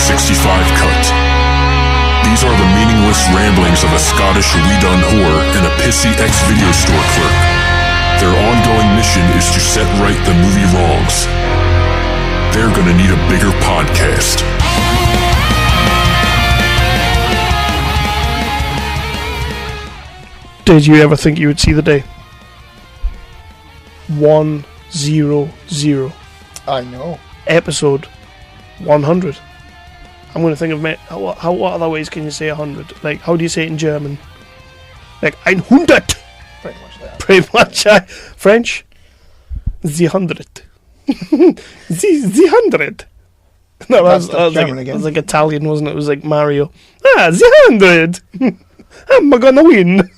65 cut. These are the meaningless ramblings of a Scottish we-done whore and a pissy ex-video store clerk. Their ongoing mission is to set right the movie wrongs. They're gonna need a bigger podcast. Did you ever think you would see the day? 100. I know. Episode 100. I'm going to think of what other ways can you say 100? Like, how do you say it in German? Like, 100. Pretty much that. Pretty much. French? The 100. the 100. No, That's German again. That was like Italian, wasn't it? It was like Mario. The 100. I'm gonna win.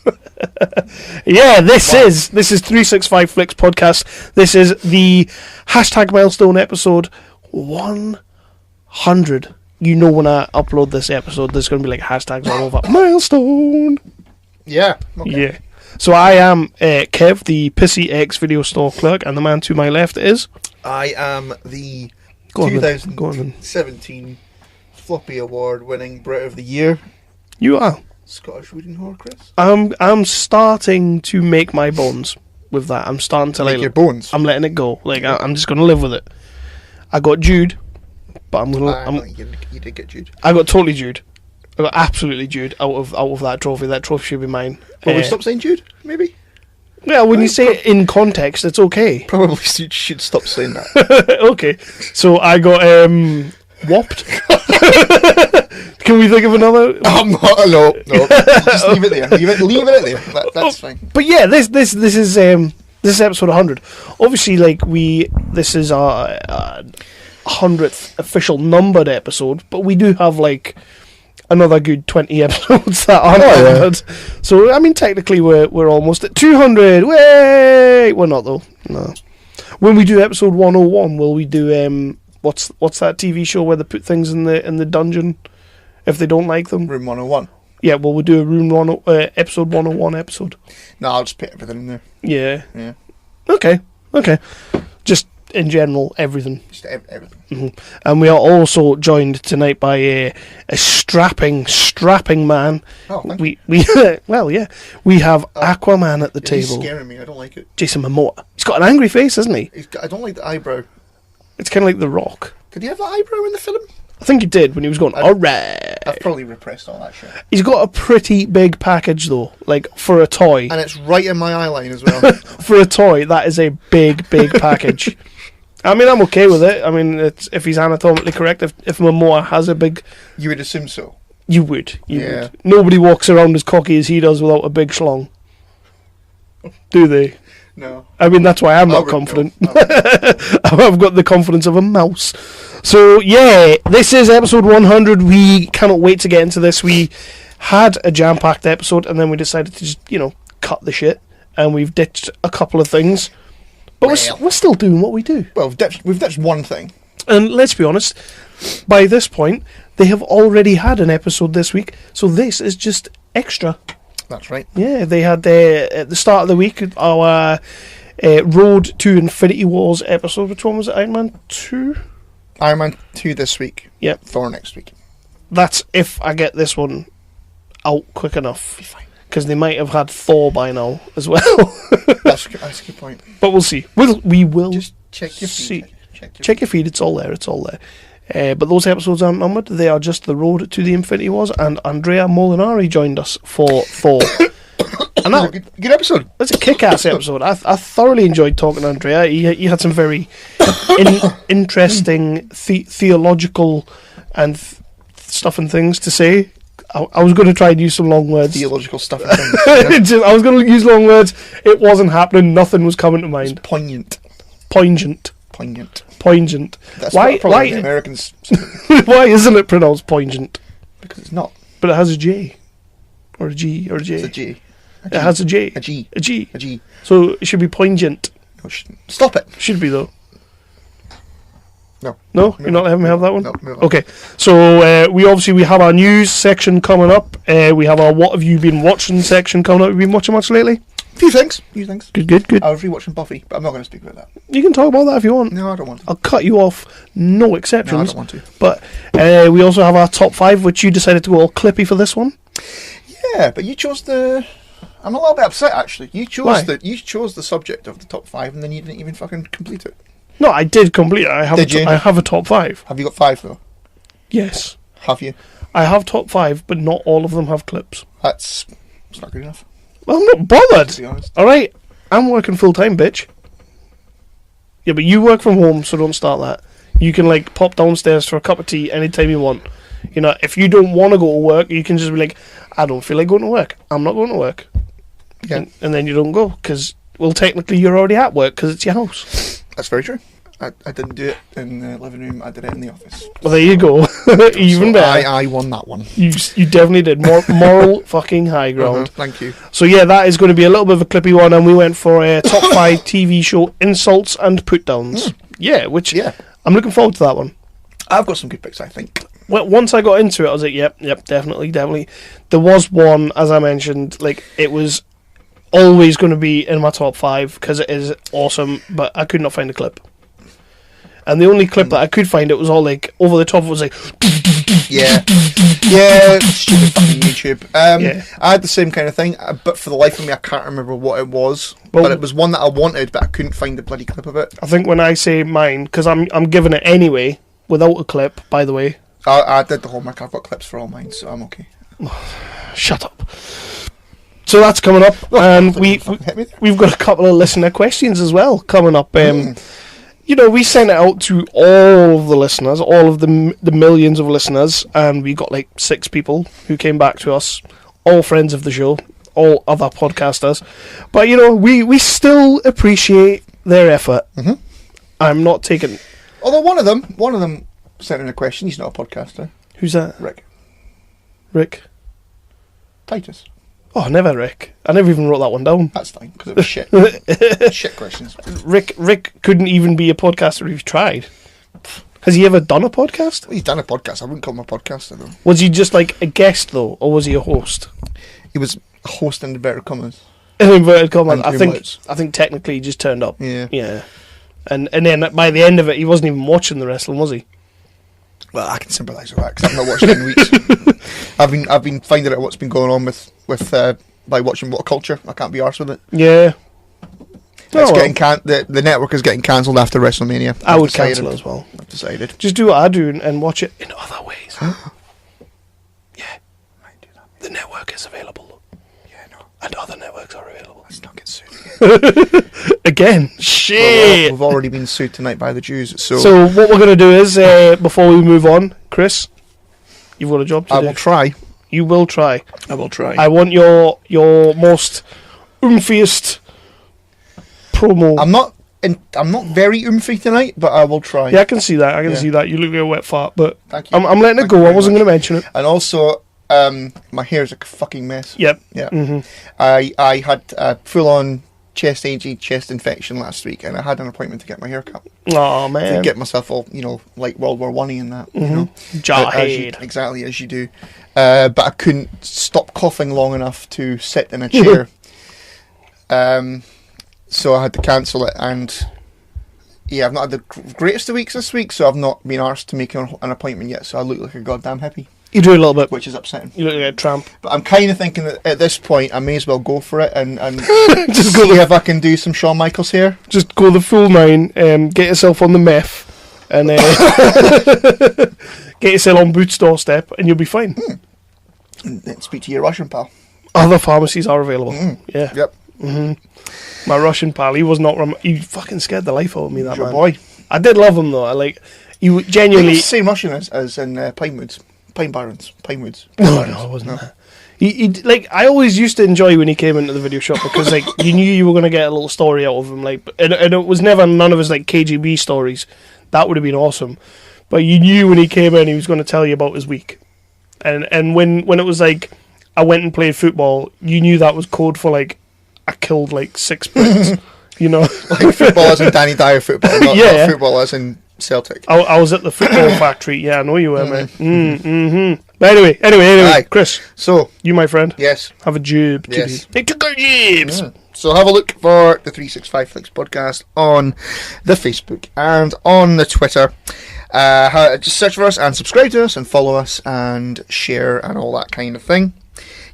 Yeah, this is 365 Flicks podcast. This is the #milestone episode 100. You know, when I upload this episode, there's going to be like hashtags all over. Milestone. Yeah. Okay. Yeah. So I am Kev, the pissy ex video store clerk, and the man to my left is. I am the Go on 2017 Floppy Award winning Brit of the Year. You are. Scottish reading whore, Chris. I'm starting to make my bones with that. I'm starting to Make your bones. I'm letting it go. Like I'm just going to live with it. I got Jude, but I'm gonna. You did get Jude. I got totally Jude. I got absolutely Jude out of that trophy. That trophy should be mine. But we stop saying Jude, maybe. Yeah, when you say it in context, it's okay. Probably should stop saying that. Okay, so I got whopped. Can we think of another? No. Just leave it there. Leave it there. That's fine. But yeah, this is episode 100. Obviously, this is our 100th official numbered episode, but we do have like another good 20 episodes that aren't numbered. So I mean, technically, we're almost at 200. Wait, we're not though. No. When we do episode 101, will we do what's that TV show where they put things in the dungeon if they don't like them? Room 101. Yeah, well, we'll do a episode 101 episode. No, I'll just put everything in there. Yeah. Yeah. Okay. Just in general, everything. Just everything. Mm-hmm. And we are also joined tonight by a strapping man. Oh, thank we well, yeah. We have Aquaman at the He's table. scaring me. I don't like it. Jason Momoa. He's got an angry face, hasn't he? I don't like the eyebrow. It's kind of like The Rock. Did he have that eyebrow in the film? I think he did when he was going, alright. I've probably repressed all that shit. He's got a pretty big package, though. Like, for a toy. And it's right in my eyeline as well. For a toy, that is a big package. I mean, I'm okay with it. I mean, if he's anatomically correct, if Momoa has a big... You would assume so. You would. Yeah. Would. Nobody walks around as cocky as he does without a big schlong. Do they? No. I mean, that's why I'm not confident. I've got the confidence of a mouse. So, yeah, this is episode 100. We cannot wait to get into this. We had a jam-packed episode, and then we decided to just, cut the shit. And we've ditched a couple of things. But we're still doing what we do. Well, we've ditched one thing. And let's be honest, by this point, they have already had an episode this week. So this is just extra. That's right. Yeah, they had at the start of the week our Road to Infinity Wars episode. Which one was it? Iron Man 2? Iron Man 2 this week. Yep. Thor next week. That's if I get this one out quick enough. Be fine. Because they might have had Thor by now as well. That's a good point. But we'll see. We will just check your feed. Check your feed. It's all there. But those episodes aren't numbered. They are just the Road to the Infinity Wars, and Andrea Molinari joined us for Thor. And that good episode. That's a kick-ass episode. I thoroughly enjoyed talking to Andrea. He had some very interesting theological and stuff and things to say. I was going to try and use some long words. Theological stuff and things. I was going to use long words. It wasn't happening. Nothing was coming to mind. It's poignant. That's why the Americans... Why isn't it pronounced poignant? Because it's not. But it has a J. Or a G. Or a J. It's a G. It has a J. A G. A G. A G. So it should be poignant. No, stop it. Should be, though. No. No? You're not letting me have that one? No, move on. Okay. So we have our news section coming up. We have our What Have You Been Watching section coming up. Have you been watching much lately? Few things. Good. I was rewatching Buffy, but I'm not going to speak about that. You can talk about that if you want. No, I don't want to. I'll cut you off. No exceptions. No, I don't want to. But we also have our top 5, which you decided to go all clippy for this one. Yeah, but you chose the... I'm a little bit upset, actually. You chose Why? You chose the subject of the top 5, and then you didn't even fucking complete it. No, I did complete it. I have a top 5. Have you got 5, though? Yes. Have you? I have top 5, but not all of them have clips. It's not good enough, Well, I'm not bothered. to be honest. Alright, I'm working full time, bitch. Yeah, but you work from home, so don't start that. You can, like, pop downstairs for a cup of tea anytime you want. You know, if you don't want to go to work, you can just be like, I don't feel like going to work. I'm not going to work. Yeah. And then you don't go, because, well, technically you're already at work, because it's your house. That's very true. I didn't do it in the living room. I did it in the office. Well, there you go. Even So better. I won that one. You definitely did. Moral fucking high ground. Thank you. So yeah, that is going to be a little bit of a clippy one, and we went for a top 5 TV show insults and put downs. Yeah, which I'm looking forward to that one. I've got some good picks, I think. Well, once I got into it, I was like, yep, definitely. There was one, as I mentioned, like it was always going to be in my top 5 because it is awesome, but I could not find a clip. And the only clip that I could find, it was all like over the top. It was like, Yeah, stupid fucking YouTube. I had the same kind of thing, but for the life of me, I can't remember what it was. Well, but it was one that I wanted, but I couldn't find the bloody clip of it. I think when I say mine, because I'm giving it anyway without a clip. By the way, I did the homework. I've got clips for all mine, so I'm okay. Shut up. So that's coming up, and we've got a couple of listener questions as well coming up. You know, we sent it out to all of the listeners, all of the millions of listeners, and we got like 6 people who came back to us, all friends of the show, all other podcasters. But, you know, we still appreciate their effort. Mm-hmm. I'm not taking... Although one of them sent in a question. He's not a podcaster. Who's that? Rick. Titus. Oh, never Rick. I never even wrote that one down. That's fine, because it was shit. Shit questions. Rick couldn't even be a podcaster if he tried. Has he ever done a podcast? Well, he's done a podcast. I wouldn't call him a podcaster, though. Was he just like a guest, though, or was he a host? He was a host in inverted commas. In inverted commas. And I think technically he just turned up. Yeah. And then by the end of it, he wasn't even watching the wrestling, was he? Well, I can sympathise with that, because I've not watched it in weeks. I've been finding out what's been going on with by watching What Culture. I can't be arsed with it. Yeah. It's getting the network is getting cancelled after WrestleMania. I would cancel it as well. I've decided. Just do what I do and watch it in other ways. Yeah. Might do that. The network is available. Yeah, no. And other networks are available. Let's not get sued again. Shit. Well, we've already been sued tonight by the Jews. So what we're going to do is, before we move on, Chris, you've got a job to do. I will try. You will try. I will try. I want your most oomphiest promo. I'm not very oomphy tonight, but I will try. Yeah, I can see that. I can see that. You look like a wet fart, but thank you. I'm letting it go. I wasn't going to mention it. And also, my hair's a fucking mess. Yep. Yeah. Mm-hmm. I had a full-on chest infection last week, and I had an appointment to get my hair cut. Oh man! To get myself all, like World War I and that. Mm-hmm. Jarhead. Exactly as you do. But I couldn't stop coughing long enough to sit in a chair. So I had to cancel it, and I've not had the greatest of weeks this week, so I've not been arsed to make an appointment yet, so I look like a goddamn hippie. You do a little bit. Which is upsetting. You look like a tramp. But I'm kind of thinking that at this point, I may as well go for it and just see if I can do some Shawn Michaels here. Just go the full 9, get yourself on the meth, and get yourself on Boots' doorstep, and you'll be fine. And then speak to your Russian pal. Other pharmacies are available. Yeah. Yep. Mm-hmm. My Russian pal, he was not... he fucking scared the life out of me, that your man. Boy. I did love him, though. He genuinely... He was the same Russian as in Pinewoods. Pinewoods. No, it wasn't that. He I always used to enjoy when he came into the video shop, because you knew you were going to get a little story out of him, and it was never none of his KGB stories. That would have been awesome, but you knew when he came in he was going to tell you about his week, and when it was I went and played football, you knew that was code for I killed 6 Brits. Like football as in Danny Dyer football, not football as in Celtic. I was at the football factory. Yeah, I know you were, mate. Mm-hmm. But anyway, Aye. Chris. So, you, my friend. Yes. Have a jube. Yes. Hey, took our jibs. So have a look for the 365 Flicks podcast on the Facebook and on the Twitter. Just search for us and subscribe to us and follow us and share and all that kind of thing.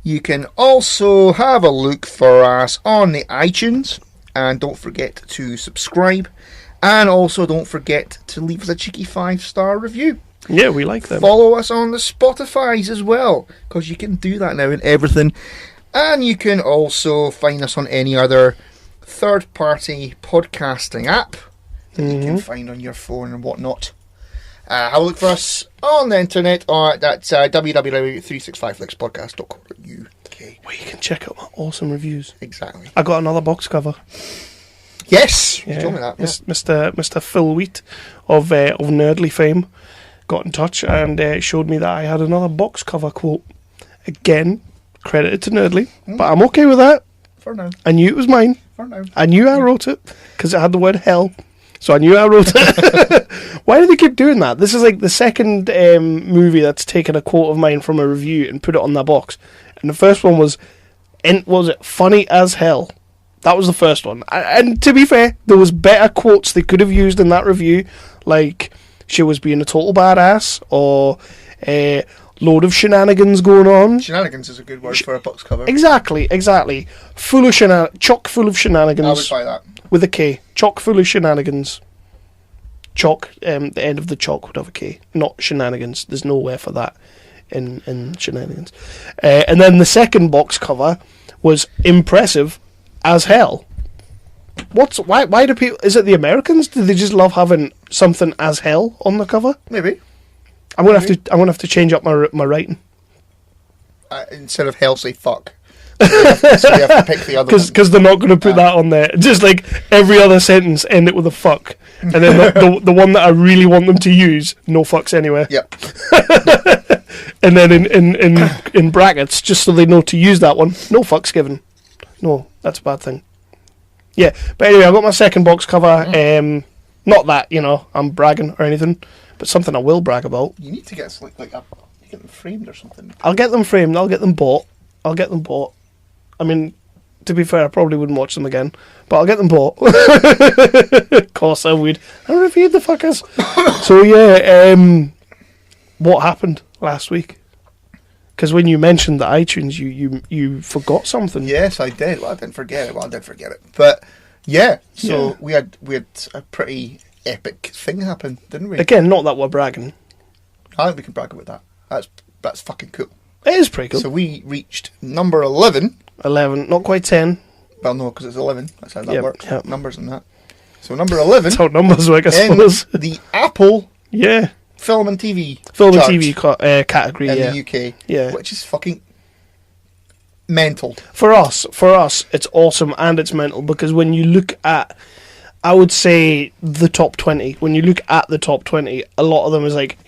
You can also have a look for us on the iTunes, and don't forget to subscribe, and also don't forget to leave us a cheeky 5-star review. Yeah, we like them. Follow us on the Spotifys as well, because you can do that now and everything. And you can also find us on any other third-party podcasting app that you can find on your phone and whatnot. Have a look for us on the internet at www.365flixpodcast.co.uk. Where you can check out my awesome reviews. Exactly. I got another box cover. Yes, you told me that. Yeah. Mr. Phil Wheat of Nerdly fame got in touch and showed me that I had another box cover quote. Again, credited to Nerdly, but I'm okay with that. For now. I knew it was mine. For now. I knew I wrote it because it had the word hell. So I knew I wrote it. Why do they keep doing that? This is like the second movie that's taken a quote of mine from a review and put it on their box. And the first one was it funny as hell? That was the first one. And to be fair, there was better quotes they could have used in that review, like she was being a total badass, or load of shenanigans going on. Shenanigans is a good word for a box cover. Exactly. Full of chock full of shenanigans. I would buy that. With a K. Chock full of shenanigans. Chock, the end of the chock would have a K. Not shenanigans. There's nowhere for that in shenanigans. And then the second box cover was impressive as hell. Why do people... Is it the Americans? Do they just love having something as hell on the cover? Maybe. I'm gonna have to change up my writing. Instead of hell, say fuck. So you have to pick the other one. Because they're not going to put that on there. Just like every other sentence, end it with a fuck. And then the one that I really want them to use, no fucks anywhere. Yep. And then in brackets, just so they know to use that one, no fucks given. No, that's a bad thing. Yeah, but anyway, I got my second box cover. Not that, I'm bragging or anything, but something I will brag about. You need to get you get them framed or something. I'll get them framed. I'll get them bought. I mean, to be fair, I probably wouldn't watch them again, but I'll get them bought. Of course I would. I reviewed the fuckers. So yeah, what happened last week? Because when you mentioned the iTunes, you forgot something. Yes, I did. Well, I didn't forget it. But yeah, so we had a pretty epic thing happen, didn't we? Again, not that we're bragging. I think we can brag about that. That's fucking cool. It is pretty cool. So we reached number 11. 11, not quite 10. Well, no, because it's 11. That's how that works. Yep. Numbers and that. So number 11. That's how numbers work, I suppose. The Apple film and TV and chart TV category in the UK. Yeah. Which is fucking mental. For us, it's awesome and it's mental because when you look at, I would say, the top 20, when you look at the top 20, a lot of them is like,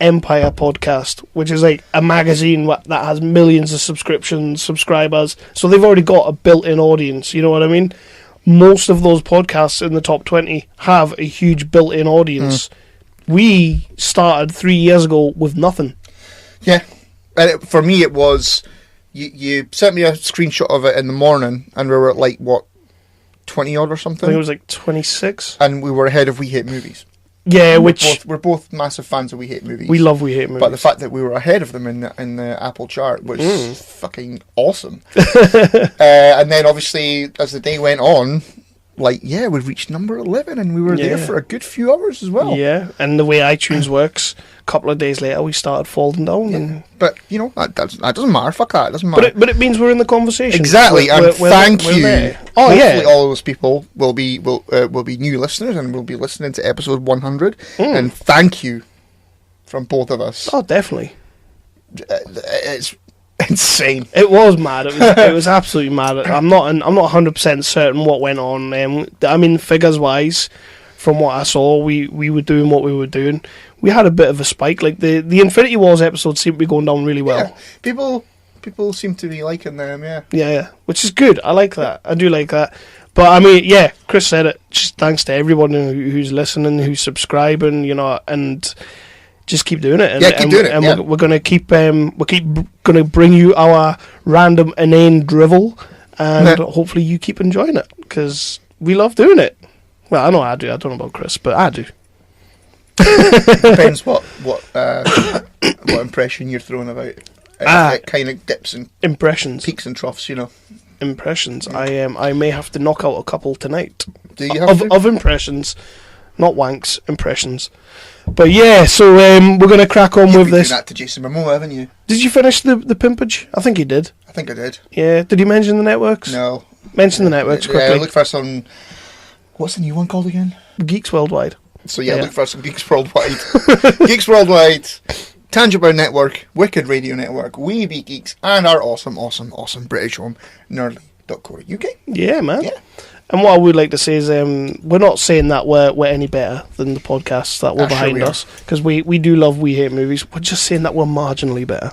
Empire Podcast, which is like a magazine that has millions of subscribers, so they've already got a built-in audience, you know what I mean? Most of those podcasts in the top 20 have a huge built-in audience. We started 3 years ago with nothing. Yeah, and for me it was, you sent me a screenshot of it in the morning, and we were at 20 odd or something. I think it was 26. And we were ahead of We Hate Movies. Yeah, we're both massive fans of We Hate Movies. We love We Hate Movies. But the fact that we were ahead of them in the Apple chart was fucking awesome. And then obviously as the day went on, we've reached number 11 and we were there for a good few hours as well. Yeah, and the way iTunes works, a couple of days later we started falling down. Yeah. And but, that doesn't matter. Fuck that. It doesn't matter. But it means we're in the conversation. Exactly, and thank you. There. Oh, hopefully all those people will be new listeners and will be listening to episode 100. And thank you from both of us. Oh, definitely. It's insane. It was mad. It was absolutely mad. I'm not 100% certain what went on. I mean, figures wise, from what I saw, we were doing what we were doing. We had a bit of a spike. Like the Infinity Wars episodes seem to be going down really well. Yeah. People seem to be liking them. Yeah, which is good. I like that. I do like that. But I mean, yeah, Chris said it. Just thanks to everyone who's listening, who's subscribing, and just keep doing it. And, keep doing it. And we're gonna keep gonna bring you our random inane drivel and hopefully you keep enjoying it, because we love doing it. Well, I know I do. I don't know about Chris, but I do. Depends what impression you're throwing about. It kind of dips and impressions, peaks and troughs, you know. Impressions. I may have to knock out a couple tonight. Do you have of impressions, not wanks, impressions. But yeah, so we're gonna crack on with this. You've that to Jason Momoa, haven't you? Did you finish the pimpage? I think you did. I think I did. Yeah. Did you mention the networks? No. Mention the networks quickly. Yeah, look for some. What's the new one called again? Geeks Worldwide. So yeah, look for some Geeks Worldwide. Geeks Worldwide, Tangible Network, Wicked Radio Network, We Be Geeks, and our awesome British home, nerdly.co.uk. Yeah, man. Yeah. And what I would like to say is, we're not saying that we're any better than the podcasts that were behind us, because we do love We Hate Movies. We're just saying that we're marginally better.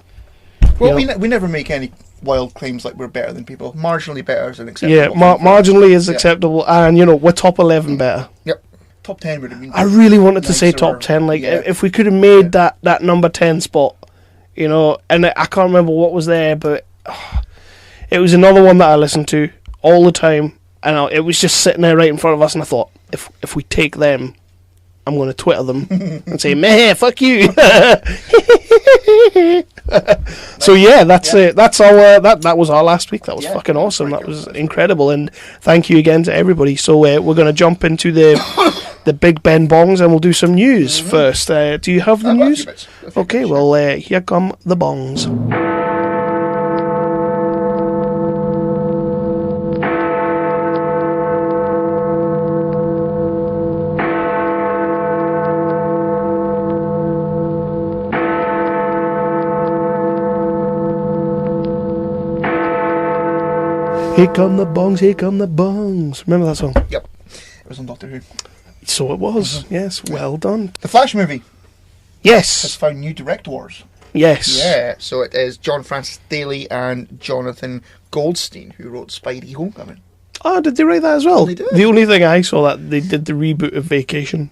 Well, we never make any wild claims like we're better than people. Marginally better is an acceptable. Yeah, marginally is acceptable, and we're top 11 better. Yep. Top 10 would have been. I really wanted to say top 10. Like, if we could have made that number 10 spot, and I can't remember what was there, but it was another one that I listened to all the time, and it was just sitting there right in front of us, and I thought, if we take them, I'm going to Twitter them and say, meh, fuck you. So yeah, that's it. That's our that was our last week. That was fucking awesome. That was incredible, and thank you again to everybody. So we're going to jump into the Big Ben bongs, and we'll do some news first. Do you have the news? Okay, well here come the bongs. Here come the bongs, here come the bongs. Remember that song? Yep. It was on Doctor Who. So it was. Yes, well done. The Flash movie has Yes. found new directors. Yes. Yeah, so it is John Francis Daley and Jonathan Goldstein who wrote Spidey Homecoming. Oh, did they write that as well? They did. The only thing I saw that they did the reboot of Vacation.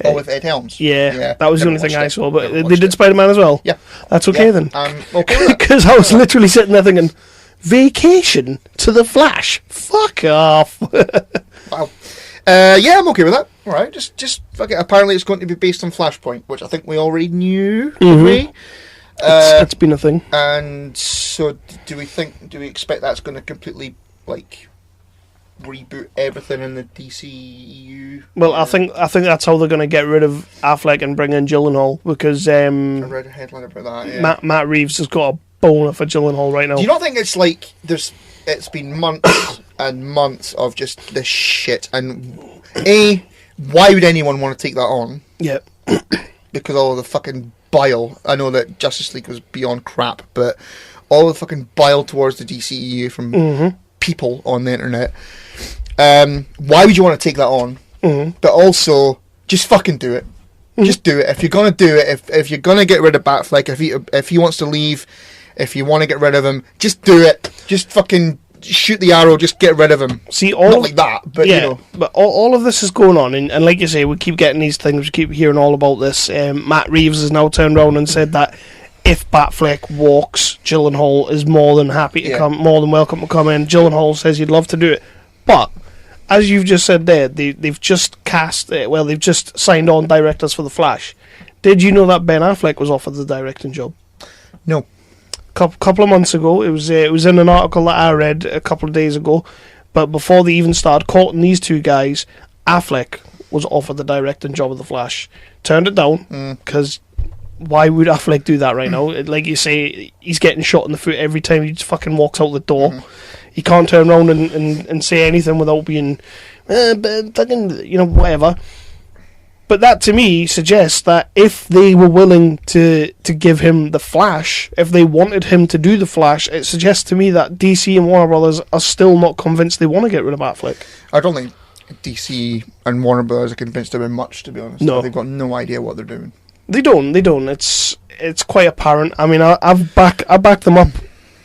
Oh, with Ed Helms. Yeah, that was the never only thing watched I it. saw. But Never they watched did it. Spider-Man as well. Yeah. That's okay then. Okay with that. Because I was literally sitting there thinking, Vacation to the Flash. Fuck off. Wow. Yeah, I'm okay with that. All right, just fuck it. Apparently, it's going to be based on Flashpoint, which I think we already knew. It's been a thing. And so, do we expect that's going to completely reboot everything in the DCEU? Well, I think that's how they're going to get rid of Affleck and bring in Gyllenhaal, because I read a headline about that. Yeah. Matt Reeves has got a boner for Gyllenhaal right now. Do you not think it's like it's been months and months of just this shit? And why would anyone want to take that on? Yeah. Because all of the fucking bile. I know that Justice League was beyond crap, but all the fucking bile towards the DCEU from people on the internet. Why would you want to take that on? But also, just fucking do it. Just do it. If you're gonna do it, if you're gonna get rid of Batfleck, if he wants to leave, if you want to get rid of him, just do it. Just fucking shoot the arrow. Just get rid of him. See, not like that, but but all of this is going on, and like you say, we keep getting these things. We keep hearing all about this. Matt Reeves has now turned around and said that if Batfleck walks, Gyllenhaal is more than happy to come, more than welcome to come in. Gyllenhaal says he'd love to do it, but as you've just said there, they've just cast. They've just signed on directors for The Flash. Did you know that Ben Affleck was offered the directing job? No. Couple of months ago, it was in an article that I read a couple of days ago. But before they even started courting these two guys, Affleck was offered the directing job of The Flash. Turned it down because why would Affleck do that right now? Like you say, he's getting shot in the foot every time he just fucking walks out the door. He can't turn around and say anything without being fucking whatever. But that to me suggests that if they were willing to give him the Flash, if they wanted him to do the Flash, it suggests to me that DC and Warner Brothers are still not convinced they want to get rid of Affleck. I don't think DC and Warner Brothers are convinced of him much, to be honest. No. They've got no idea what they're doing. They don't. It's quite apparent. I mean, I backed them up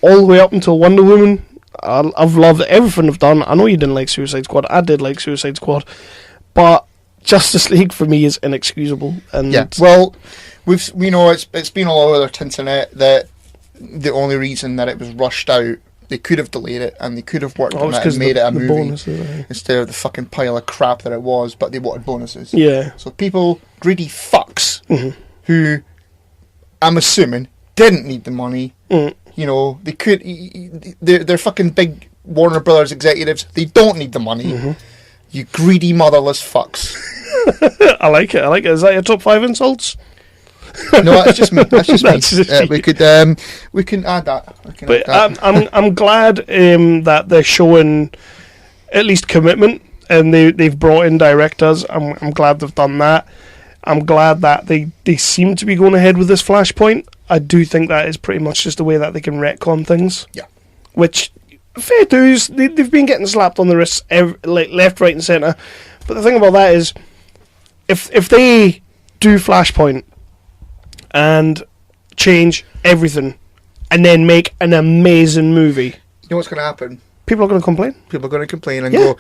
all the way up until Wonder Woman. I've loved everything they've done. I know you didn't like Suicide Squad. I did like Suicide Squad, but Justice League for me is inexcusable. And well, it's been all over their internet that the only reason that it was rushed out they could have delayed it, and they could have worked on it's it 'cause and made it a the movie bonuses, instead of the fucking pile of crap that it was. But they wanted bonuses. Yeah. So people, greedy fucks, who I'm assuming didn't need the money. You know, they could. They're fucking big Warner Brothers executives. They don't need the money. You greedy motherless fucks. I like it. Is that your top 5 insults? No, that's just me. That's just That's me. just We can add that. But I'm glad that they're showing at least commitment, and they've brought in directors. I'm glad they've done that. I'm glad that they seem to be going ahead with this Flashpoint. I do think that is pretty much just the way that they can retcon things. Yeah. Which, fair dues, they've been getting slapped on the wrists like left, right and centre. But the thing about that is, if they do Flashpoint and change everything and then make an amazing movie, You know what's going to happen? people are going to complain. People are going to complain and Yeah. go,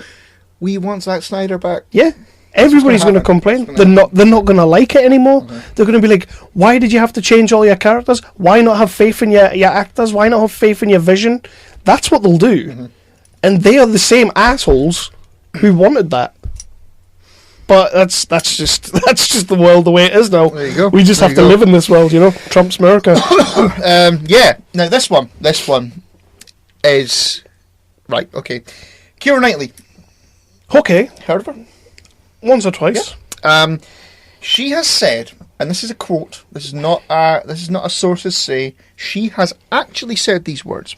"We want Zack Snyder back." Yeah. Everybody's going to happen. complain. They're not going to like it anymore. They're going to be like, why did you have to change all your characters? Why not have faith in your actors? Why not have faith in your vision? That's what they'll do. And they are the same assholes who wanted that. But that's just the world the way it is now. There you go. We just There have you to go. live in this world, you know. Trump's America. Yeah. Now this one is right. Okay, Keira Knightley. Okay. Heard of her? Once or twice. She has said, and this is a quote. This is not a sources say. She has actually said these words,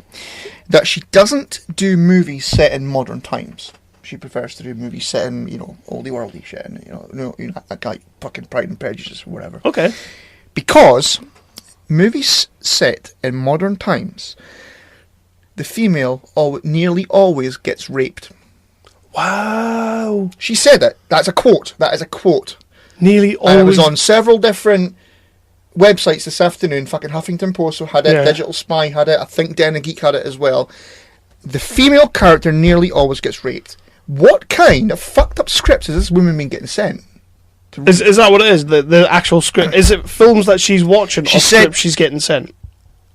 that she doesn't do movies set in modern times. She prefers to do movies set in, oldie worldy shit, and that guy fucking Pride and Prejudice or whatever. Okay. Because movies set in modern times, the female nearly always gets raped. Wow. She said it. That's a quote. That is a quote. Nearly And it was always. on several different websites this afternoon. Fucking Huffington Post had it. Yeah. Digital Spy had it. I think Den and Geek had it as well. The female character nearly always gets raped. What kind of fucked up scripts has this woman been getting sent? Is that what it is? The actual script? Is it films that she's watching She or said- scripts she's getting sent?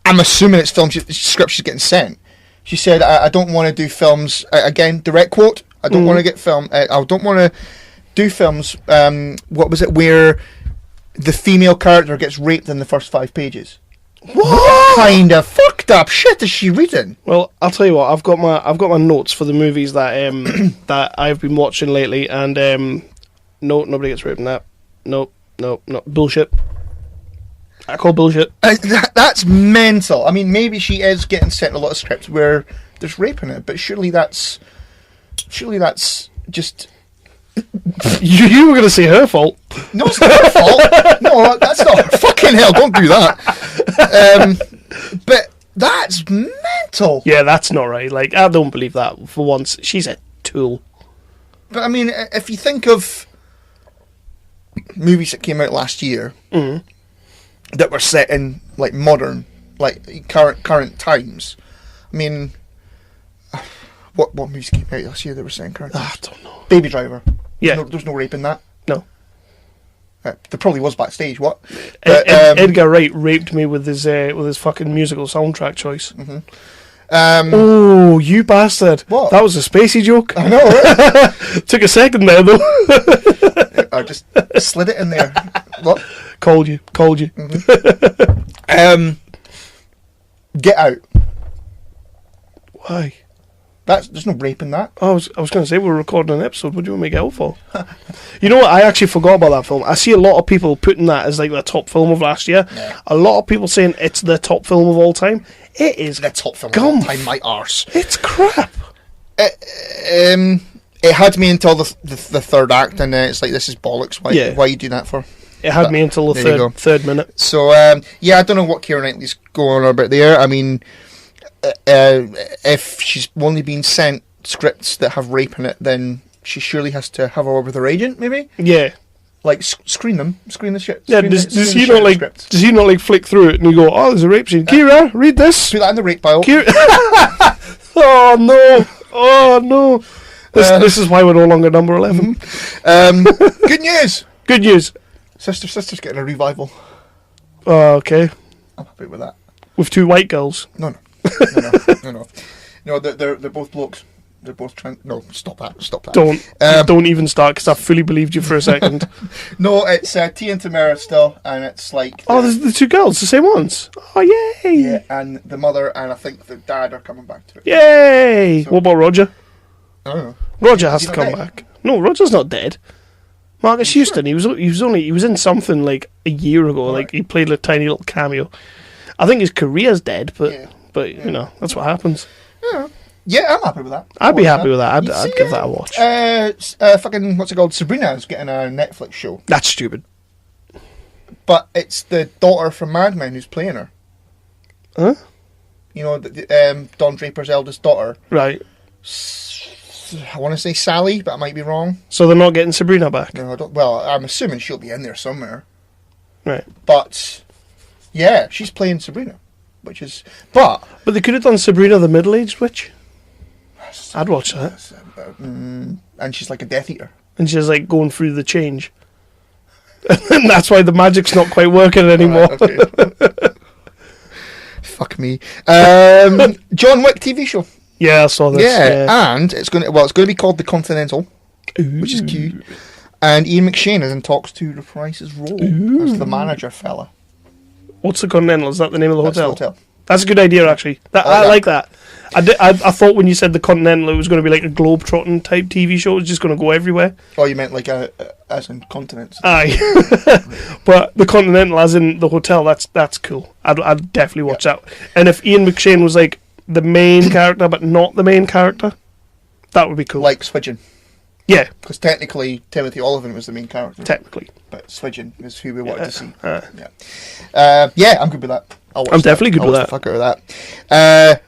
I'm assuming it's scripts she's getting sent. She said, I don't want to do films, again, direct quote, I don't want to get I don't want to do films, what was it, where the female character gets raped in the first 5 pages. What kind of fucked up shit is she reading? Well, I'll tell you what. I've got my notes for the movies that that I've been watching lately, and no, nobody gets raped in that. No, bullshit. I call bullshit. That's mental. I mean, maybe she is getting sent a lot of scripts where there's rape in it, but surely that's just... You were going to say her fault. No, it's not her fault. No, that's not her. Fucking hell, don't do that. But that's mental. Yeah, that's not right. Like, I don't believe that for once. She's a tool. But I mean, if you think of movies that came out last year that were set in like modern, like current times, I mean, what movies came out last year that were set in current times? I don't know. Baby Driver. Yeah. There's no rape in that. No. There probably was backstage. What? Edgar Wright raped me with his fucking musical soundtrack choice. Oh, you bastard! What? That was a spacey joke. I know, right? Took a second there though. I just slid it in there. What? Called you. Get Out. Why? There's no rape in that. I was going to say we were recording an episode. What do you want me to get out for? You know what? I actually forgot about that film. I see a lot of people putting that as like the top film of last year. Yeah. A lot of people saying it's the top film of all time. It is The top film of all Gump. time, my arse. It's crap. It had me until the third act, and then it's like, this is bollocks. Why are you doing that for? It had me until there you go. the third minute. So yeah, I don't know what Keira Knightley's going on about there. I mean, if she's only been sent scripts that have rape in it, then she surely has to have a word with her agent, maybe. Yeah. Like screen the shit. Yeah. Does he not like? Script. Does he not like flick through it and you go, oh, there's a rape scene. Kira, read this. Put that in the rape pile. Kira. Oh no. Oh no. This is why we're no longer number 11. Good news. Good news. Sister's getting a revival. Oh, okay. I'm happy with that. With 2 white girls. No. No, they're both blokes. They're both No, stop that. Don't even start, because I fully believed you for a second. No, it's Tia and Tamara still, and it's like... Oh, there's the two girls, the same ones. Oh, yay! Yeah, and the mother and I think the dad are coming back to it. Yay! So, what about Roger? I don't know. Roger has to not come dead? back. No, Roger's not dead. Marcus Houston, he was in something like a year ago. Right. Like, he played a tiny little cameo. I think his career's dead, but you know, that's what happens. Yeah, I'm happy with that. I'd be happy with that. You I'd see, give that a watch. Fucking, what's it called? Sabrina's getting a Netflix show. That's stupid. But it's the daughter from Mad Men who's playing her. Huh? You know, Don Draper's eldest daughter. Right. I want to say Sally, but I might be wrong. So they're not getting Sabrina back. No, I don't. Well, I'm assuming she'll be in there somewhere. Right. But yeah, she's playing Sabrina, which is. But they could have done Sabrina the middle-aged witch. I'd watch that. And she's like a Death Eater. And she's like going through the change. And that's why the magic's not quite working anymore. Right, okay. Fuck me. John Wick TV show. Yeah, I saw this. Yeah, and it's going to be called The Continental, which is cute. And Ian McShane is in talks to reprise his role as the manager fella. What's the Continental? Is that the name of the That's hotel? the hotel. That's a good idea, actually. I like that. I thought when you said the Continental, it was going to be like a globe-trotting type TV show. It was just going to go everywhere. Oh, you meant like as in continents? Aye. But the Continental, as in the hotel, that's cool. I'd definitely watch that. And if Ian McShane was like the main character, but not the main character, that would be cool. Like Swidgen. Yeah. Because technically, Timothy Olyphant was the main character. Technically. But Swidgen is who we wanted to see. Yeah. Yeah, I'm good with that. I'm definitely good with that. Fuck out of that.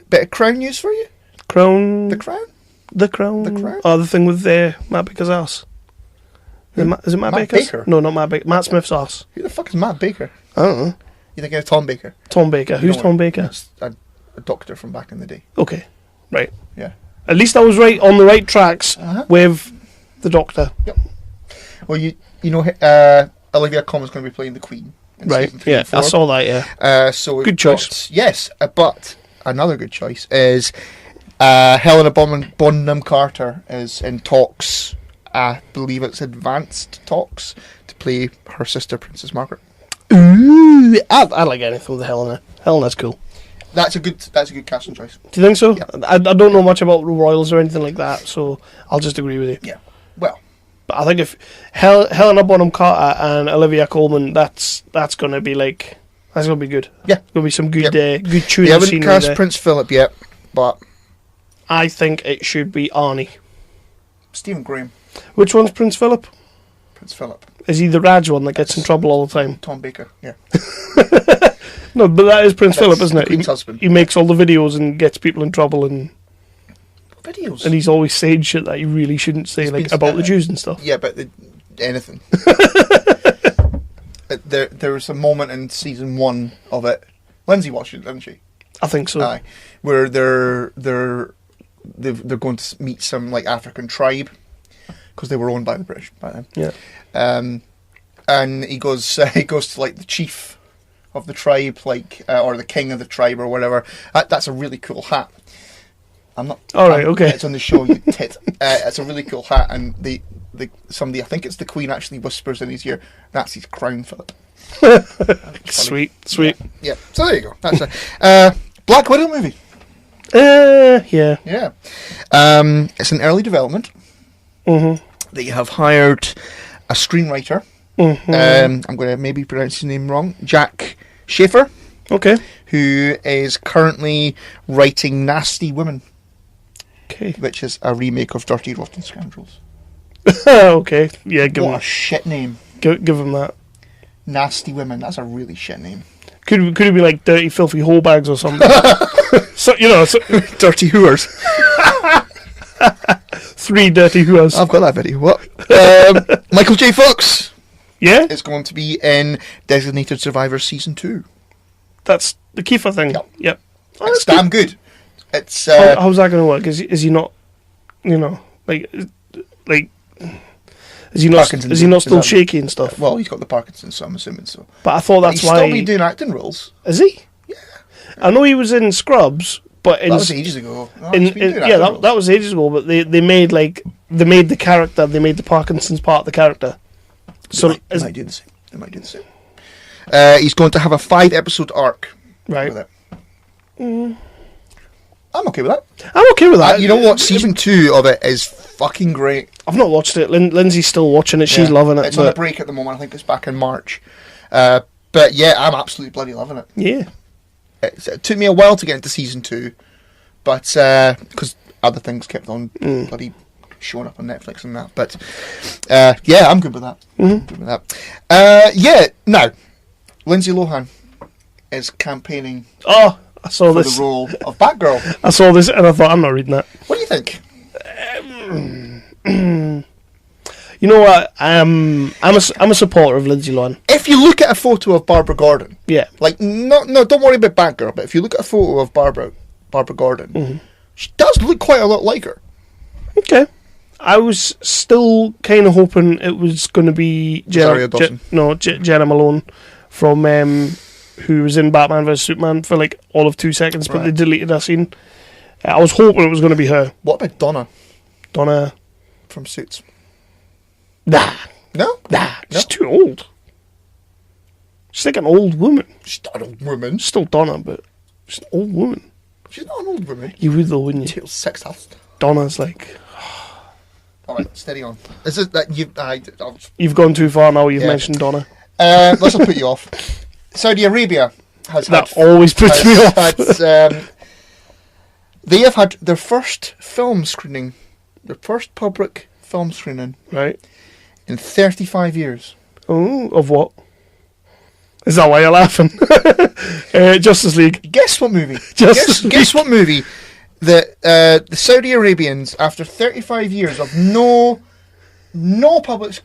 Bit of Crown news for you? Crown. The Crown? The Crown. The Crown? Oh, the thing with Matt Baker's ass. Is it Matt Baker's? Baker? No, not Matt Baker. Matt Smith's ass. Who the fuck is Matt Baker? I don't know. You thinking of Tom Baker? Tom Baker. Who's No, Tom Baker? It's a doctor from back in the day. Okay. Right. Yeah. At least I was right on the right tracks with the Doctor. Yep. Well, you know, Olivia Colman's going to be playing the Queen. Right. Yeah, I saw that. Yeah. So good choice. Yes, but another good choice is Helena Bonham Carter is in talks. I believe it's advanced talks to play her sister, Princess Margaret. Ooh, I like anything with Helena. Helena's cool. That's a good casting choice. Do you think so? Yeah. I don't know much about the royals or anything like that, so I'll just agree with you. Yeah. Well, but I think if Helena Bonham Carter and Olivia Colman, that's going to be like, that's going to be good. Yeah. Going to be some good good they tuning haven't scenery cast there. Prince Philip yet, but I think it should be Arnie. Stephen Graham. Which one's Prince Philip? Prince Philip. Is he the Raj one that gets in trouble all the time? Tom Baker. Yeah. No, but that is Prince That's Philip, isn't the it? Queen's husband. He makes all the videos and gets people in trouble, and Videos. he's always saying shit that he really shouldn't say, He's like been- about the Jews and stuff. Yeah, but anything. There was a moment in season 1 of it. Lindsay watched it, didn't she? I think so. Aye, where they're going to meet some like African tribe because they were owned by the British back then. Yeah. And he goes to like the chief of the tribe, like or the king of the tribe or whatever. That's a really cool hat. I'm not. All right, okay. It's on the show, you tit. It's a really cool hat, and somebody, I think it's the Queen, actually whispers in his ear, "That's his crown, Philip." Sweet. Yeah. So there you go. That's a Black Widow movie. Yeah. Yeah. It's an early development. Mm-hmm. They have hired a screenwriter. Mm-hmm. I'm going to maybe pronounce his name wrong. Jack Schaefer, Okay. who is currently writing Nasty Women, Okay. which is a remake of Dirty Rotten Scoundrels. Okay. Yeah, give What a him, shit name. give him that. Nasty Women. That's a really shit name. Could it be like Dirty Filthy Whole Bags or something? So Dirty Hooers. 3 dirty whoas. I've got that video. What? Michael J. Fox Yeah, is going to be in Designated Survivor Season 2. that's the Kiefer thing. Yep. Oh, It's that's damn good. It's how's that going to work? Is he not? Like, is he not? Parkinson's, Is he not still is that- shaky and stuff? well, he's got the Parkinson's, so I'm assuming so. But I thought that's He's why. still been doing acting roles. Is he? Yeah. I know he was in Scrubs, But That was ages ago. Oh, that was ages ago. But they made the character. They made the Parkinson's part of the character. So they might do the same. They might do the same. He's going to have a 5-episode arc. Right. With it. I'm okay with that. I'm okay with that. You know what? Season 2 of it is fucking great. I've not watched it. Lindsay's still watching it. She's loving it. It's on a break at the moment. I think it's back in March. But yeah, I'm absolutely bloody loving it. Yeah. It took me a while to get into season 2, but because other things kept on bloody showing up on Netflix and that. But yeah, I'm good with that. Mm-hmm. Good with that. Yeah. Now, Lindsay Lohan is campaigning. Oh, I saw for this. the role of Batgirl. I saw this and I thought, I'm not reading that. What do you think? You know what? I'm a supporter of Lindsay Lohan. If you look at a photo of Barbara Gordon, Yeah. like no, don't worry about Batgirl. But if you look at a photo of Barbara Gordon, she does look quite a lot like her. Okay. I was still kind of hoping it was going to be Rosario Dawson. Jenna Malone from who was in Batman vs Superman for like all of 2 seconds, but they deleted that scene. I was hoping it was going to be her. What about Donna from Suits? Nah, No, she's too old. She's like an old woman. she's not an old woman. She's still Donna, but she's an old woman. She's not an old woman. You would though, wouldn't you? She's sexist. Donna's like, All right, steady on. Is it that you've gone too far now. You've mentioned Donna. Let's not put you off. Saudi Arabia has That always puts me off. They have had their first film screening, their first public film screening, Right. in 35 years. Oh, of what? Is that why you're laughing? Justice League. Guess what movie? Justice Guess what movie? The Saudi Arabians, after 35 years of no public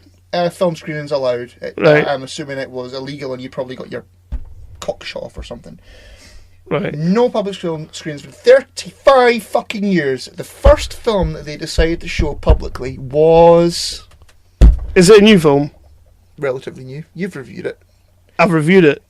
film screenings allowed, Right. I'm assuming it was illegal and you probably got your cock shot off or something. Right. No public film screens for 35 fucking years. The first film that they decided to show publicly was Is it a new film? relatively new. You've reviewed it. I've reviewed it.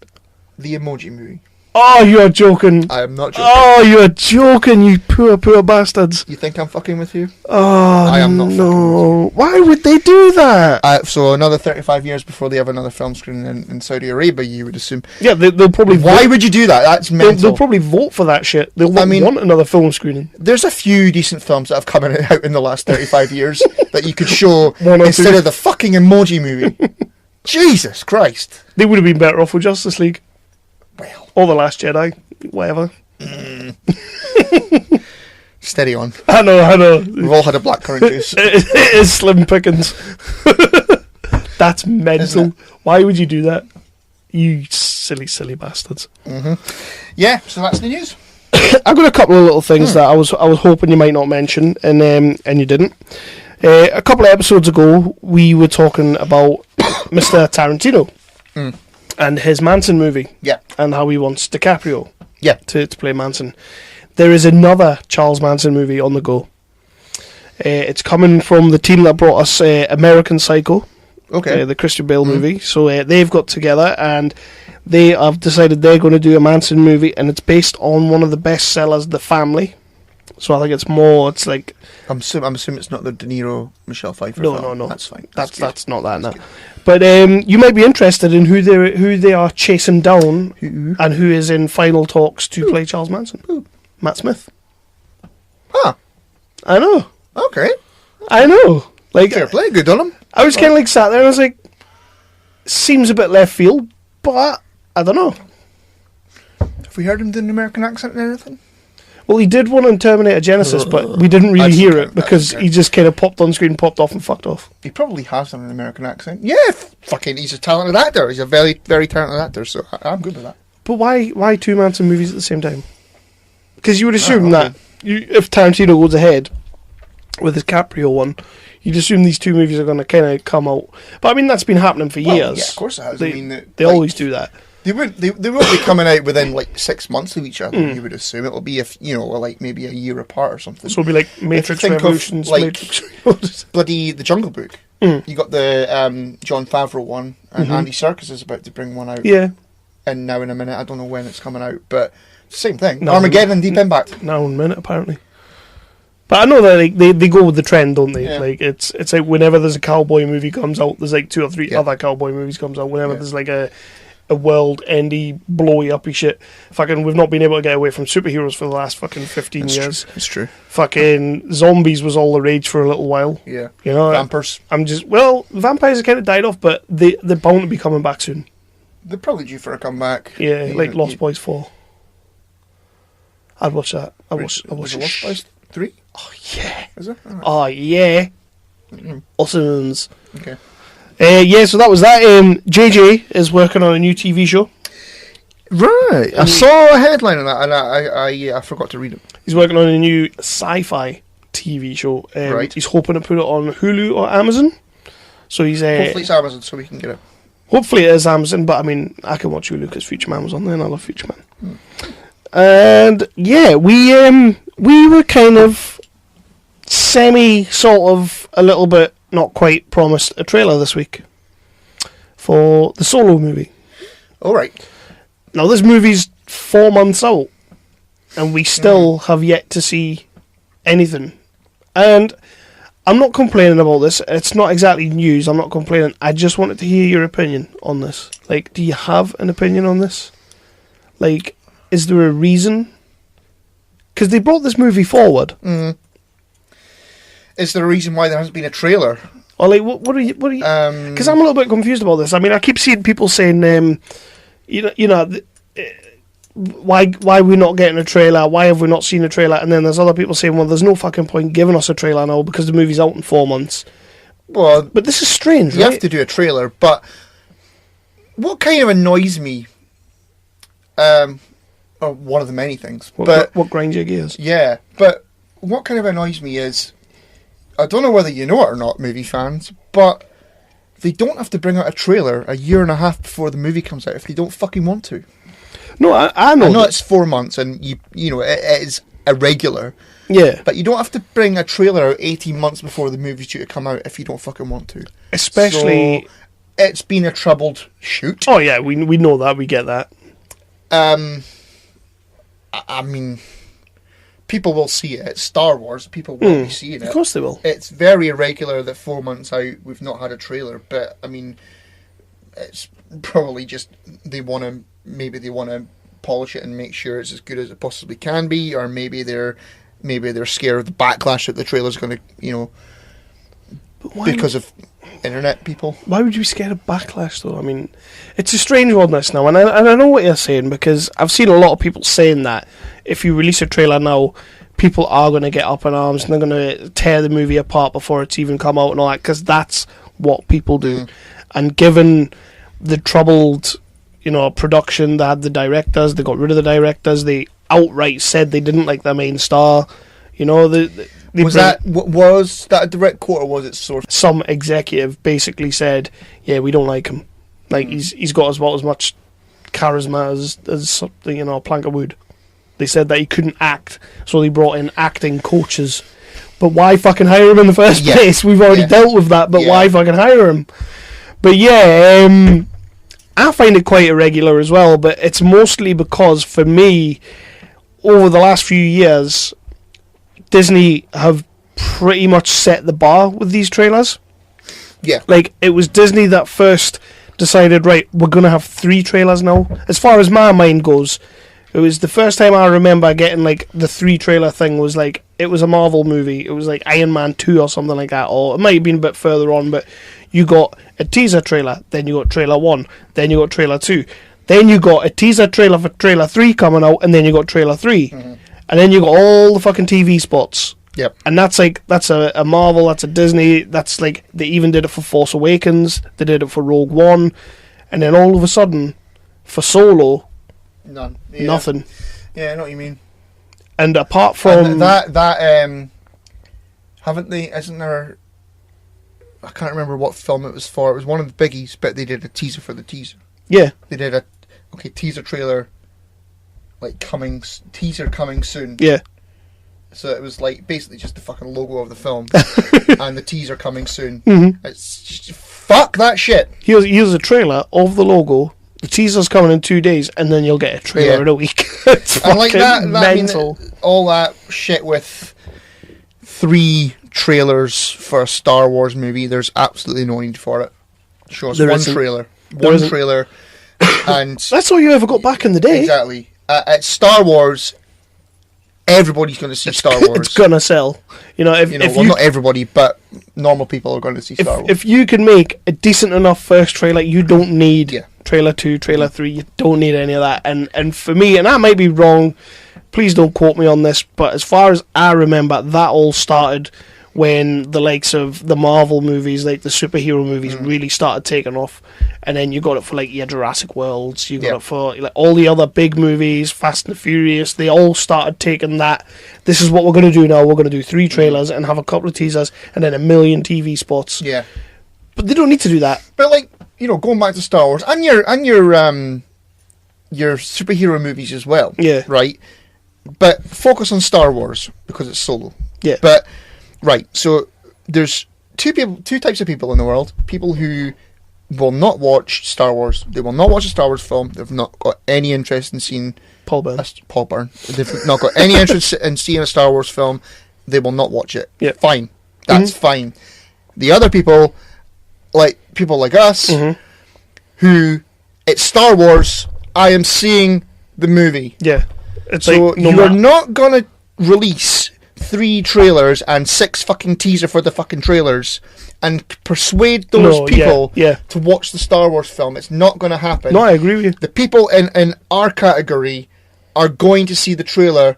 The Emoji Movie. Oh, you're joking. I am not joking. Oh, you're joking, you poor bastards. You think I'm fucking with you? Oh, I am not no. Why would they do that? So another 35 years before they have another film screening in Saudi Arabia, you would assume. Yeah, they'll probably Why vote. would you do that? That's mental. They'll probably vote for that shit. They'll want another film screening. There's a few decent films that have come out in the last 35 years that you could show One or instead two. of the fucking Emoji Movie. Jesus Christ. They would have been better off with Justice League. Well, Or The Last Jedi. Whatever. steady on. I know. We've all had a blackcurrant juice. It is slim pickings. That's mental. Why would you do that? You silly bastards. Yeah, so that's the news. I've got a couple of little things that I was hoping you might not mention, and you didn't. A couple of episodes ago, we were talking about Mr. Tarantino and his Manson movie. Yeah. And how he wants DiCaprio to play Manson. There is another Charles Manson movie on the go. It's coming from the team that brought us American Psycho. Okay. The Christian Bale movie. So they've got together and they have decided they're going to do a Manson movie, and it's based on one of the best sellers, The Family. So I think it's like... I'm assuming it's not the De Niro, Michelle Pfeiffer film. No. That's fine. That's not that. No. But you might be interested in who they are chasing down and who is in final talks to play Charles Manson. Who? Matt Smith. Huh. I know. Okay. I know. Like, Fair play. Good on him. I was kind of like sat there and I was like, seems a bit left field, but I don't know. Have we heard him do an American accent or anything? Well, he did one on Terminator Genesis, but we didn't really hear it because okay. he just kind of popped on screen, popped off, and fucked off. He probably has done an American accent. Yeah, fucking, he's a talented actor. He's a very, very talented actor, so I'm good with that. But why two Manson movies at the same time? Because you would assume that if Tarantino goes ahead with his Caprio one, you'd assume these two movies are going to kind of come out. But I mean, that's been happening for years. Yeah, of course it has. They always do that. They won't be coming out within like 6 months of each other. You would assume it'll be like maybe a year apart or something. So it'll be like Matrix think of, Revolutions, like, Matrix. Bloody The Jungle Book. You got the John Favreau one, and Andy Serkis is about to bring one out. Yeah. in Now in a Minute. I don't know when it's coming out, but same thing. No, Armageddon and Deep Impact. Now in a Minute, apparently. But I know that like, they go with the trend, don't they? Yeah. Like it's like whenever there's a cowboy movie comes out, there's like 2 or 3 Yeah. other cowboy movies comes out. Whenever Yeah. there's like a world-ending, blowy uppy shit. Fucking, we've not been able to get away from superheroes for the last fucking 15 years. It's true. Fucking zombies was all the rage for a little while. Yeah. You know, Vampires. vampires have kind of died off, but they're bound to be coming back soon. They're probably due for a comeback. Yeah, You like know, Lost Boys 4. I'd watch that. I watch Was it Lost it. Boys 3? Oh yeah. Is it? Alright. Oh yeah. Mm. Awesomes. Okay. Yeah, so that was that. JJ is working on a new TV show. Right. I saw a headline on that, and I forgot to read it. He's working on a new sci-fi TV show. Right. He's hoping to put it on Hulu or Amazon. So he's Hopefully it's Amazon, so we can get it. hopefully it is Amazon, but I mean, I can watch Hulu because Future Man was on there, and I love Future Man. And yeah, we were kind of sort of a little bit not quite promised a trailer this week for the Solo movie. All right. Now this movie's 4 months out, and we still have yet to see anything. And I'm not complaining about this. It's not exactly news. I'm not complaining. I just wanted to hear your opinion on this. Like, do you have an opinion on this? Like, is there a reason? Because they brought this movie forward. Mm. Is there a reason why there hasn't been a trailer? Or like, what are you? Because I'm a little bit confused about this. I mean, I keep seeing people saying, why we're not getting a trailer? Why have we not seen a trailer? And then there's other people saying, well, there's no fucking point giving us a trailer now because the movie's out in 4 months. Well, But this is strange, you right? have to do a trailer, but what kind of annoys me, or one of the many things, What grinds your gears? yeah, but what kind of annoys me is, I don't know whether you know it or not, movie fans, but they don't have to bring out a trailer a year and a half before the movie comes out if they don't fucking want to. No, I know. I know it's 4 months and you know it is irregular, Yeah, but you don't have to bring a trailer out 18 months before the movie's due to come out if you don't fucking want to. especially. So, it's been a troubled shoot. Oh yeah, we know that, we get that. I mean, people will see it. It's Star Wars. People will be seeing it. Of course they will. It's very irregular that 4 months out we've not had a trailer, but I mean, it's probably just they want to polish it and make sure it's as good as it possibly can be, or maybe they're scared of the backlash that the trailer's going to, But why because of internet people. Why would you be scared of backlash, though? I mean, it's a strange one, this now, and I know what you're saying, because I've seen a lot of people saying that if you release a trailer now, people are going to get up in arms and they're going to tear the movie apart before it's even come out and all that, because that's what people do. And given the troubled, production, they had the directors, they got rid of the directors, they outright said they didn't like their main star, Was that a direct quote, or was it sort of? Some executive basically said, "Yeah, we don't like him. Like he's got about as much charisma as something, a plank of wood." They said that he couldn't act, so they brought in acting coaches. But why fucking hire him in the first place? We've already dealt with that. But why fucking hire him? But yeah, I find it quite irregular as well. But it's mostly because for me, over the last few years, Disney have pretty much set the bar with these trailers. Yeah. Like, it was Disney that first decided, right, we're going to have 3 trailers now. As far as my mind goes, it was the first time I remember getting, like, the 3 trailer thing was, like, it was a Marvel movie. It was, like, Iron Man 2 or something like that. Or it might have been a bit further on, but you got a teaser trailer, then you got trailer 1, then you got trailer 2. Then you got a teaser trailer for trailer 3 coming out, and then you got trailer 3. Mm-hmm. And then you got all the fucking TV spots. Yep. And that's a Marvel, that's a Disney, that's like, they even did it for Force Awakens, they did it for Rogue One, and then all of a sudden, for Solo, none. Yeah. Nothing. Yeah, I know what you mean. And apart from... And haven't they, isn't there, I can't remember what film it was for, it was one of the biggies, but they did a teaser for the teaser. Yeah. They did a, teaser trailer, like teaser coming soon. Yeah. So it was like basically just the fucking logo of the film and the teaser coming soon. Mm-hmm. It's just, fuck that shit. Here's a trailer of the logo, the teaser's coming in 2 days, and then you'll get a trailer in a week. It's And like fucking that mental. I mean, all that shit with 3 trailers for a Star Wars movie, there's absolutely no need for it. Show us There one isn't. trailer. There One isn't. trailer. And That's all you ever got back in the day. exactly. At Star Wars, everybody's going to see Star Wars. It's gonna sell. You know, if not everybody, but normal people are going to see Star Wars. if you can make a decent enough first trailer, you don't need Yeah. trailer 2, trailer 3. You don't need any of that. And for me, and I might be wrong, please don't quote me on this, but as far as I remember, that all started when the likes of the Marvel movies, like the superhero movies, really started taking off. And then you got it for like your Jurassic Worlds, you got it for like all the other big movies, Fast and the Furious. They all started taking that. This is what we're going to do now. We're going to do 3 trailers and have a couple of teasers and then a million TV spots. Yeah. But they don't need to do that. But like, going back to Star Wars and your superhero movies as well. Yeah. Right? But focus on Star Wars because it's solo. Yeah. But right, so there's two types of people in the world. People who will not watch Star Wars. They will not watch a Star Wars film. They've not got any interest in seeing Paul Byrne. Paul Byrne. They've not got any interest in seeing a Star Wars film. They will not watch it. Yeah. Fine. That's fine. The other people like us, who it's Star Wars. I am seeing the movie. Yeah. It's So like, no you are matter- not gonna release 3 trailers and 6 fucking teaser for the fucking trailers and persuade those No, people yeah. to watch the Star Wars film. It's not gonna happen. No, I agree with you. The people in our category are going to see the trailer,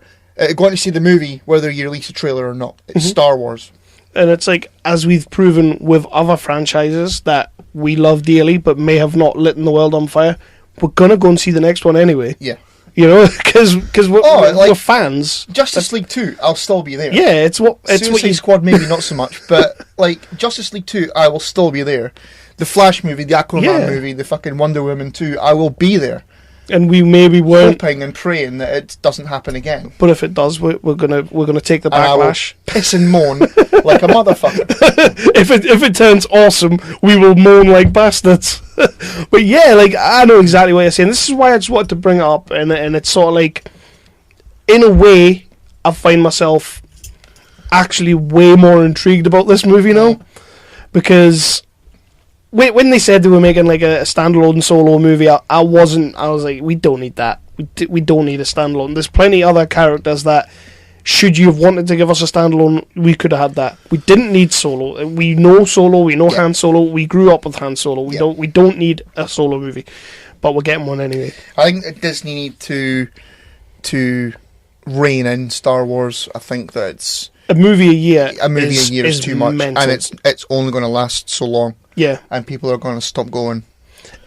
going to see the movie, whether you release a trailer or not. It's Star Wars. And it's like, as we've proven with other franchises that we love dearly but may have not lit the world on fire, we're going to go and see the next one anyway. Yeah. You know, because we're like, fans. Justice League 2, I'll still be there. Yeah, it's what Suicide you... Squad, maybe not so much, but like Justice League 2, I will still be there. The Flash movie, the Aquaman movie, the fucking Wonder Woman 2, I will be there. And we maybe weren't... Hoping and praying that it doesn't happen again. But if it does, we're gonna take the And I will backlash. piss and moan like a motherfucker. If it turns awesome, we will moan like bastards. But yeah, like, I know exactly what you're saying. This is why I just wanted to bring it up, and it's sort of like, in a way, I find myself actually way more intrigued about this movie now, because when they said they were making like a standalone solo movie, I was like, we don't need that. We don't need a standalone. There's plenty of other characters that, should you have wanted to give us a standalone, we could have had that. We didn't need Solo. We know Solo. We know Han Solo. We grew up with Han Solo. We don't need a Solo movie, but we're getting one anyway. I think that Disney need to rein in Star Wars. I think that it's A movie a year. is too much, mental. and it's only going to last so long. Yeah, And people are going to stop going.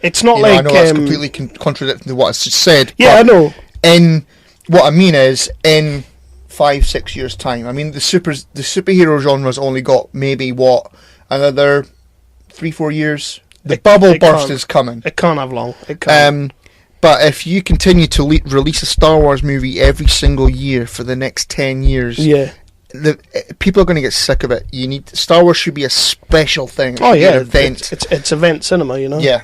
it's not You know, like I know that's completely contradicting to what I just said. Yeah, I but know. In what I mean is, in 5-6 years' time, I mean the superhero genre's only got maybe another 3-4 years. The bubble burst can't. is coming. It can't have long. It can't. But if you continue to release a Star Wars movie every single year for the next 10 years, Yeah. People are going to get sick of it. Star Wars should be a special thing. It should Oh be yeah, an event. it's event cinema, you know. Yeah.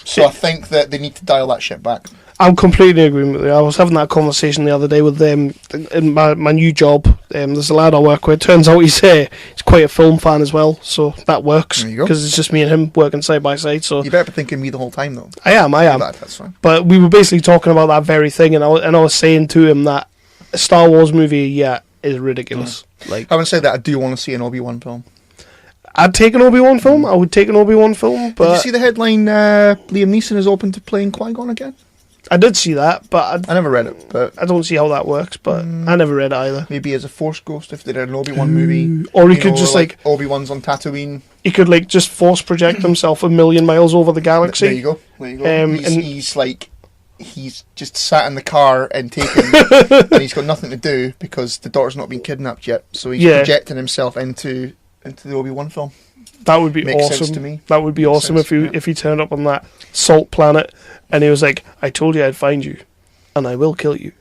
So I think that they need to dial that shit back. I'm completely agreeing with you. I was having that conversation the other day with them in my new job. There's a lad I work with. Turns out he's quite a film fan as well, so that works There you go. because it's just me and him working side by side. So You better be thinking me the whole time, though. I am. That's fine. But we were basically talking about that very thing, and I was saying to him that a Star Wars movie, is ridiculous. Like, Having said that, I do want to see an Obi-Wan film. I'd take an Obi-Wan film. I would take an Obi-Wan film, Did you but see the headline, Liam Neeson is open to playing Qui-Gon again? I did see that, but I never read it, but I don't see how that works. But I never read it either. maybe as a Force ghost if they did an Obi-Wan movie. Or he You could know, just like Obi-Wan's on Tatooine. he could like just force project himself a million miles over the galaxy. There you go. There you go. And He's just sat in the car and taken, and he's got nothing to do because the daughter's not been kidnapped yet. So he's projecting himself into the Obi-Wan film. That would be Makes awesome. sense to me. That would be Makes awesome sense, if he turned up on that salt planet and he was like, "I told you I'd find you, and I will kill you."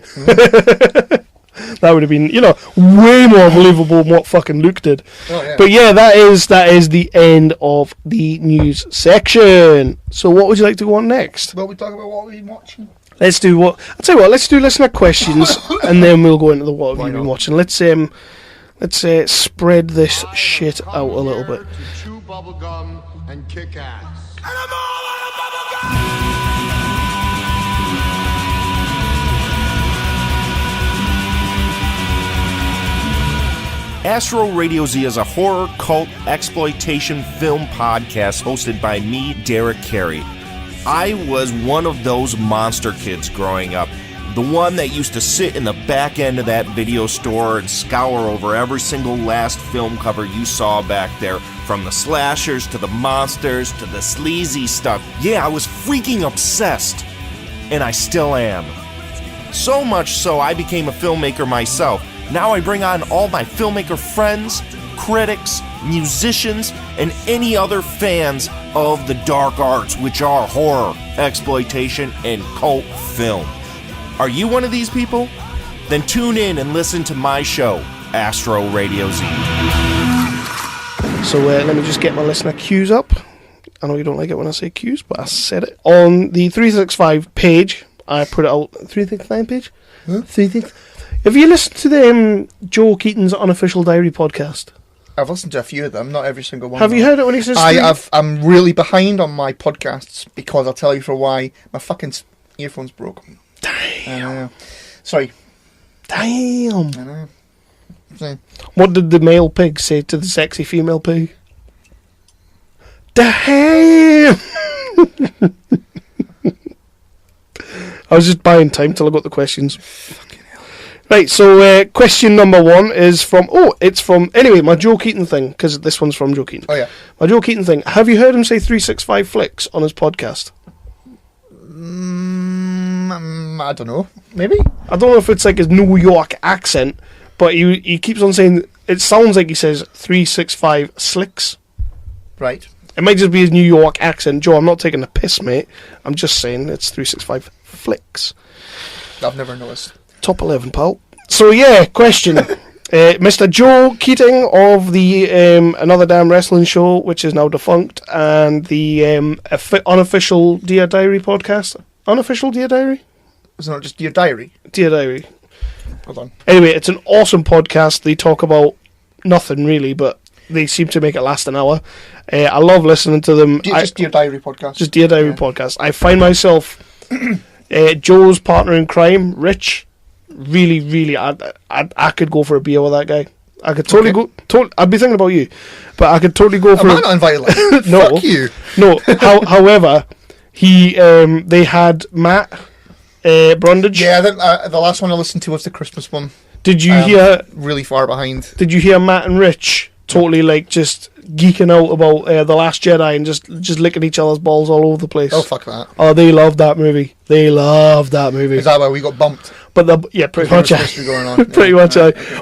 That would have been, way more believable than what fucking Luke did. Oh, yeah. But yeah, that is the end of the news section. So what would you like to go on next? Well, we talk about what we've been watching. I'll tell you what, let's do listener questions and then we'll go into the what have you been watching. Let's spread this shit out a little bit. Chew bubblegum and kick ass. Astro Radio Z is a horror, cult, exploitation film podcast hosted by me, Derek Carey. I was one of those monster kids growing up. The one that used to sit in the back end of that video store and scour over every single last film cover you saw back there. From the slashers to the monsters to the sleazy stuff. Yeah, I was freaking obsessed. And I still am. So much so I became a filmmaker myself. Now I bring on all my filmmaker friends, critics, musicians, and any other fans of the dark arts, which are horror, exploitation, and cult film. Are you one of these people? Then tune in and listen to my show, Astro Radio Z. So let me just get my listener cues up. I know you don't like it when I say cues, but I said it. On the 365 page, I put it out. 365 page? Huh? 365. Have you listened to the Joe Keaton's Unofficial Diary podcast? I've listened to a few of them, not every single one. Have you heard it when he says... I'm really behind on my podcasts because I'll tell you for why. My fucking earphones broke. Damn. Sorry. Damn. I know. So, What did the male pig say to the sexy female pig? Damn! I was just buying time till I got the questions. fucking hell. Right, so question number one is from... Anyway, my Joe Keaton thing, because this one's from Joe Keaton. Oh, yeah. My Joe Keaton thing. Have you heard him say 365 flicks on his podcast? I don't know. Maybe? I don't know if it's like his New York accent, but he keeps on saying... It sounds like he says 365 slicks. Right. It might just be his New York accent. Joe, I'm not taking the piss, mate. I'm just saying it's 365 flicks. I've never noticed. Top 11, pal. So, yeah, question. Mr. Joe Keating of the Another Damn Wrestling Show, which is now defunct, and the unofficial Dear Diary podcast. Unofficial Dear Diary? Is it not just your diary? Dear Diary. Hold on. Anyway, it's an awesome podcast. They talk about nothing, really, but they seem to make it last an hour. I love listening to them. Just your diary podcast. Just Dear Diary podcast. I find myself... Joe's partner in crime, Rich, really, I could go for a beer with that guy. I could totally go. I'd be thinking about you, but I could totally go for. Am I not invited? No, Fuck you. No. However, they had Matt Brundage. Yeah, the last one I listened to was the Christmas one. Did you hear? Really far behind. Did you hear Matt and Rich totally like just geeking out about The Last Jedi and just licking each other's balls all over the place? Oh, fuck that. Oh, they loved that movie. They loved that movie. Is that why we got bumped? But pretty much. Supposed to be going on. Pretty much.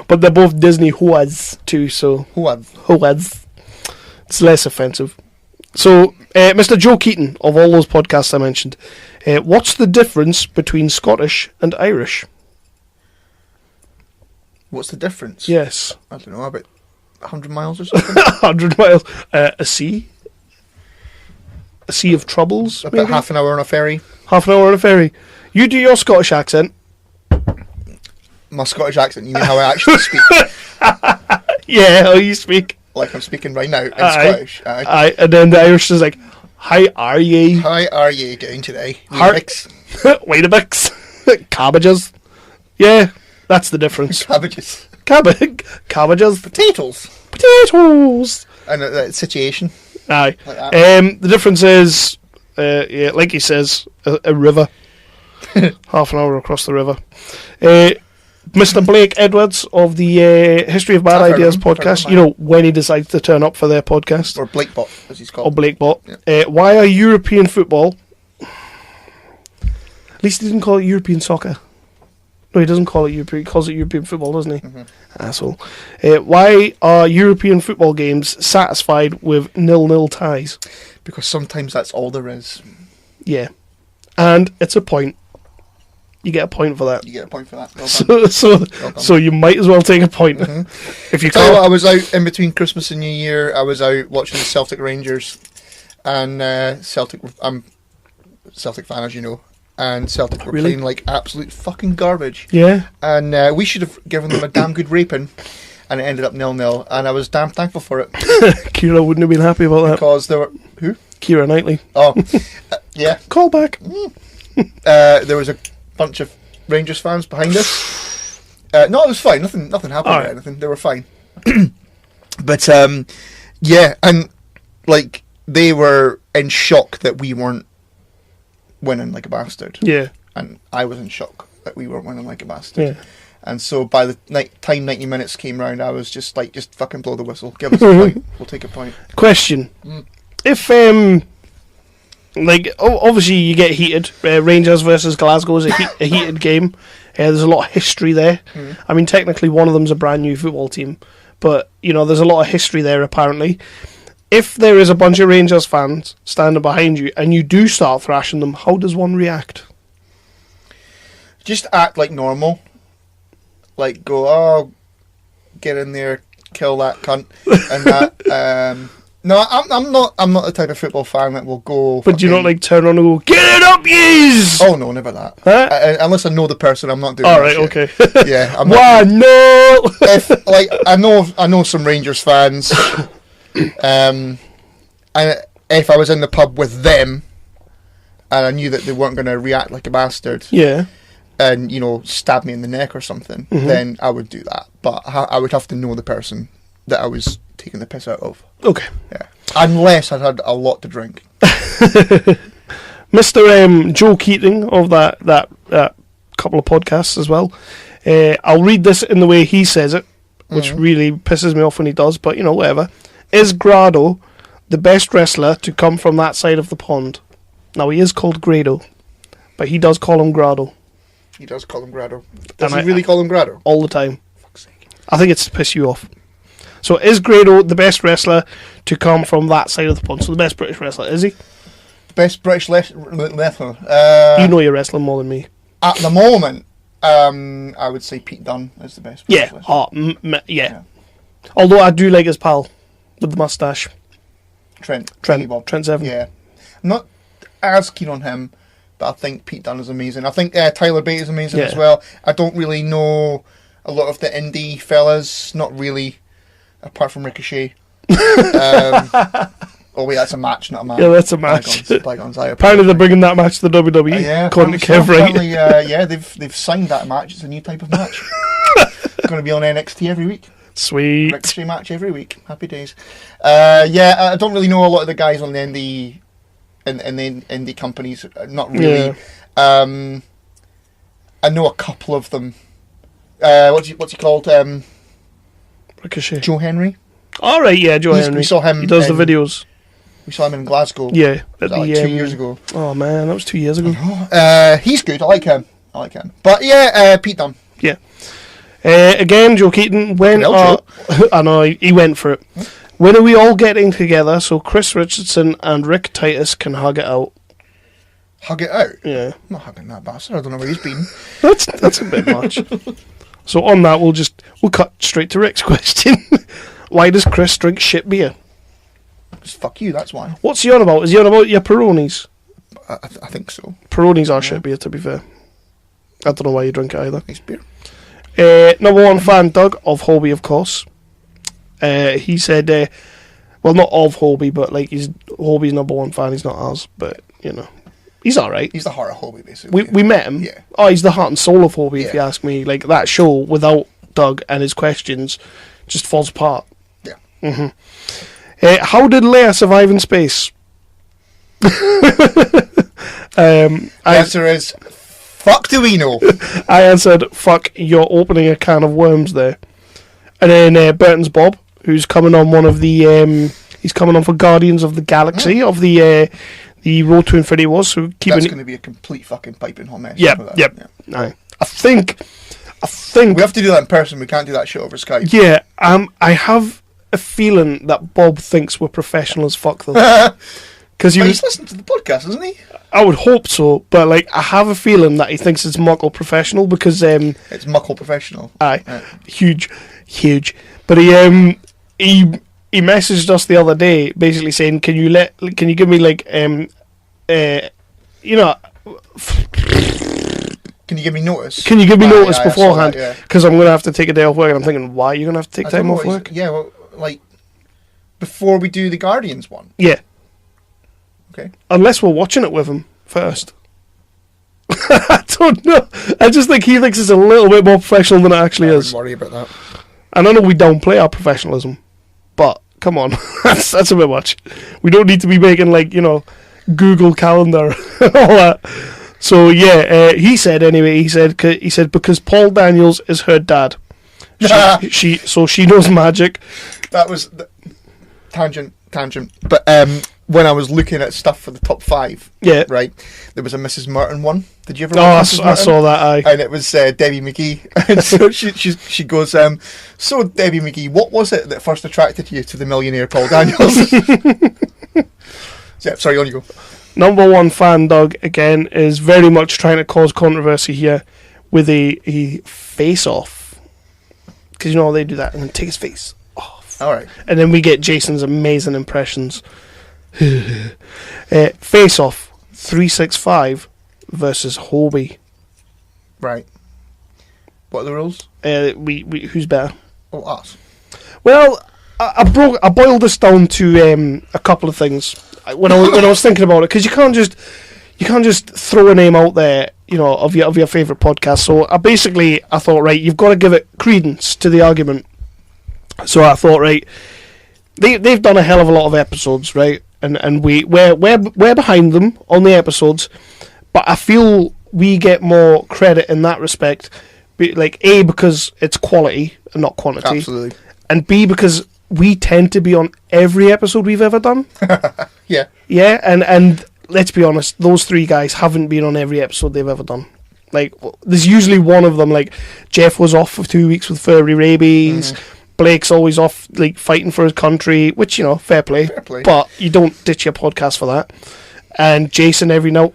But they're both Disney whoas too, so whoas. It's less offensive. So, Mr. Joe Keaton of all those podcasts I mentioned, what's the difference between Scottish and Irish? What's the difference? Yes. I don't know, about 100 miles or something? 100 miles. A sea? A sea of troubles, About maybe? half an hour on a ferry. Half an hour on a ferry. You do your Scottish accent. My Scottish accent, you mean how I actually speak? Yeah, how you speak. Like I'm speaking right now in Scottish. Aye. And then the Irish is like, how are ye? How are you doing today? Weetabix. Cabbages. Yeah, that's the difference. Cabbages. Cabbages. Potatoes. And that situation. Aye. Like that. The difference is, like he says, a river. Half an hour across the river. Mr. Blake Edwards of the History of Bad Ideas podcast, you know, when he decides to turn up for their podcast. Or Blakebot, as he's Or called. Blakebot. Yeah. Why are European football... At least he didn't call it European soccer. No, he doesn't call it European. He calls it European football, doesn't he? Mm-hmm. Asshole. Why are European football games satisfied with 0-0 ties? Because sometimes that's all there is. Yeah. And it's a point. You get a point for that. You get a point for that. Well done. So you might as well take a point. If you Tell you can't. what, I was out in between Christmas and New Year. I was out watching the Celtic Rangers, and Celtic. I'm a Celtic fan, as you know, and Celtic were playing like absolute fucking garbage. Yeah. And we should have given them a damn good raping, and it ended up 0-0. And I was damn thankful for it Kira wouldn't have been happy about that. because there were who? Kira Knightley. Oh, yeah. Call back. There was a bunch of Rangers fans behind us. No, it was fine. Nothing happened or anything. They were fine. But yeah, and like they were in shock that we weren't winning like a bastard. Yeah. And I was in shock that we weren't winning like a bastard. Yeah. And so by the time 90 minutes came round, I was just like, just fucking blow the whistle. Give us a point. We'll take a point. Question. If, like, obviously you get heated. Rangers versus Glasgow is a heated game. There's a lot of history there. I mean, technically one of them's a brand new football team. But, you know, there's a lot of history there, apparently. If there is a bunch of Rangers fans standing behind you and you do start thrashing them, how does one react? Just act like normal. Like, go, oh, get in there, kill that cunt, and that. No, I'm not the type of football fan that will go. But do you not like turn on and go, get it up, yous? Oh no, never that. Huh? Unless I know the person, I'm not doing. All that right, shit. okay. Yeah, I'm Why not. no? If like I know some Rangers fans, and if I was in the pub with them, and I knew that they weren't going to react like a bastard, Yeah. and you know stab me in the neck or something, then I would do that. But I would have to know the person that I was taking the piss out of. Okay. Yeah. Unless I'd had a lot to drink. Mr. Joe Keating of that couple of podcasts as well. I'll read this in the way he says it, which really pisses me off when he does, but you know, whatever. Is Grado the best wrestler to come from that side of the pond? Now, he is called Grado, but he does call him Grado. He does call him Grado. Does And he really call him Grado? All the time. Fuck's sake. I think it's to piss you off. So, is Grado the best wrestler to come from that side of the pond? So, the best British wrestler, is he? Best British wrestler. You know you're wrestling more than me. At the moment, I would say Pete Dunne is the best British Yeah. wrestler. Yeah. Although I do like his pal with the moustache. Trent Bob. Trent Seven. Yeah. I'm not as keen on him, but I think Pete Dunne is amazing. I think Tyler Bate is amazing as well. I don't really know a lot of the indie fellas. Not really, apart from Ricochet. Oh wait, that's a match, not a match. Yeah, that's a match. Bygones. Apparently they're bringing that match to the WWE. Yeah, according to Kev Wright. apparently, yeah, they've signed that match. It's a new type of match. It's going to be on NXT every week. Sweet. Ricochet match every week. Happy days. Yeah, I don't really know a lot of the guys on the indie in the indie companies. Not really. Yeah. I know a couple of them. What's he called? Ricochet. Joe Henry. All right, yeah, Joe Henry. We saw him. He does the videos. We saw him in Glasgow. Yeah, Was that, like 2 years ago. Oh man, that was 2 years ago. He's good. I like him. But yeah, Pete Dunne. Yeah. Again, Joe Keaton. I know he went for it. When are we all getting together so Chris Richardson and Rick Titus can hug it out? Hug it out. Yeah. I'm not hugging that bastard. I don't know where he's been. That's a bit much. So on that, we'll cut straight to Rick's question. Why does Chris drink shit beer? Just fuck you. That's why. What's he on about? Is he on about your Peronis? I think so. Peronis are shit beer, to be fair. I don't know why you drink it either. Nice beer. Number one fan, Doug, of HOBI, of course. He said, well, not of HOBI, but like he's HOBI's number one fan. He's not ours, but you know, he's all right. He's the heart of HOBI, basically. We met him. Yeah. Oh, he's the heart and soul of HOBI, if you ask me. Like that show without Doug and his questions just falls apart. Yeah. Mm-hmm. How did Leia survive in space? The answer is, fuck do we know? I answered, fuck, you're opening a can of worms there. And then Burton's Bob, who's coming on one of the... he's coming on for Guardians of the Galaxy, of the Road to Infinity Wars. So That's going to be a complete fucking piping hot mess. Yep. Aye. I think... We have to do that in person. We can't do that shit over Skype. Yeah, I have a feeling that Bob thinks we're professional as fuck, though. Because But he's listening to the podcast, isn't he? I would hope so, but like I have a feeling that he thinks it's muckle professional because It's muckle professional. aye, Right. huge. But he messaged us the other day, basically saying, "Can you give me like you know, Can you give me notice? can you give me notice I saw beforehand? that, yeah. Because I'm going to have to take a day off work." And I'm thinking, why are you going to have to take I don't time know off what work? yeah, well, like before we do the Guardians one. Yeah, Okay. unless we're watching it with him first. I don't know. I just think he thinks it's a little bit more professional than it actually I is. wouldn't worry about that. And I know we downplay our professionalism, but come on, that's a bit much. We don't need to be making like Google Calendar and all that. So yeah, he said anyway. He said because Paul Daniels is her dad. She knows magic. That was tangent. But when I was looking at stuff for the top 5, Yeah. right, there was a Mrs. Merton one. Did you ever? Oh, watch I Mrs. Merton? saw that. Aye. And it was Debbie McGee. And so she goes, so Debbie McGee, what was it that first attracted you to the millionaire Paul Daniels? Yeah, sorry, on you go. Number one fan, Doug, again, is very much trying to cause controversy here with a face-off. Because you know they do that and then take his face off. All right. And then we get Jason's amazing impressions. Face-off, 365 versus HOBI. Right. What are the rules? We who's better? Oh, us. Well, I boiled this down to a couple of things when I was thinking about it, because you can't just throw a name out there, of your favorite podcast. So I thought, right, you've got to give it credence to the argument. So I thought, right, they've done a hell of a lot of episodes, right, and we're behind them on the episodes, but I feel we get more credit in that respect, like A, because it's quality and not quantity. Absolutely. And B, because we tend to be on every episode we've ever done. Yeah. Yeah, and let's be honest, those three guys haven't been on every episode they've ever done. Like, there's usually one of them, like, Jeff was off for 2 weeks with furry rabies, Blake's always off, like, fighting for his country, which, fair play. Fair play. But you don't ditch your podcast for that. And Jason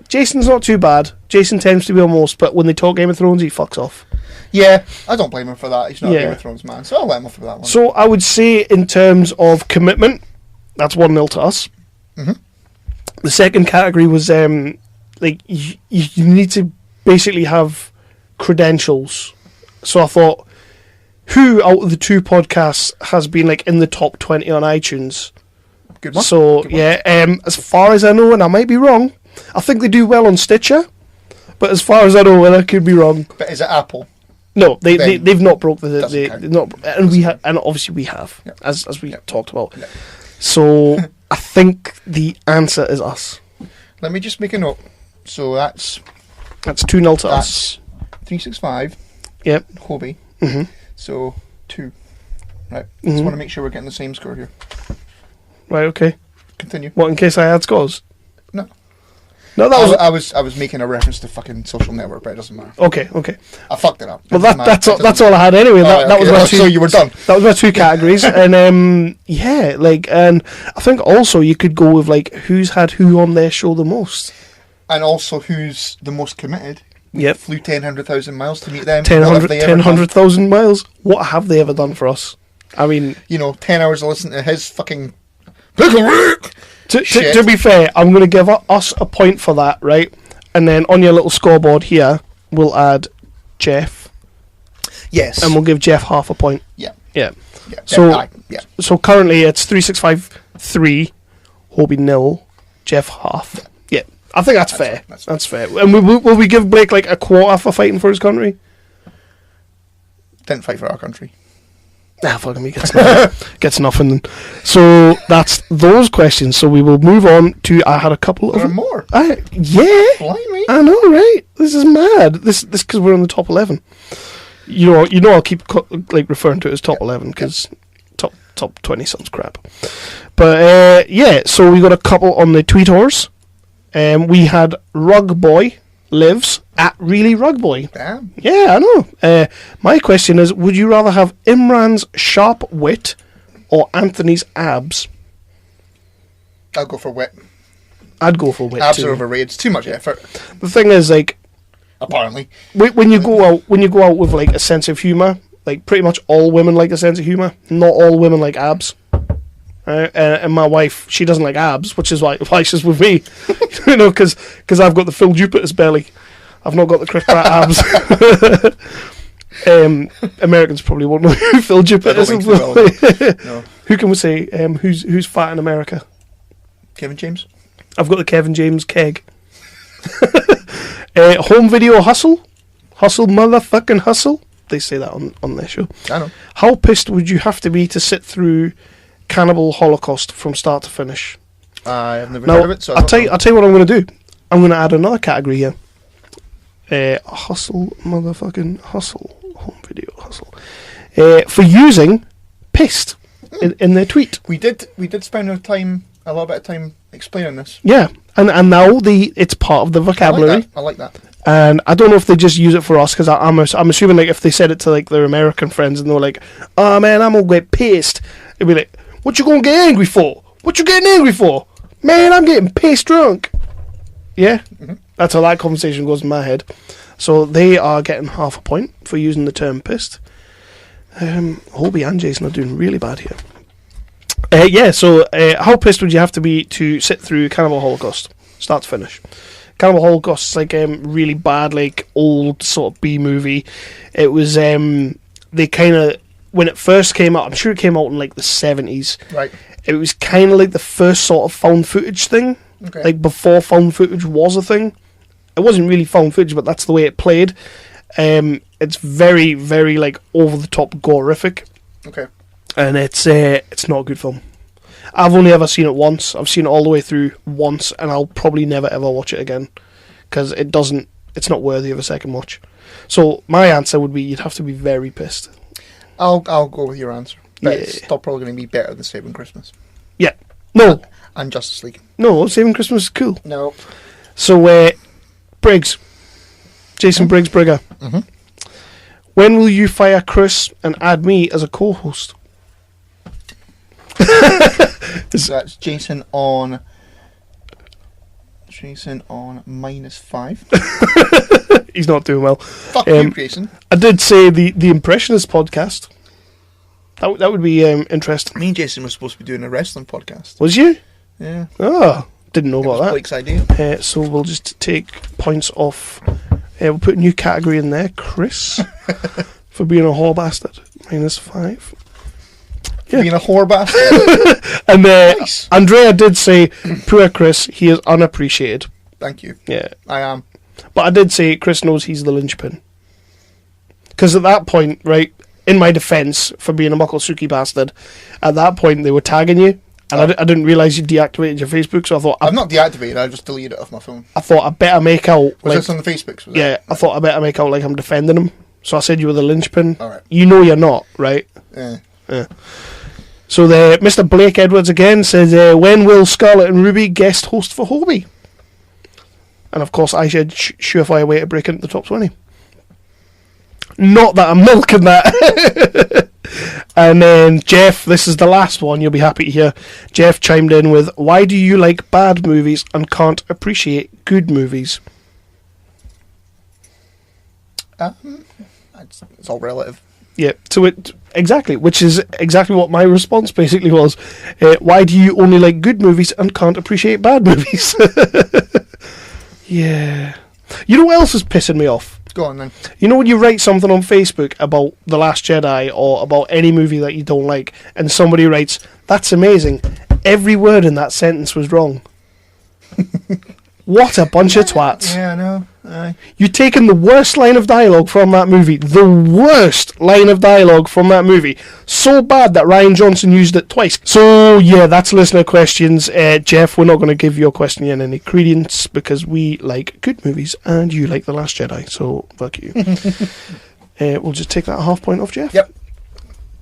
Jason's not too bad. Jason tends to be on most, but when they talk Game of Thrones, he fucks off. Yeah, I don't blame him for that. He's not Yeah. a Game of Thrones man, so I'll let him off for that one. So I would say, in terms of commitment, that's 1-0 to us. The second category was like you need to basically have credentials. So I thought, who out of the two podcasts has been like in the top 20 on iTunes? Good one. So Good one. yeah, as far as I know, and I might be wrong, I think they do well on Stitcher. But as far as I know, and I could be wrong. But is it Apple? No, Then they've not broke the doesn't count. they've not, and and obviously we have, Yep. as we Yep. talked about. Yep. So I think the answer is us. Let me just make a note. So that's 2-0 to us. 365. Yep. HOBI. So 2. Right. Mm-hmm. Just want to make sure we're getting the same score here. Right. Okay. Continue. What, in case I had scores? No. No, that was I was making a reference to fucking Social Network, but it doesn't matter. okay. Okay. I fucked it up. Well, It doesn't matter. that's It all. doesn't That's all I had anyway. matter. That was my two. So you were done. That was my two categories, and yeah, like, and I think also you could go with like who's had who on their show the most. And also, who's the most committed? Yep. Flew 100,000 miles to meet them. 10,000 miles. What have they ever done for us? I mean, 10 hours to listen to his fucking Pickle Rick. to be fair, I'm going to give us a point for that, right? And then on your little scoreboard here, we'll add Jeff, Yes. and we'll give Jeff half a point. Yeah. Yeah. Yeah. So, yeah. so currently it's 365-3, HOBI 0, Jeff half. Yeah, I think that's fair. That's fair. And will we give Blake like a quarter for fighting for his country? Didn't fight for our country. Ah, fucking me, gets nothing. So that's those questions. So we will move on to. I had a couple There are of more. yeah. Blimey. I know, right? This is mad. This because we're in the top 11. You know, I'll keep like referring to it as top 11 because top 20 sounds crap. But yeah, so we got a couple on the tweeters. We had Rug Boy lives at Really Rug Boy. Damn. Yeah, I know. My question is, would you rather have Imran's sharp wit or Anthony's abs? I'll go for wit. I'd go for Wit Abs are too. overrated. It's too much effort. The thing is, like, Apparently. when you go out with like a sense of humour, like pretty much all women like a sense of humour. Not all women like abs. And my wife, she doesn't like abs, which is why she's with me. You know, because I've got the Phil Jupiter's belly. I've not got the Chris Pratt abs. Americans probably won't know who Phil Jupiter is. No. Who can we say? Who's fat in America? Kevin James? I've got the Kevin James keg. Home video hustle, motherfucking hustle. They say that on their show. I know. How pissed would you have to be to sit through Cannibal Holocaust from start to finish? I've never Now, heard of it, so I'll tell you what I'm going to do. I'm going to add another category here. Hustle, motherfucking hustle. Home video hustle. For using pissed in their tweet. We did spend a little bit of time explaining this. Yeah, and now it's part of the vocabulary. I like that. And I don't know if they just use it for us, because I'm assuming like if they said it to like their American friends and they were like, "Oh man, I'm gonna get pissed," it'd be like, "What you gonna get angry for? What you getting angry for? Man, I'm getting pissed drunk." Yeah, That's how that conversation goes in my head. So they are getting half a point for using the term pissed. Hobie and Jason are doing really bad here. So how pissed would you have to be to sit through Cannibal Holocaust, start to finish? Cannibal Holocaust is like really bad, like old sort of B movie. It was they kind of, when it first came out, I'm sure it came out in like the 70s. Right. It was kind of like the first sort of found footage thing. Okay. Like before found footage was a thing. It wasn't really found footage, but that's the way it played. It's very, very like over the top gorific. Okay. And it's not a good film. I've only ever seen it once. I've seen it all the way through once, and I'll probably never ever watch it again, because it's not worthy of a second watch. So my answer would be you'd have to be very pissed. I'll go with your answer. But Yeah. it's still probably going to be better than Saving Christmas Yeah. No. and Justice League. No, Saving Christmas is cool. No. So Briggs. Jason Briggs Brigger. Mhm. When will you fire Chris and add me as a co-host? So that's Jason on -5. He's not doing well. Fuck you, Jason. I did say the Impressionist podcast. That would be interesting. Me and Jason were supposed to be doing a wrestling podcast. Was you? Yeah. Oh, didn't know It was about that. Blake's idea. So we'll just take points off. We'll put a new category in there, Chris, for being a whore bastard. -5. Yeah. Being a whore bastard. And Nice. Andrea did say, poor Chris, he is unappreciated. Thank you. Yeah. I am. But I did say Chris knows he's the linchpin. Because at that point, right, in my defence for being a Mucklesookie bastard, at that point they were tagging you, and I didn't realise you deactivated your Facebook, so I thought I've not deactivated. I just deleted it off my phone. I better make out Was like, this on the Facebooks? Was yeah, it? I thought I better make out like I'm defending him. So I said you were the linchpin. Alright. You know you're not, right? Yeah. So Mr. Blake Edwards again says, when will Scarlett and Ruby guest host for Hobie? And of course I said, surefire way to break into the top 20. Not that I'm milking that. And then Jeff, this is the last one, you'll be happy to hear. Jeff chimed in with, why do you like bad movies and can't appreciate good movies? It's all relative. Yeah, so exactly, which is exactly what my response basically was. Why do you only like good movies and can't appreciate bad movies? Yeah. You know what else is pissing me off? Go on then. You know when you write something on Facebook about The Last Jedi or about any movie that you don't like, and somebody writes, that's amazing, every word in that sentence was wrong. What a bunch of twats. Yeah, I know. Aye. You've taken the worst line of dialogue from that movie. The worst line of dialogue from that movie. So bad that Ryan Johnson used it twice. So, yeah, that's listener questions. Jeff, we're not going to give your question any credence because we like good movies and you like The Last Jedi. So, fuck you. We'll just take that half point off, Jeff. Yep.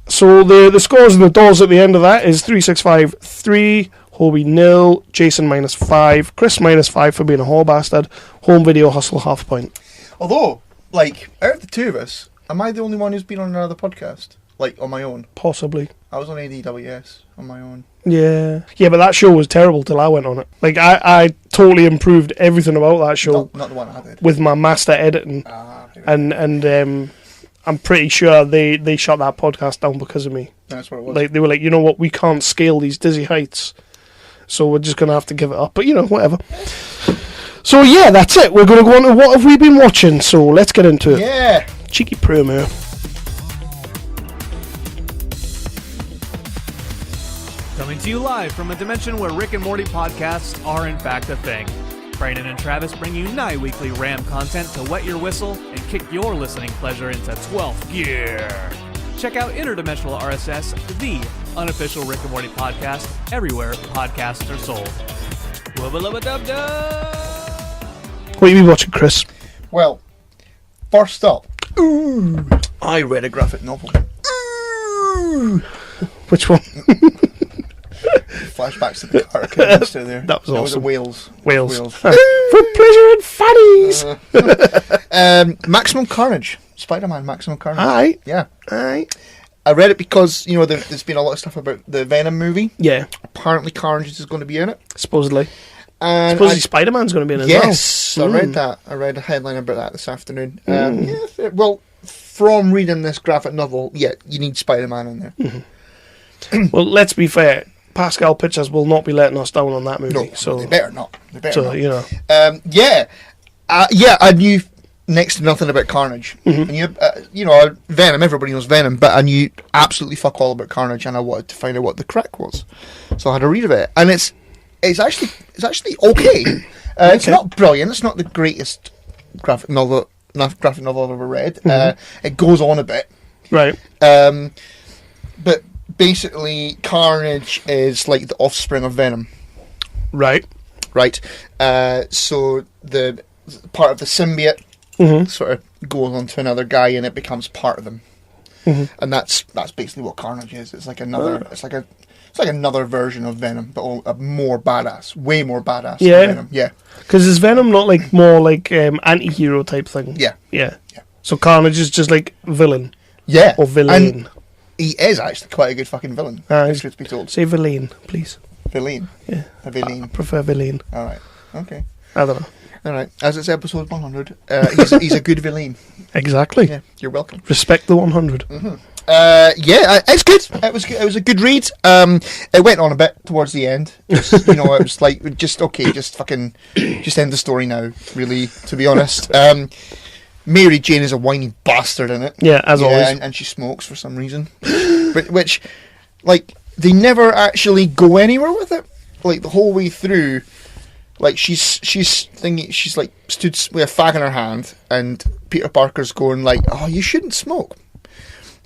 So, the scores and the doors at the end of that is 365-3. Hobie 0, Jason -5, Chris -5 for being a whore bastard, home video hustle half point. Although, like, out of the two of us, am I the only one who's been on another podcast? like on my own. Possibly. I was on ADWS on my own. Yeah, but that show was terrible till I went on it. Like, I totally improved everything about that show Not the one I did. with my master editing, and I'm pretty sure they shut that podcast down because of me. That's what it was. Like, they were like, you know what, we can't scale these dizzy heights, so we're just gonna have to give it up. But whatever. So yeah, that's it. We're gonna go on to what have we been watching. So let's get into it. Yeah. Cheeky promo. Coming to you live from a dimension where Rick and Morty podcasts are in fact a thing. Brandon and Travis bring you weekly RAM content to wet your whistle and kick your listening pleasure into 12th gear. Check out Interdimensional RSS, the unofficial Rick and Morty podcast, everywhere podcasts are sold. Wubba-lubba-dub-dub! What have you been watching, Chris? Well, first up, I read a graphic novel. Which one? Flashbacks to the car canister there. That was awesome. Wales. For pleasure and fannies. Maximum Carnage. Spider-Man Maximum Carnage. Aye. Yeah. Aye. I read it because, there's been a lot of stuff about the Venom movie. Yeah. Apparently Carnage is going to be in it. Supposedly. And Supposedly Spider-Man's going to be in it yes, as well. I read that. I read a headline about that this afternoon. Well, from reading this graphic novel, yeah, you need Spider-Man in there. Well, let's be fair. Pascal Pictures will not be letting us down on that movie. No, so they better not. I knew next to nothing about Carnage. And Venom, everybody knows Venom, but I knew absolutely fuck all about Carnage, and I wanted to find out what the crack was. So I had a read of it, and it's actually okay. It's not brilliant. It's not the greatest graphic novel I've ever read. It goes on a bit, right? But basically, Carnage is like the offspring of Venom. Right. So the part of the symbiote sort of goes on to another guy, and it becomes part of them. And that's basically what Carnage is. It's like another. It's like another version of Venom, but more badass, way more badass. Yeah. Than Venom. Yeah. Because is Venom not like more like anti-hero type thing? Yeah. So Carnage is just like villain. Yeah. Or villain. And he is actually quite a good fucking villain. Truth be told. Say villain, please. Villain. Yeah. A villain. I prefer villain. All right. Okay. I don't know. All right. As it's episode 100, he's a good villain. Exactly. Yeah. You're welcome. Respect the 100. It's good. It was a good read. It went on a bit towards the end. Just, it was like just end the story now. Really, to be honest. Mary Jane is a whiny bastard in it. Yeah, as always. And she smokes for some reason, which like they never actually go anywhere with it. Like the whole way through, like she's like stood with a fag in her hand, and Peter Parker's going like, "Oh, you shouldn't smoke."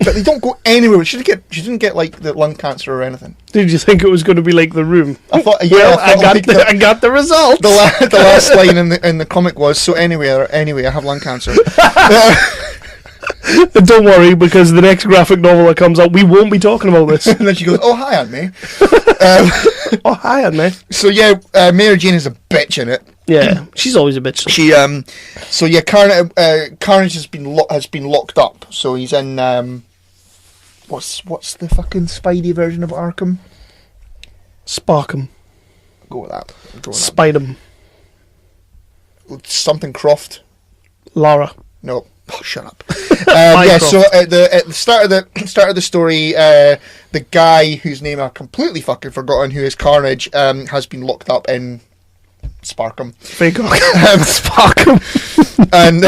But they don't go anywhere. She didn't get like the lung cancer or anything. Did you think it was going to be like The Room? I thought, I got the result. The last line in the comic was, "So anyway, I have lung cancer." Don't worry, because the next graphic novel that comes out, we won't be talking about this. And then she goes, "Oh hi, Aunt May." Oh hi, Aunt May. So yeah, Mary Jane is a bitch in it. Yeah, she's always a bitch. She Carnage has been locked up. So he's in what's the fucking Spidey version of Arkham? Sparkham. Go with that. Spidem. Something Croft. Lara. No. Oh, shut up. So at the start of the story, the guy whose name I've completely fucking forgotten, who is Carnage, has been locked up in Sparkham. Fake Sparkham. And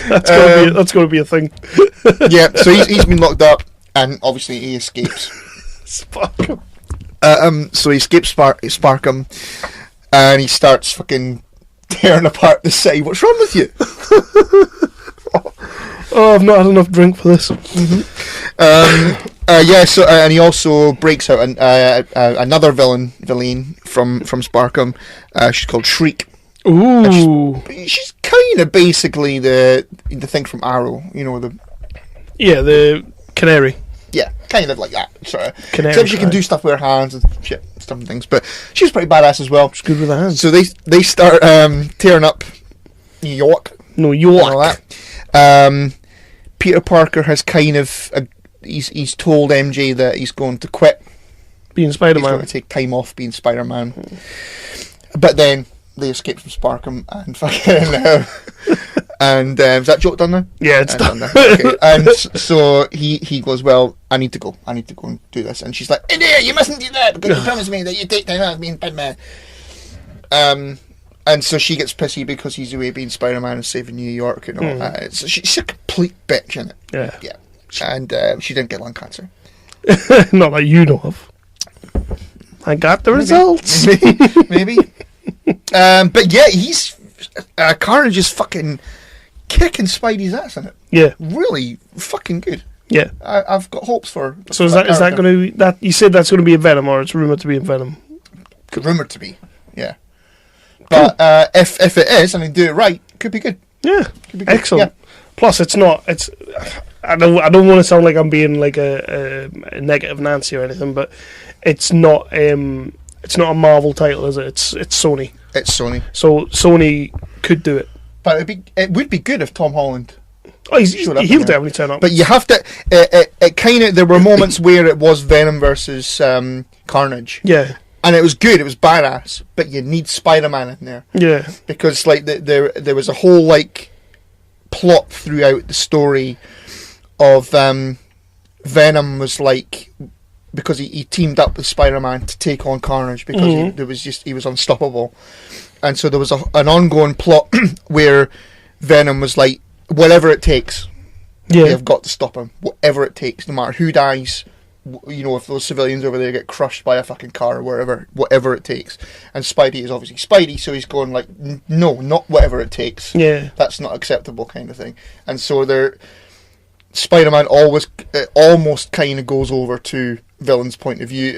that's going to be a thing. Yeah, so he's been locked up, and obviously he escapes. Sparkham. So he escapes Sparkham, and he starts fucking tearing apart the city. What's wrong with you? Oh, I've not had enough drink for this. And he also breaks out another villain from Sparkham. She's called Shriek. Ooh. She's kind of basically the thing from Arrow, the canary. Yeah, kind of like that. Sort of. Canary. Except she can do stuff with her hands and shit, stuff and things. But she's pretty badass as well. She's good with her hands. So they start tearing up New York. No, York. And all that. Peter Parker has kind of he's told MJ that he's going to quit being He's going Spider-Man. to take time off being Spider-Man. But then they escape from Sparkham and fucking and is that joke done now? Yeah, it's done. Okay. And so he goes, well, I need to go and do this. And she's like, India, you mustn't do that because you promised me that you take time off being Spider-Man. And so she gets pissy because he's away being Spider-Man and saving New York and all that. So she's a complete bitch, isn't it? Yeah. And she didn't get lung cancer. Not that you know of. I got the results. Maybe. But yeah, he's Carnage is fucking kicking Spidey's ass in it. Yeah. Really fucking good. Yeah. I've got hopes for. So is that going to be that? You said that's going to be in Venom, or it's rumored to be in Venom? Rumored to be, yeah. But if it is, and they do it right, it could be good. Yeah. Could be good. Excellent. Yeah. Plus, it's not. It's. I don't want to sound like I'm being like a negative Nancy or anything, but it's not. It's not a Marvel title, is it? It's Sony. It's Sony. So Sony could do it. But it would be good if Tom Holland. Oh, showed up he'll in it. definitely turn up. But you have to. It kind of. There were moments where it was Venom versus Carnage. Yeah. And it was good. It was badass. But you need Spider-Man in there. Yeah. Because like there was a whole like plot throughout the story of Venom was like, because he teamed up with Spider-Man to take on Carnage because he was unstoppable, and so there was an ongoing plot where Venom was like, whatever it takes, they've got to stop him, whatever it takes, no matter who dies. You know, if those civilians over there get crushed by a fucking car or whatever it takes. And Spidey is obviously Spidey, so he's going like, no, not whatever it takes. Yeah, that's not acceptable, kind of thing. And so Spider-Man almost kind of goes over to Venom's point of view,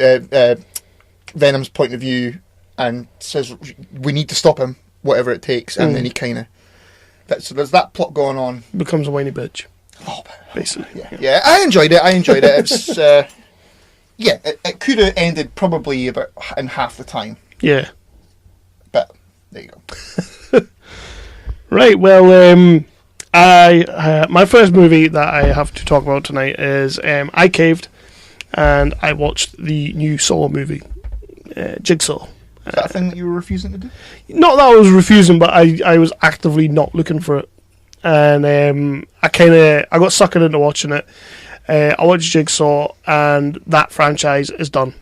and says, we need to stop him, whatever it takes. And then he kind of, so there's that plot going on. Becomes a whiny bitch. Oh, basically. Yeah. I enjoyed it. It's it could have ended probably about in half the time. Yeah. But there you go. Right. Well, my first movie that I have to talk about tonight is I caved, and I watched the new Saw movie, Jigsaw. Is that a thing that you were refusing to do? Not that I was refusing, but I was actively not looking for it. And I got suckered into watching it. I watched Jigsaw, and that franchise is done.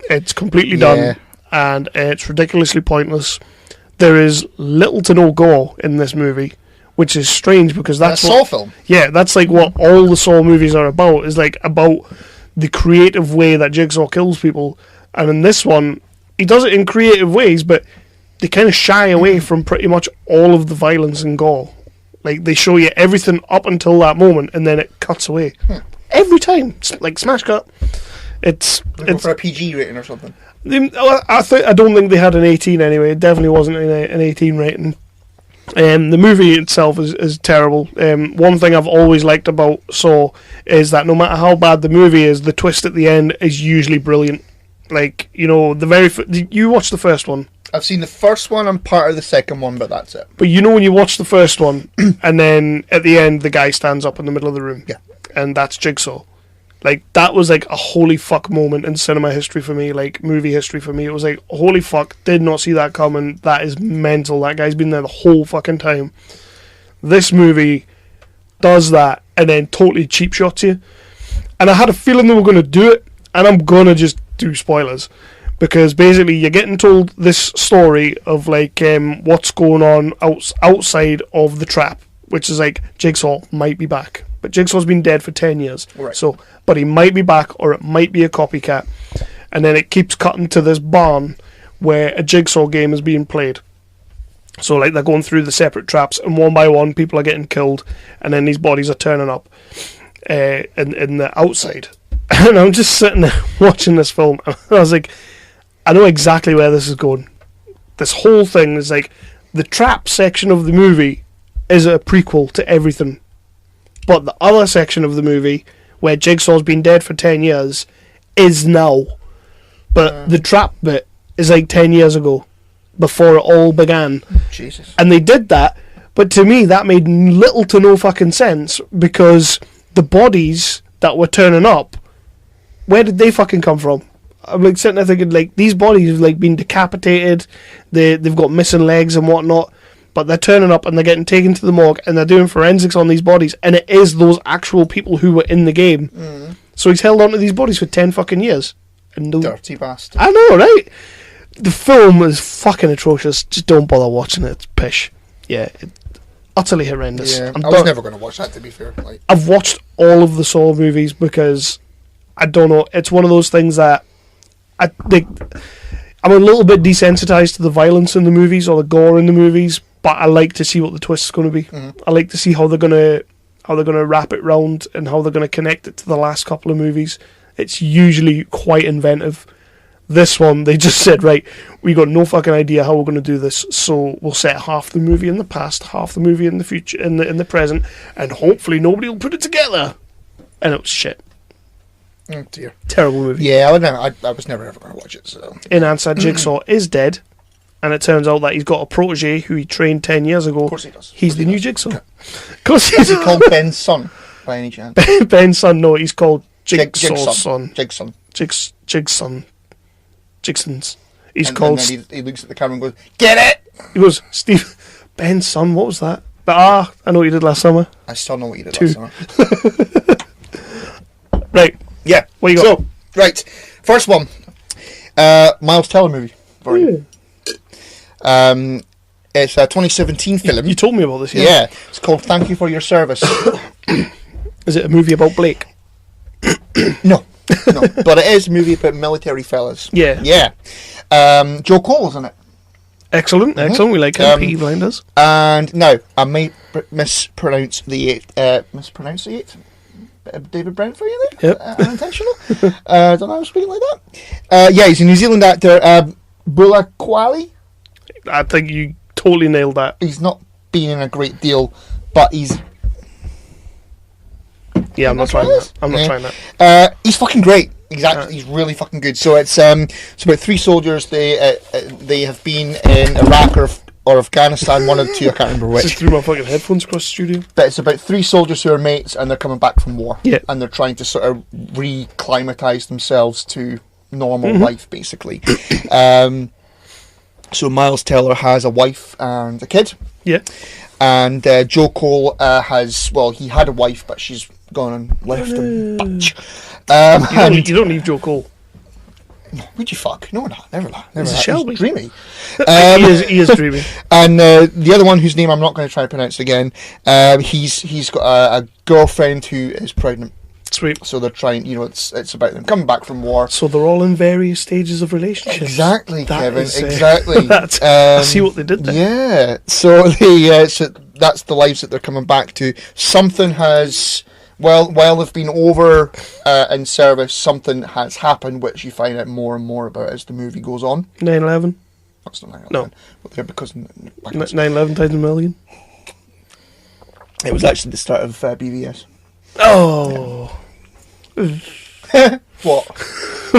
It's completely done, and it's ridiculously pointless. There is little to no gore in this movie, which is strange because that's a Saw film. Yeah, that's like what all the Saw movies are about. Is like about the creative way that Jigsaw kills people, and in this one, he does it in creative ways, but they kind of shy away from pretty much all of the violence and gore. Like, they show you everything up until that moment, and then it cuts away. Every time. Like, smash cut. It's for a PG rating or something. I don't think they had an 18 anyway. It definitely wasn't an 18 rating. The movie itself is terrible. One thing I've always liked about Saw is that no matter how bad the movie is, the twist at the end is usually brilliant. Like, you know, you watched the first one. I've seen the first one and part of the second one, but that's it. But you know when you watch the first one, and then at the end, the guy stands up in the middle of the room. Yeah. And that's Jigsaw. Like, that was like a holy fuck moment in cinema history for me, like movie history for me. It was like, holy fuck, did not see that coming. That is mental. That guy's been there the whole fucking time. This movie does that and then totally cheap shots you. And I had a feeling they were going to do it, and I'm going to just do spoilers. Because basically you're getting told this story of like what's going on outside of the trap, which is like Jigsaw might be back, but Jigsaw's been dead for 10 years. Right. So, but he might be back, or it might be a copycat, and then it keeps cutting to this barn where a Jigsaw game is being played. So like they're going through the separate traps, and one by one people are getting killed, and then these bodies are turning up in the outside. And I'm just sitting there watching this film, and I was like, I know exactly where this is going. This whole thing is like, the trap section of the movie is a prequel to everything. But the other section of the movie, where Jigsaw's been dead for 10 years, is now. But the trap bit is like 10 years ago, before it all began. Jesus. And they did that But to me, that made little to no fucking sense, because the bodies that were turning up, where did they fucking come from? I'm like sitting there thinking, like, these bodies have like been decapitated, they've got missing legs and whatnot, but they're turning up and they're getting taken to the morgue and they're doing forensics on these bodies, and it is those actual people who were in the game. So he's held on to these bodies for 10 fucking years. And Dirty bastard. I know, right? The film is fucking atrocious. Just don't bother watching it. It's pish. Yeah, utterly horrendous. Yeah, I was never going to watch that, to be fair. Like, I've watched all of the Saw movies because, I don't know, it's one of those things that I'm a little bit desensitized to the violence in the movies or the gore in the movies, but I like to see what the twist is going to be. I like to see how they're going to wrap it round and how they're going to connect it to the last couple of movies. It's usually quite inventive. This one, they just said, right, we got no fucking idea how we're going to do this, so we'll set half the movie in the past, half the movie in the future, in the present, and hopefully nobody will put it together. And it was shit. oh dear. Terrible movie. Yeah, I was never ever going to watch it. So In answer, Jigsaw is dead, and it turns out that he's got a protege who he trained 10 years ago. of course he does. He's the new Jigsaw. Of course Is he called Ben's son by any chance? Ben's son, no, he's called Jigsaw's son. Jigson. Jigson's. He's And called... then he looks at the camera and goes, "Get it!" He goes, Steve, Ben's son, what was that? But I know what you did last summer. I still know what you did 2. last summer. Right, Yeah. what you got? So, right. First one. Miles Teller movie for you. It's a 2017 film. You told me about this, yeah? Yeah. It's called Thank You for Your Service. Is it a movie about Blake? No. But it is a movie about military fellas. Yeah. Yeah. Joe Cole's in it. Excellent, excellent. We like him. Peaky Blinders. And now, I may mispronounce the 8. David Brent for you there? Yep. Unintentional? I don't know how I'm speaking like that. Yeah, he's a New Zealand actor. Bula Kwali. I think you totally nailed that. He's not been in a great deal, but he's... Yeah, I'm not trying that. I'm not trying that. He's fucking great. He's really fucking good. So it's about 3 soldiers. They have been in Iraq or Afghanistan, one of the 2. I can't remember which. Just threw my fucking headphones across the studio. But it's about 3 soldiers who are mates, and they're coming back from war. Yeah. And they're trying to sort of reclimatise themselves to normal life, basically. So Miles Teller has a wife and a kid. Yeah. And Joe Cole he had a wife, but she's gone and left him. You don't leave Joe Cole. Would you fuck? No, never. He's a Shelby. He's dreamy. He is dreamy. And the other one, whose name I'm not going to try to pronounce again, he's got a girlfriend who is pregnant. Sweet. So they're trying, it's about them coming back from war. So they're all in various stages of relationships. Exactly, That Kevin. is, Exactly. I see what they did there. Yeah. So so that's the lives that they're coming back to. Something has, while they've been over in service, something has happened, which you find out more and more about as the movie goes on. 9/11. That's not 9/11. No. But they're because 9/11 times a million. it was actually the start of BVS. Oh. What?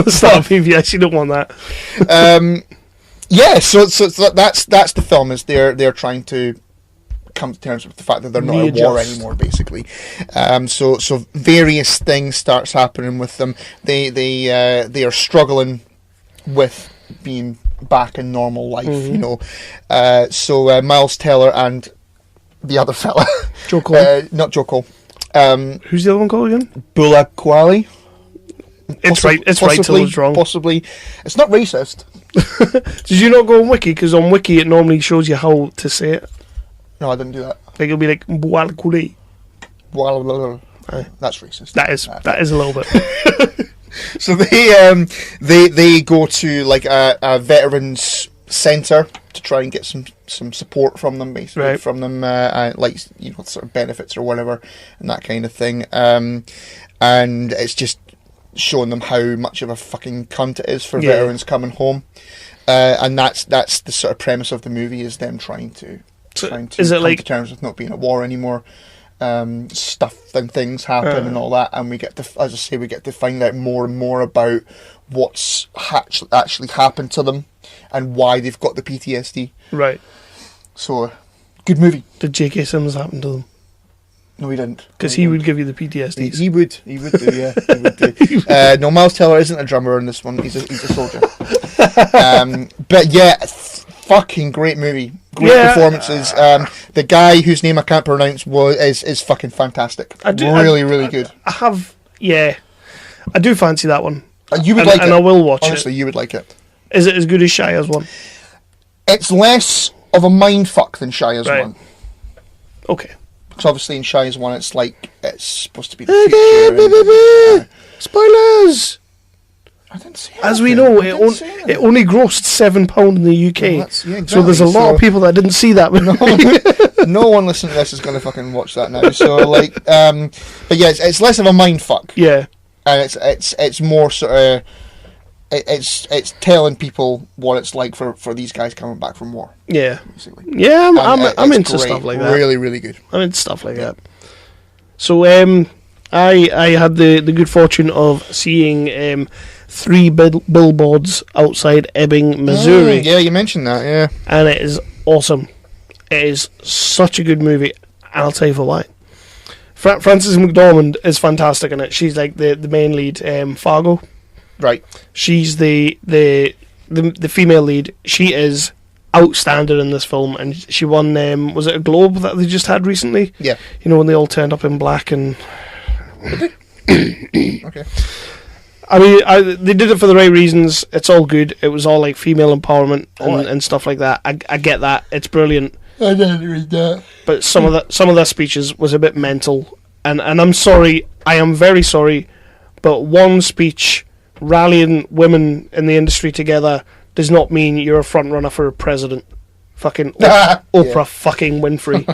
Start PBS, you don't want that. Yeah, so that's the film. Is they're trying to come to terms with the fact that they're not at war anymore, basically. So various things starts happening with them. They are struggling with being back in normal life, So Miles Teller and the other fella, Joe Cole. not Joe Cole. Who's the other one called again? Bula Kwali. It's right till it's wrong. Possibly. It's not racist. Did you not go on Wiki? Because on Wiki it normally shows you how to say it. No, I didn't do that. Like it'll be like Bualkuli. That's racist. That is a little bit. So they go to like a veterans centre to try and get some support from them, basically, right. from them, like sort of benefits or whatever, and that kind of thing. And it's just showing them how much of a fucking cunt it is for veterans coming home, and that's the sort of premise of the movie, is them trying to come to terms with not being at war anymore. Stuff and things happen and all that, and we get to, as I say, we get to find out more and more about what's actually happened to them and why they've got the PTSD. Right. So, Good movie. Did J.K. Simmons happen to them? No, he didn't. Because he would give you the PTSD. He would do, yeah. He would do. No, Miles Teller isn't a drummer in this one. He's a soldier. But yeah, fucking great movie. Great performances. The guy whose name I can't pronounce is fucking fantastic. Really good. I do fancy that one. You would like it. And I will watch it. Honestly, you would like it. Is it as good as Shia's one? It's less of a mindfuck than Shia's one. Okay. Because obviously in Shia's one, it's like, it's supposed to be the future. Spoilers! I didn't see As we know, it only grossed £7 in the UK. Well, exactly. So there's a lot of people that didn't see that movie. No one listening to this is going to fucking watch that now. So, like, but yeah, it's less of a mindfuck. Yeah. And it's more sort of, it's telling people what it's like for these guys coming back from war. Yeah. Basically. Yeah, I'm into great. stuff like that. Really, really good. I'm into stuff like that. So, I had the good fortune of seeing 3 billboards outside Ebbing, Missouri. Yeah, you mentioned that, yeah. And it is awesome. It is such a good movie, and I'll tell you for why. Frances McDormand is fantastic in it. She's like the main lead, Fargo. Right. She's the female lead. She is outstanding in this film, and she won, was it a Globe that they just had recently? Yeah. You know, when they all turned up in black and... Okay. I mean, they did it for the right reasons. It's all good. It was all like female empowerment and stuff like that. I get that. It's brilliant. I didn't read that. But some of their speeches was a bit mental, and I'm sorry. I am very sorry. But one speech rallying women in the industry together does not mean you're a front runner for a president. Fucking Oprah fucking Winfrey.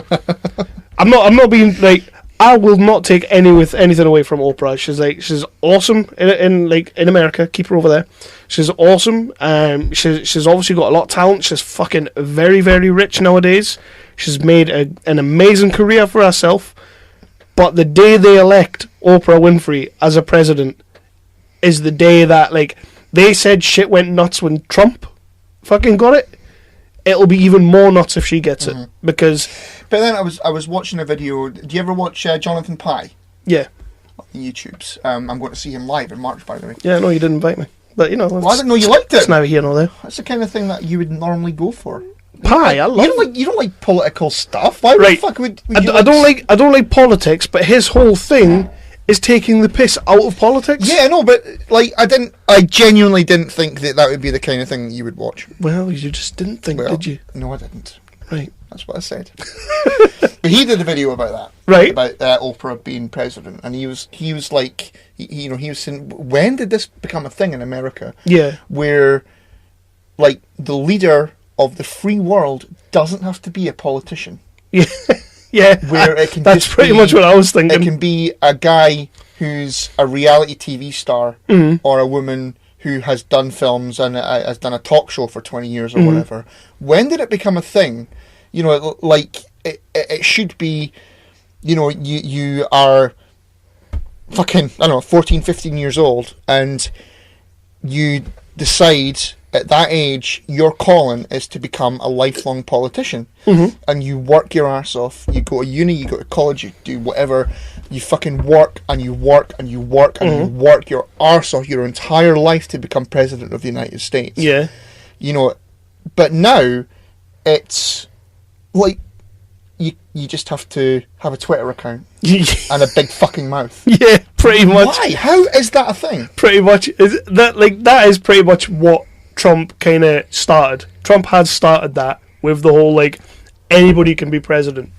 I'm not being like. I will not take anything away from Oprah. She's awesome in America. Keep her over there. She's awesome. She's obviously got a lot of talent. She's fucking very, very rich nowadays. She's made an amazing career for herself. But the day they elect Oprah Winfrey as a president is the day that, like, they said shit went nuts when Trump fucking got it. It'll be even more nuts if she gets it, because... But then I was watching a video. Do you ever watch Jonathan Pye? Yeah. On YouTube's. I'm going to see him live in March, by the way. Yeah, no, you didn't invite me. But, you know... Well, I didn't know you liked it. It's neither here nor there. That's the kind of thing that you would normally go for. Pie, I love you don't like political stuff. Why the fuck would you I don't like politics, but his whole thing is taking the piss out of politics. Yeah, no, but like I genuinely didn't think that would be the kind of thing you would watch. Well, you just didn't think, did you? No, I didn't. Right. That's what I said. But he did a video about that. Right. About Oprah being president, and he was like, he was saying, when did this become a thing in America? Yeah. Where, like, the leader of the free world doesn't have to be a politician. Yeah. Yeah, where it can that's just pretty much what I was thinking. It can be a guy who's a reality TV star or a woman who has done films and has done a talk show for 20 years or whatever. When did it become a thing? You know, like, it should be, you know, you are fucking, I don't know, 14, 15 years old, and you decide at that age your calling is to become a lifelong politician. And you work your arse off, you go to uni, you go to college, you do whatever, you fucking work and you work and you work and you work your arse off your entire life to become president of the United States. Yeah. You know, but now it's like you just have to have a Twitter account and a big fucking mouth. Yeah, pretty much. Why? How is that a thing? Pretty much. That is pretty much what Trump kind of started. Trump had started that with the whole, like, anybody can be president.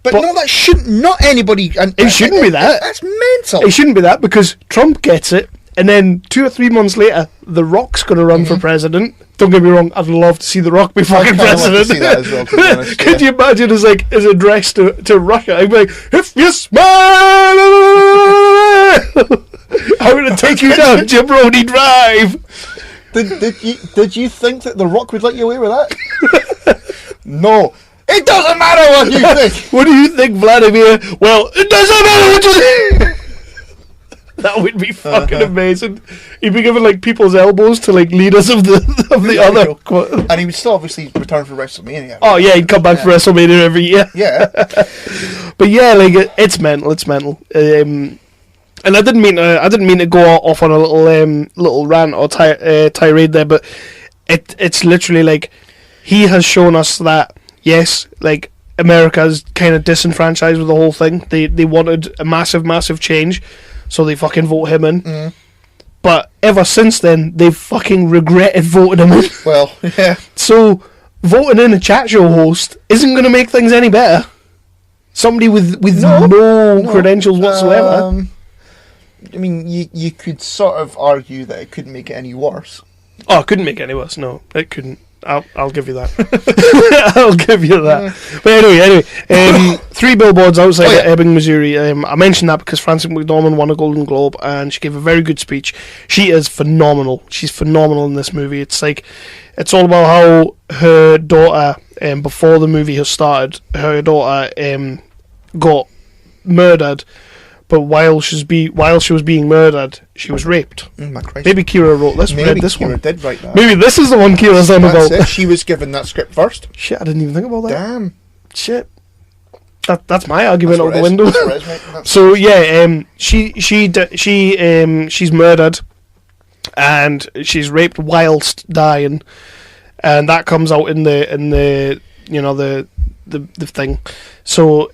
But no, that shouldn't. Not anybody. And it shouldn't be that. That's mental. It shouldn't be that, because Trump gets it, and then 2 or 3 months later, The Rock's going to run for president. Don't get me wrong, I'd love to see The Rock be fucking president. Like to see that as well, to be honest, Could you imagine his address to Russia? I'd be like, if you smile, I'm going to take you down Jabroni Drive. Did you think that The Rock would let you away with that? No. It doesn't matter what you think. What do you think, Vladimir? Well, it doesn't matter what you think. That would be fucking amazing. He'd be giving like people's elbows to like leaders of the other. And he would still obviously return for WrestleMania. Oh yeah, he'd come back for WrestleMania every year. Yeah. But yeah, like it's mental. It's mental. And I didn't mean to go off on a little rant or tirade there, but it's literally like he has shown us that yes, like America's kind of disenfranchised with the whole thing. They wanted a massive change, so they fucking vote him in. Mm. But ever since then, they've fucking regretted voting him in. Well, yeah. So voting in a chat show host isn't going to make things any better. Somebody with no credentials whatsoever. I mean, you could sort of argue that it couldn't make it any worse. Oh, it couldn't make it any worse. No, it couldn't. I'll give you that. I'll give you that. But anyway, 3 billboards outside of Ebbing, Missouri. I mentioned that because Frances McDormand won a Golden Globe and she gave a very good speech. She is phenomenal. She's phenomenal in this movie. It's all about how her daughter, before the movie has started, her daughter got murdered. But while she was being murdered, she was raped. My Christ. Maybe Kira wrote this. Maybe read this Kira one. did write that. Maybe this is the one Kira's on about. That's it. She was given that script first. Shit, I didn't even think about that. Damn. Shit. That's my argument out the That's window. what it is, mate. That's So yeah, she's murdered, and she's raped whilst dying, and that comes out in the the thing. So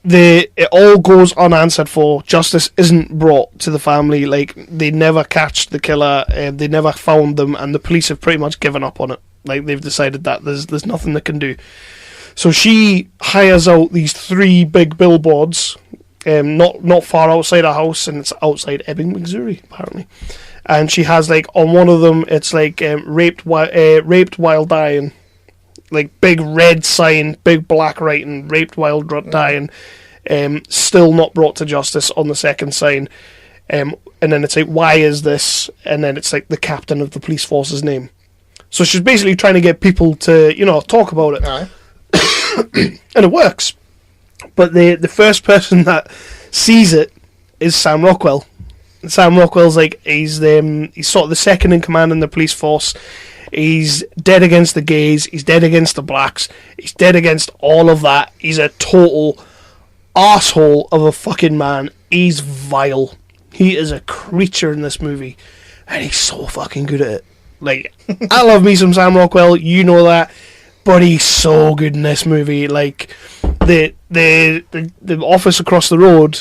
it all goes unanswered for. Justice isn't brought to the family. Like, they never catch the killer. They never found them, and the police have pretty much given up on it. Like, they've decided that there's nothing they can do. So she hires out these 3 big billboards, not far outside her house, and it's outside Ebbing, Missouri, apparently. And she has, like, on one of them, it's like raped while dying. Like, big red sign, big black writing, raped while dying, still not brought to justice on the second sign. And then it's like, why is this? And then it's like the captain of the police force's name. So she's basically trying to get people to, talk about it. Aye. And it works. But the first person that sees it is Sam Rockwell. And Sam Rockwell's like, he's sort of the second in command in the police force. He's dead against the gays. He's dead against the blacks. He's dead against all of that. He's a total arsehole of a fucking man. He's vile. He is a creature in this movie. And he's so fucking good at it. Like, I love me some Sam Rockwell. You know that. But he's so good in this movie. Like, the office across the road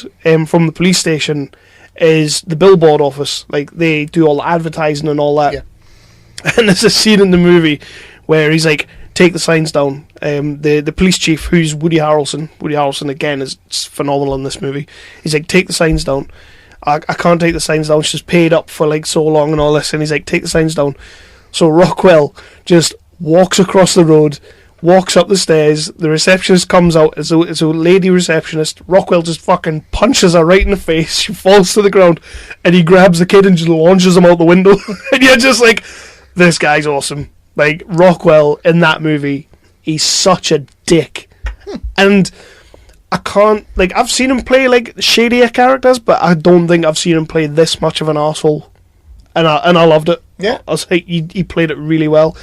from the police station is the Billboard office. Like, they do all the advertising and all that. Yeah. And there's a scene in the movie where he's like, take the signs down. The police chief, who's Woody Harrelson. Woody Harrelson, again, is phenomenal in this movie. He's like, take the signs down. I can't take the signs down. She's paid up for like so long and all this. And he's like, take the signs down. So Rockwell just walks across the road, walks up the stairs. The receptionist comes out. It's a lady receptionist. Rockwell just fucking punches her right in the face. She falls to the ground. And he grabs the kid and just launches him out the window. And you're just like, this guy's awesome. Like, Rockwell in that movie, he's such a dick. And I can't, like, I've seen him play, like, shadier characters, but I don't think I've seen him play this much of an arsehole. And I loved it. Yeah. I was like, he played it really well.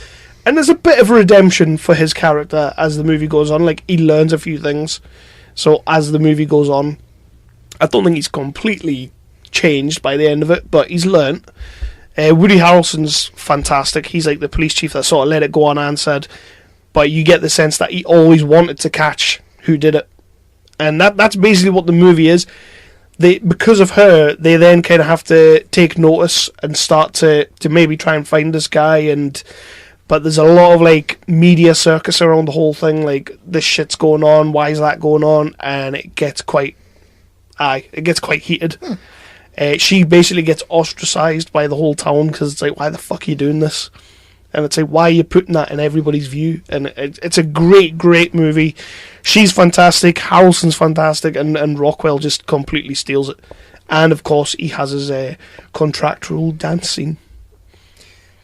And there's a bit of redemption for his character as the movie goes on. Like, he learns a few things. So as the movie goes on, I don't think he's completely changed by the end of it, but he's learnt. Woody Harrelson's fantastic. He's like the police chief that sort of let it go unanswered, but you get the sense that he always wanted to catch who did it. And that's basically what the movie is. Because of her, they then kind of have to take notice and start to maybe try and find this guy. But there's a lot of like media circus around the whole thing. Like, this shit's going on. Why is that going on? And it gets quite heated. She basically gets ostracized by the whole town because it's like, why the fuck are you doing this? And it's like, why are you putting that in everybody's view? And it's a great movie. She's fantastic, Harrelson's fantastic, and Rockwell just completely steals it. And of course, he has his contractual dance scene.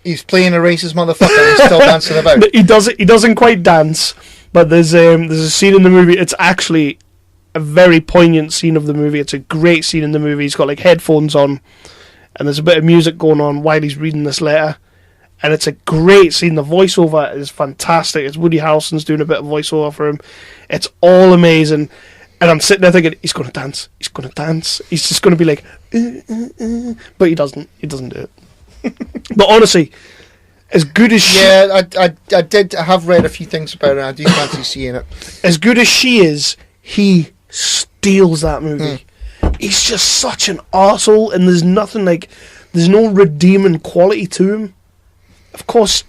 He's playing a racist motherfucker and still dancing about. He doesn't quite dance, but there's a scene in the movie. It's actually a very poignant scene of the movie. It's a great scene in the movie. He's got like headphones on, and there's a bit of music going on while he's reading this letter. And it's a great scene. The voiceover is fantastic. It's Woody Harrelson's doing a bit of voiceover for him. It's all amazing. And I'm sitting there thinking, he's going to dance. He's going to dance. He's just going to be like, but he doesn't. He doesn't do it. But honestly, as good as she... Yeah, I have read a few things about it. I do fancy seeing it. As good as she is, he steals that movie. He's just such an arsehole, and there's nothing like... There's no redeeming quality to him. Of course,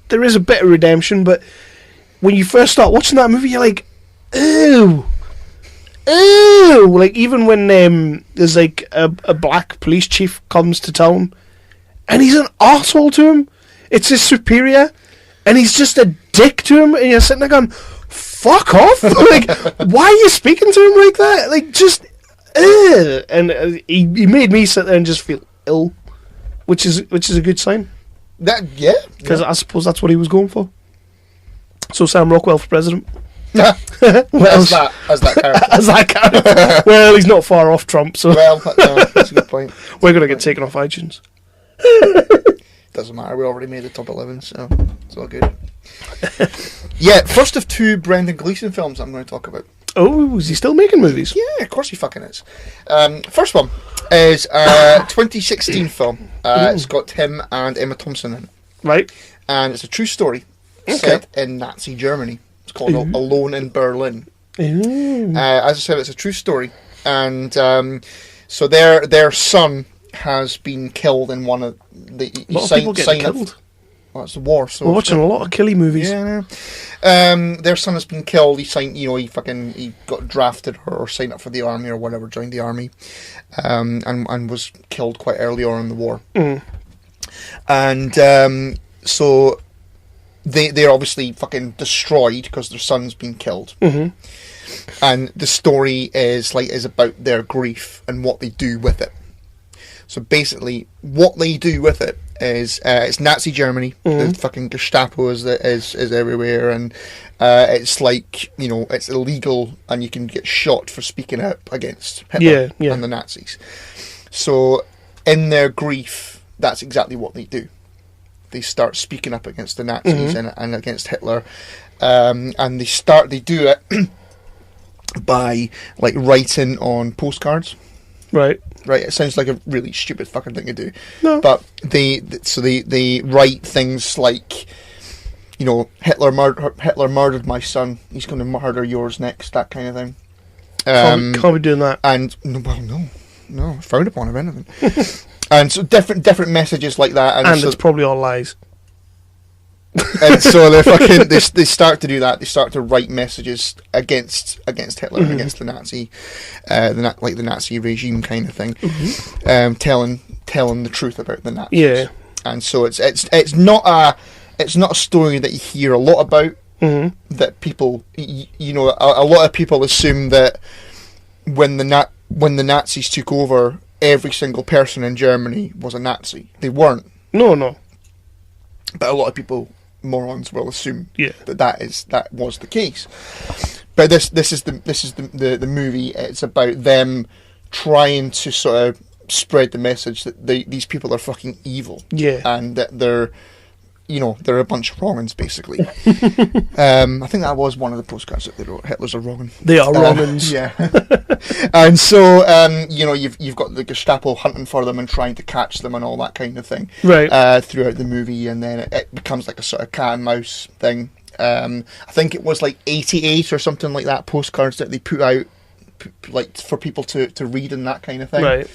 there is a bit of redemption, but when you first start watching that movie, you're like, ew. Ew. Like, even when there's like a black police chief comes to town, and he's an arsehole to him. It's his superior, and he's just a dick to him, and you're sitting there going, fuck off. Like, why are you speaking to him like that? Like, just, ew. And he made me sit there and just feel ill, which is a good sign. Because I suppose that's what he was going for. So Sam Rockwell for president. as that character. As that character. Well, he's not far off Trump, so. Well, that's a good point. We're going to get taken off iTunes. Doesn't matter, we already made the top 11, so it's all good. Yeah, first of two Brendan Gleeson films I'm going to talk about. Oh, is he still making movies? Yeah, of course he fucking is. First one is a 2016 film. It's got him and Emma Thompson in it. Right. And it's a true story set in Nazi Germany. It's called Alone in Berlin. As I said, it's a true story. And so their son has been killed in one of the... A lot of people get killed. Well, it's the war, so... We're watching a lot of killy movies. Yeah. Their son has been killed. He signed, he got drafted or signed up for the army or whatever, joined the army, and was killed quite early on in the war. And so they're obviously fucking destroyed because their son's been killed. And the story is about their grief and what they do with it. So basically, what they do with it is it's Nazi Germany. The fucking Gestapo is everywhere, and it's like, it's illegal, and you can get shot for speaking out against Hitler and the Nazis. So in their grief, that's exactly what they do. They start speaking up against the Nazis and against Hitler, and they do it by like writing on postcards. Right, it sounds like a really stupid fucking thing to do. No. But they write things like, Hitler murdered my son, he's going to murder yours next, that kind of thing. Can't be doing that. And, no, frowned upon or anything. And so different messages like that. And so, it's probably all lies. And so they start to do that. They start to write messages against Hitler, against the Nazi, the Nazi regime kind of thing, telling the truth about the Nazis. Yeah. And so it's not a story that you hear a lot about. That people, a lot of people assume that when the Nazis took over, every single person in Germany was a Nazi. They weren't. No. But a lot of people, morons, will assume that was the case. But this is the movie. It's about them trying to sort of spread the message that these people are fucking evil. Yeah. And that they're a bunch of wrong-uns, basically. I think that was one of the postcards that they wrote. Hitler's a wrong-un. They are wrong-uns. Yeah. And so, you've got the Gestapo hunting for them and trying to catch them and all that kind of thing. Right. Throughout the movie, and then it becomes like a sort of cat and mouse thing. I think it was like 88 or something like that postcards that they put out, like for people to read and that kind of thing. Right.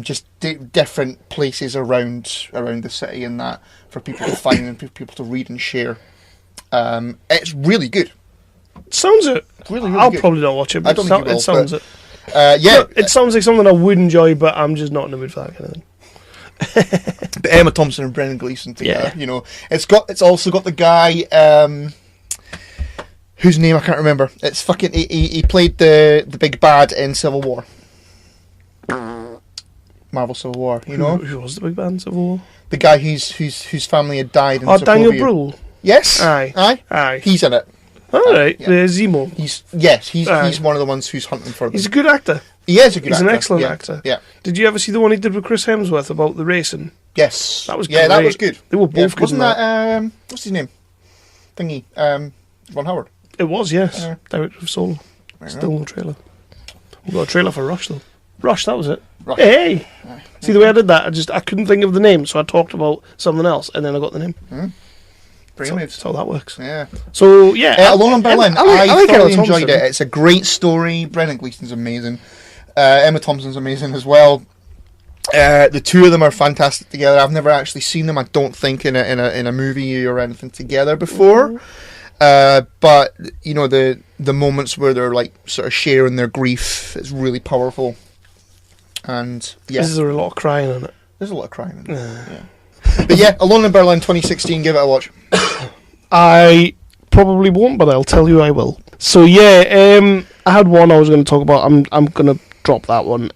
Just different places around the city and that for people to find and people to read and share. It's really good. Sounds it. Really I'll good. Probably not watch it, but I don't think you will, it sounds it. Look, it sounds like something I would enjoy, but I'm just not in the mood for that kind of thing. But Emma Thompson and Brendan Gleeson together, it's also got the guy whose name I can't remember. It's fucking he played the big bad in Civil War. Marvel Civil War, Who was the big bad in Civil War? The guy whose family had died in Sokovia. Daniel Brühl. Yes. Aye. He's in it. All right, Yeah. Zemo. He's one of the ones who's hunting for them. He's a good actor. He is a good actor. He's an excellent yeah. actor. Yeah. Did you ever see the one he did with Chris Hemsworth about the racing? Yes. That was that great. was good. They were both good. Wasn't that what's his name? Thingy. Ron Howard. It was, yes. Director of Solo. Still no trailer. We've got a trailer for Rush though. Rush, that was it. Rush. Hey! See the way I did that? I couldn't think of the name, so I talked about something else, and then I got the name. Brilliant. That's how that works. Yeah. So yeah, Alone in Berlin. I like thoroughly Emma enjoyed Thompson. it. It's a great story. Brendan Gleeson's amazing. Emma Thompson's amazing as well. The two of them are fantastic together. I've never actually seen them, I don't think, in a movie or anything together before. But you know, the moments where they're like sort of sharing their grief is really powerful. And yeah, Is there a lot of crying in it? there's a lot of crying in it. Yeah. But yeah, Alone in Berlin 2016, give it a watch. I probably won't, but I'll tell you I will. So yeah, I had one I was going to talk about. I'm going to drop that one.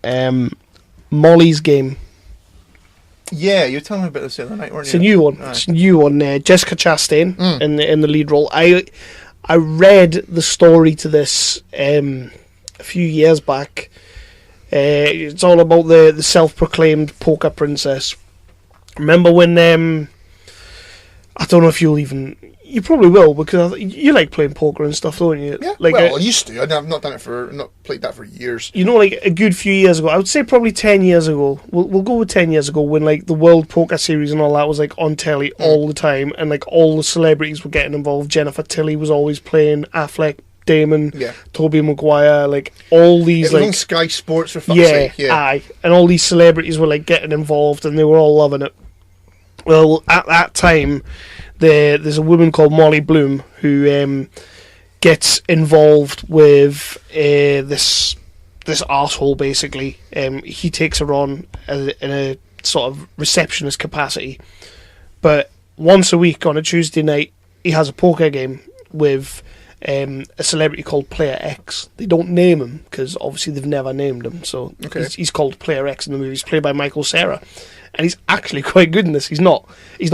Molly's Game. Yeah, you were telling me about this the other night, weren't It's a you? new one. Aye. It's a new one. Jessica Chastain in the lead role. I read the story to this a few years back. It's all about the self-proclaimed poker princess. Remember when I don't know if you probably will, because you like playing poker and stuff, don't you? Yeah, Like well, I used to. I've not played that for years. you know, like a good few years ago, I would say probably 10 years ago. We'll go with 10 years ago, when like the World Poker Series and all that was like on telly all the time, and like all the celebrities were getting involved. Jennifer Tilly was always playing, Affleck, Damon, Tobey Maguire, like all these It was like on Sky Sports for fuck's sake. Yeah. aye, and all these celebrities were like getting involved, and they were all loving it. Well, at that time, there's a woman called Molly Bloom who gets involved with this arsehole, basically. He takes her on in a sort of receptionist capacity. But once a week on a Tuesday night, he has a poker game with a celebrity called Player X. They don't name him, because obviously they've never named him. So he's called Player X in the movie. He's played by Michael Cera. And he's actually quite good in this. He's not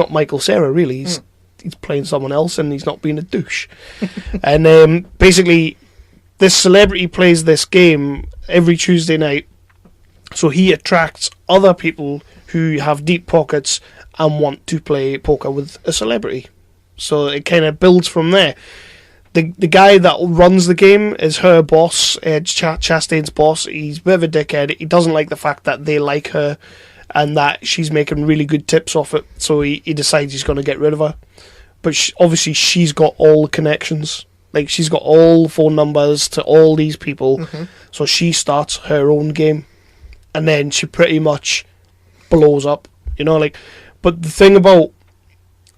Michael Cera, really. He's playing someone else, and he's not being a douche. And basically, this celebrity plays this game every Tuesday night, so he attracts other people who have deep pockets and want to play poker with a celebrity. So it kind of builds from there. The guy that runs the game is her boss, Chastain's boss. He's a bit of a dickhead. He doesn't like the fact that they like her and that she's making really good tips off it, so he decides he's going to get rid of her. But obviously she's got all the connections. Like, she's got all the phone numbers to all these people, so she starts her own game. And then she pretty much blows up, you know, like... But the thing about,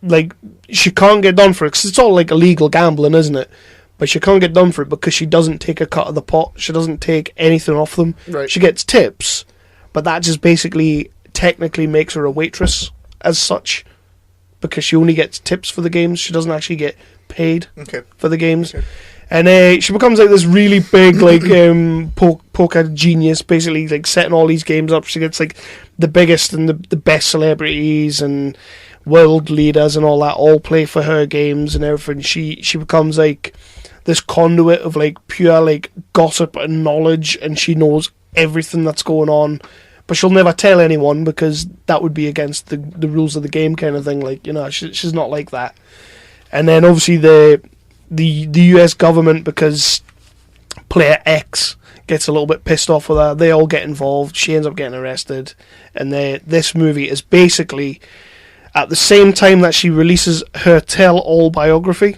like, she can't get done for it, because it's all, like, illegal gambling, isn't it? But she can't get done for it because she doesn't take a cut of the pot. She doesn't take anything off them. Right. She gets tips, but that just basically technically makes her a waitress as such, because she only gets tips for the games. She doesn't actually get paid for the games. And she becomes like this really big like poker genius, basically, like setting all these games up. She gets like the biggest and the best celebrities and world leaders and all that all play for her games and everything. She becomes like this conduit of like pure like gossip and knowledge, and she knows everything that's going on. But she'll never tell anyone, because that would be against the rules of the game, kind of thing. Like, you know, she's not like that. And then obviously the US government, because Player X gets a little bit pissed off with her, they all get involved. She ends up getting arrested. And this movie is basically at the same time that she releases her tell-all biography.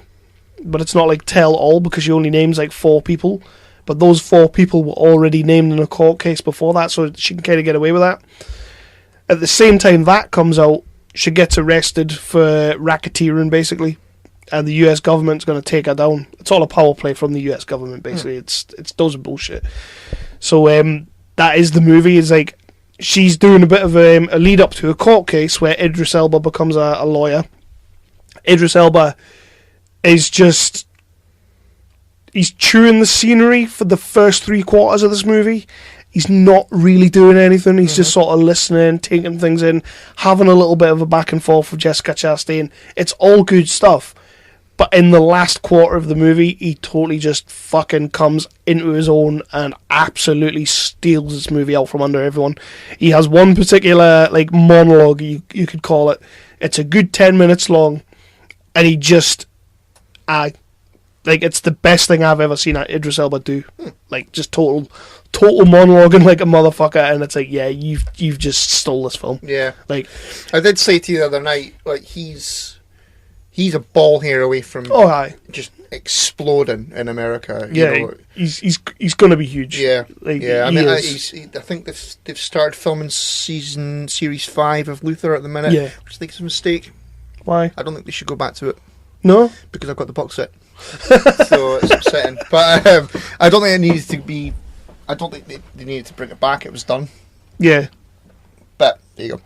But it's not like tell-all, because she only names like 4 people. But those 4 people were already named in a court case before that, so she can kind of get away with that. At the same time that comes out, she gets arrested for racketeering, basically. And the US government's going to take her down. It's all a power play from the US government, basically. It's those bullshit. So that is the movie. It's like she's doing a bit of a lead up to a court case where Idris Elba becomes a lawyer. Idris Elba is just... he's chewing the scenery for the first 3 quarters of this movie. He's not really doing anything. He's just sort of listening, taking things in, having a little bit of a back and forth with Jessica Chastain. It's all good stuff. But in the last quarter of the movie, he totally just fucking comes into his own and absolutely steals this movie out from under everyone. He has one particular like monologue, you could call it. It's a good 10 minutes long, and he just, like, it's the best thing I've ever seen Idris Elba do. Like, just total monologuing like a motherfucker, and it's like, yeah, you've just stole this film. Yeah. Like, I did say to you the other night, like, he's a ball hair away from just exploding in America. Yeah, you know? he's going to be huge. Yeah, like, yeah. I he mean, is. I think they've started filming series 5 of Luther at the minute. Yeah. Which I think is a mistake. Why? I don't think they should go back to it No? because I've got the box set, so it's upsetting. But I don't think it needed to be. I don't think they needed to bring it back. It was done. Yeah. But there you go.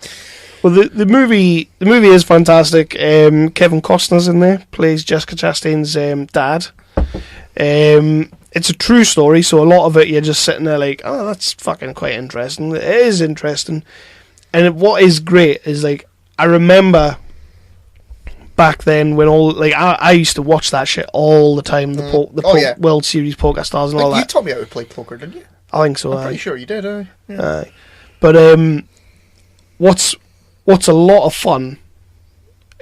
Well, the movie is fantastic. Kevin Costner's in there, plays Jessica Chastain's dad. It's a true story, so a lot of it you're just sitting there like, oh, that's fucking quite interesting. It is interesting. And what is great is, like, I remember back then when I used to watch that shit all the time, the World Series Poker Stars and all that. You taught me how to play poker, didn't you? I think so. I'm pretty sure you did. Yeah. But what's a lot of fun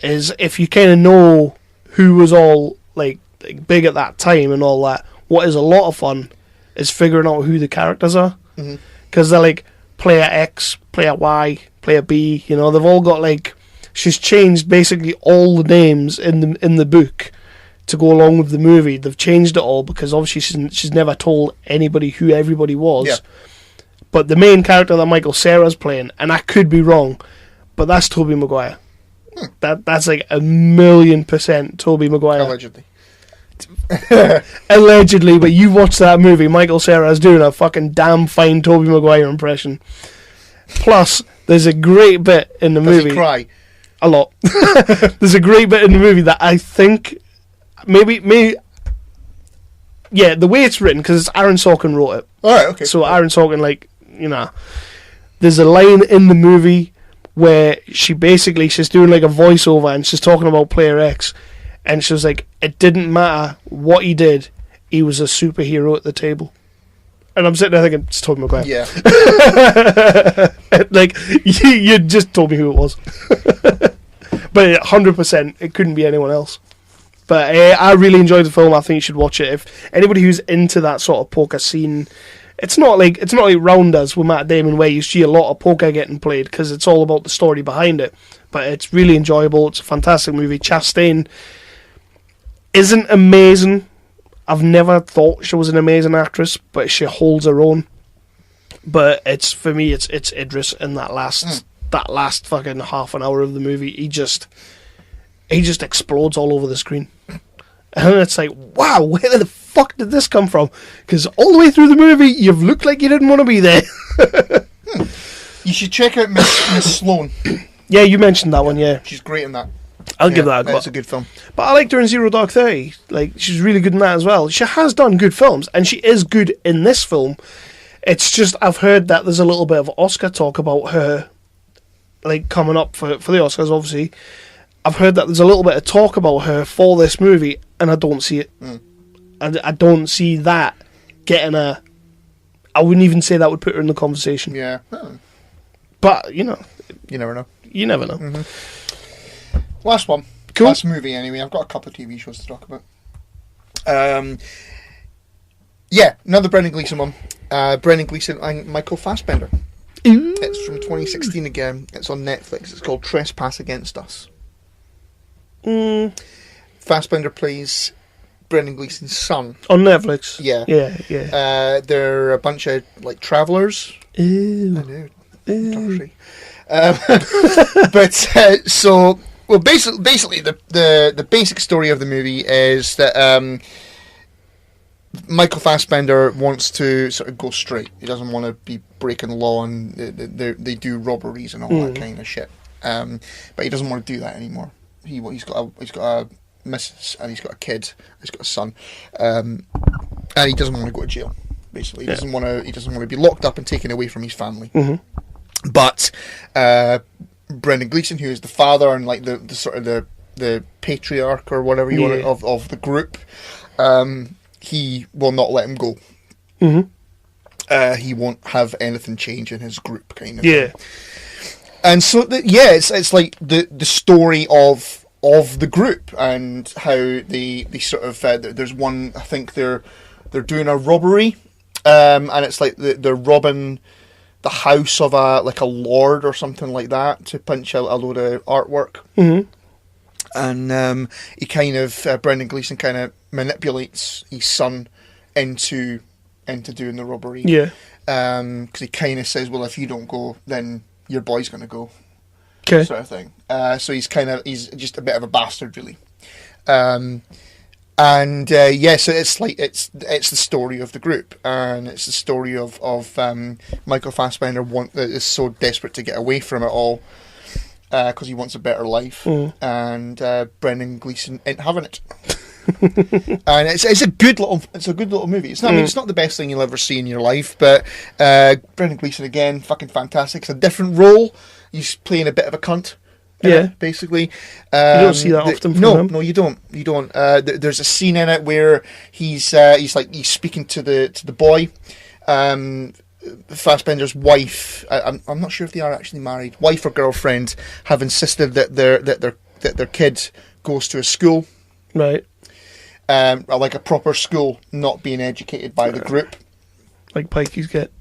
is if you kind of know who was all like big at that time and all that. What is a lot of fun is figuring out who the characters are, because they're like player X, player Y, player B. You know, they've all got like. She's changed basically all the names in the book to go along with the movie. They've changed it all because obviously she's never told anybody who everybody was. Yeah. But the main character that Michael Cera's playing, and I could be wrong, but that's Tobey Maguire. That's like 1,000,000% Tobey Maguire. Allegedly. Allegedly, but you watch that movie, Michael Cera's doing a fucking damn fine Tobey Maguire impression. Plus, there's a great bit in the movie. Does he cry? A lot. There's a great bit in the movie that I think maybe yeah, the way it's written, because Aaron Sorkin wrote it. All right, okay. So Aaron Sorkin, like, you know, there's a line in the movie where she's doing like a voiceover and she's talking about Player X, and she was like, it didn't matter what he did, he was a superhero at the table. And I'm sitting there thinking, it's Tobey Maguire. Yeah. Like, you just told me who it was. But 100%, it couldn't be anyone else. But I really enjoyed the film. I think you should watch it. If anybody who's into that sort of poker scene, it's not like Rounders with Matt Damon, where you see a lot of poker getting played, because it's all about the story behind it. But it's really enjoyable. It's a fantastic movie. Chastain isn't amazing. I've never thought she was an amazing actress, but she holds her own. But for me, it's Idris in that last fucking half an hour of the movie. He just explodes all over the screen. And it's like, wow, where the fuck did this come from? Because all the way through the movie, you've looked like you didn't want to be there. You should check out Miss Sloane. Yeah, you mentioned that one, yeah. She's great in that. I'll give that a go. It's a good film. But I liked her in Zero Dark 30. Like, she's really good in that as well. She has done good films, and she is good in this film. It's just, I've heard that there's a little bit of Oscar talk about her, like, coming up for the Oscars, obviously. I've heard that there's a little bit of talk about her for this movie, and I don't see it. I don't see that getting a... I wouldn't even say that would put her in the conversation. Yeah. But, you know... You never know. You never know. Mm-hmm. Last one. Cool. Last movie, anyway. I've got a couple of TV shows to talk about. Yeah, another Brendan Gleeson one. Brendan Gleeson and Michael Fassbender. Ooh. It's from 2016 again. It's on Netflix. It's called Trespass Against Us. Fassbender plays Brendan Gleeson's son. On Netflix? Yeah. Yeah. They're a bunch of, like, travellers. Ew. I know. But so, well, basically the basic story of the movie is that Michael Fassbender wants to sort of go straight. He doesn't want to be breaking the law, and they do robberies and all that kind of shit. But he doesn't want to do that anymore. He's got a missus, and he's got a kid. He's got a son, and he doesn't want to go to jail. Basically, he doesn't want to be locked up and taken away from his family. Mm-hmm. But Brendan Gleeson, who is the father and like the sort of the patriarch or whatever you want of the group, he will not let him go. He won't have anything change in his group, kind of thing. And so it's like the story of the group and how they sort of there's one, I think they're doing a robbery, and it's like they're robbing the house of a lord or something like that to punch a load of artwork. And he kind of Brendan Gleeson kind of manipulates his son into doing the robbery. Because he kind of says, well, if you don't go, then your boy's going to go. Sort of thing. So he's just a bit of a bastard, really. So it's like it's the story of the group, and it's the story of Michael Fassbender is so desperate to get away from it all because he wants a better life, and Brendan Gleeson ain't having it. And it's a good little movie. It's not it's not the best thing you'll ever see in your life, but Brendan Gleeson again, fucking fantastic. It's a different role. He's playing a bit of a cunt. Basically. You don't see that often from him. No, you don't. There's a scene in it where he's speaking to the boy. Fassbender's wife. I'm not sure if they are actually married. Wife or girlfriend have insisted that their kid goes to a school. Right. Like a proper school, not being educated by the group, like Pikeys get.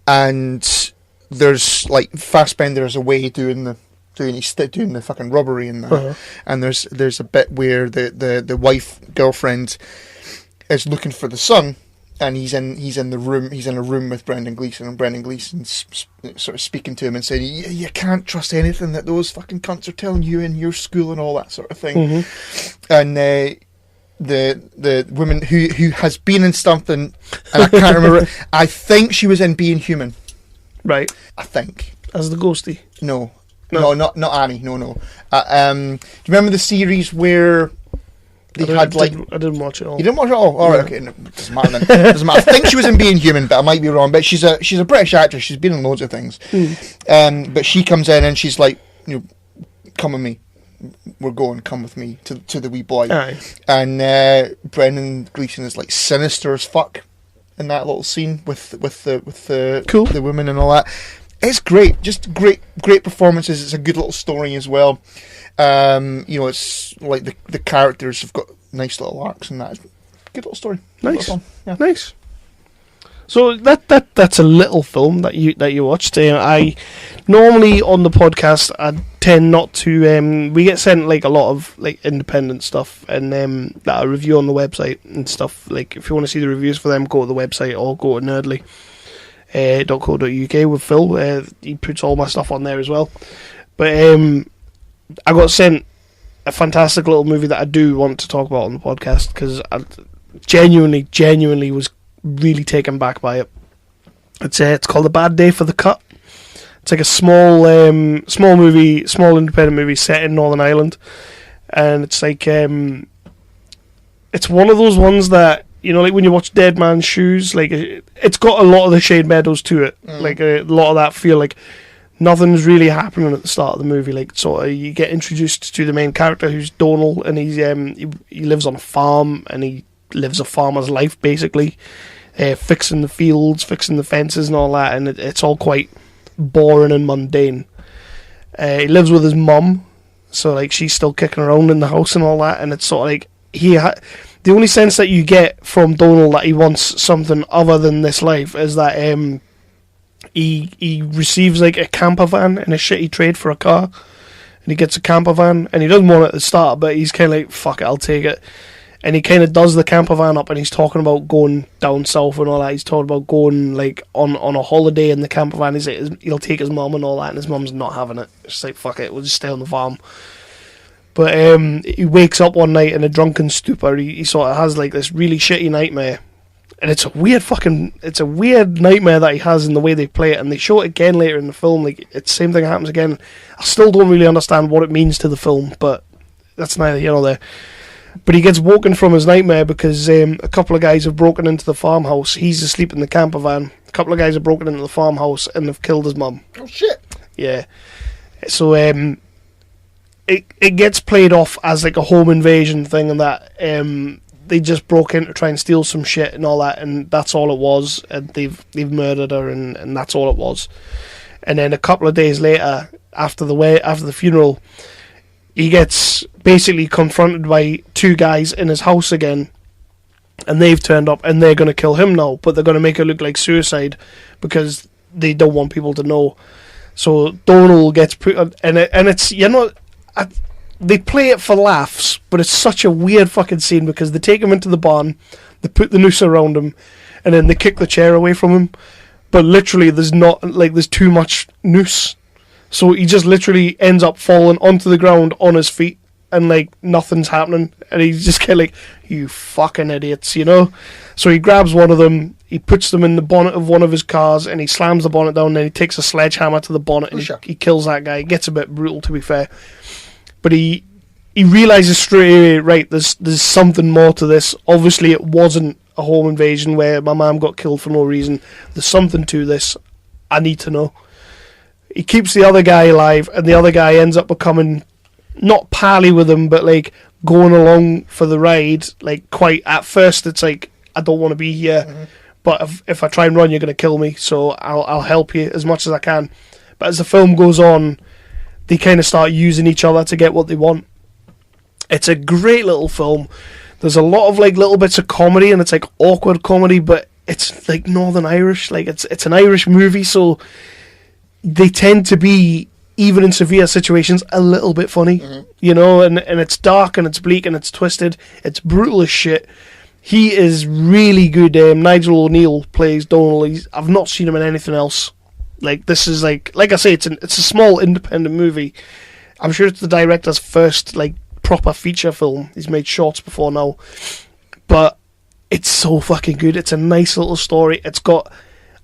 And there's like Fassbender is away doing the fucking robbery and that, and there's a bit where the wife girlfriend is looking for the son, and he's in a room with Brendan Gleeson, and Brendan Gleeson's sort of speaking to him and saying, you can't trust anything that those fucking cunts are telling you in your school and all that sort of thing. And the woman who has been in something, and I can't remember, I think she was in Being Human. Right. I think. As the ghostie? No, not Annie, no. Do you remember the series where they I didn't watch it all. You didn't watch it all? Alright, okay. No, doesn't matter then. Doesn't matter. I think she was in Being Human, but I might be wrong. But she's a British actress. She's been in loads of things. But she comes in and she's like, come with me. We're going. Come with me to the wee boy. Aye. And Brendan Gleeson is like sinister as fuck in that little scene with the women and all that. It's great. Just great performances. It's a good little story as well. It's like the characters have got nice little arcs and that. Good little story. Nice. Yeah. Nice. So that's a little film that you watched. I normally on the podcast I tend not to. We get sent like a lot of like independent stuff and that I review on the website and stuff. Like if you want to see the reviews for them, go to the website or go to nerdly.co.uk with Phil. He puts all my stuff on there as well. But I got sent a fantastic little movie that I do want to talk about on the podcast because I genuinely was really taken back by it. It's called A Bad Day for the Cut. It's like a small independent movie set in Northern Ireland, and it's like it's one of those ones that like when you watch Dead Man's Shoes, like it's got a lot of the Shane Meadows to it, like a lot of that feel like nothing's really happening at the start of the movie. Like sort of you get introduced to the main character who's Donal, and he lives on a farm and he lives a farmer's life basically, fixing the fields, fixing the fences and all that, and it's all quite boring and mundane. He lives with his mum, so like she's still kicking around in the house and all that, and it's sort of like the only sense that you get from Donal that he wants something other than this life is that he receives like a camper van in a shitty trade for a car, and he gets a camper van and he doesn't want it at the start, but he's kind of like, fuck it, I'll take it. And he kind of does the camper van up, and he's talking about going down south and all that. He's talking about going like on a holiday in the camper van. He's like, he'll take his mum and all that, and his mum's not having it. It's like, fuck it, we'll just stay on the farm. But he wakes up one night in a drunken stupor. He sort of has like this really shitty nightmare, and it's a weird nightmare that he has in the way they play it. And they show it again later in the film. Like it's the same thing happens again. I still don't really understand what it means to the film, but that's neither here nor there. But he gets woken from his nightmare because a couple of guys have broken into the farmhouse. He's asleep in the camper van. A couple of guys have broken into the farmhouse and they've killed his mum. Oh shit! Yeah. So it gets played off as like a home invasion thing, and that they just broke in to try and steal some shit and all that, and that's all it was. And they've murdered her, and that's all it was. And then a couple of days later, after the funeral, he gets basically confronted by two guys in his house again, and they've turned up and they're going to kill him now, but they're going to make it look like suicide because they don't want people to know. So Donald gets put on, and it's, you know, they play it for laughs, but it's such a weird fucking scene because they take him into the barn, they put the noose around him, and then they kick the chair away from him. But literally, there's too much noose, so he just literally ends up falling onto the ground on his feet, and like nothing's happening, and he's just kind of like, you fucking idiots, you know. So he grabs one of them, he puts them in the bonnet of one of his cars, and he slams the bonnet down, and then he takes a sledgehammer to the bonnet, and he kills that guy. It gets a bit brutal, to be fair, but he realizes straight away, right, there's something more to this. Obviously, it wasn't a home invasion where my mum got killed for no reason. There's something to this. I need to know. He keeps the other guy alive, and the other guy ends up becoming not pally with him, but like going along for the ride. Like, quite at first, it's like, I don't want to be here, but if I try and run, you're going to kill me. So I'll help you as much as I can. But as the film goes on, they kind of start using each other to get what they want. It's a great little film. There's a lot of like little bits of comedy, and it's like awkward comedy, but it's like Northern Irish. Like it's an Irish movie, so they tend to be, even in severe situations, a little bit funny, you know. And it's dark, and it's bleak, and it's twisted. It's brutal as shit. He is really good. Nigel O'Neill plays Donald. I've not seen him in anything else. Like, this is like I say, it's a small independent movie. I'm sure it's the director's first like proper feature film. He's made shorts before now, but it's so fucking good. It's a nice little story. It's got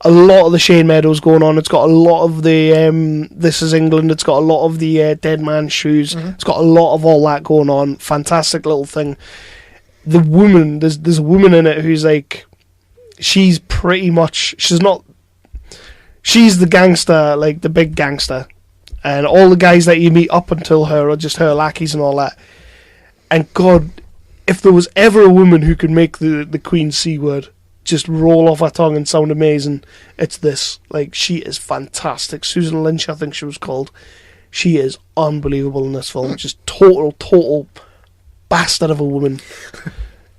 a lot of the Shane Meadows going on. It's got a lot of the This Is England. It's got a lot of the Dead Man's Shoes. It's got a lot of all that going on. Fantastic little thing. The woman, there's a woman in it who's like, she's the gangster, like the big gangster, and all the guys that you meet up until her are just her lackeys and all that. And God, if there was ever a woman who could make the Queen C word just roll off her tongue and sound amazing, it's this. Like, she is fantastic. Susan Lynch, I think she was called. She is unbelievable in this film. Just total bastard of a woman.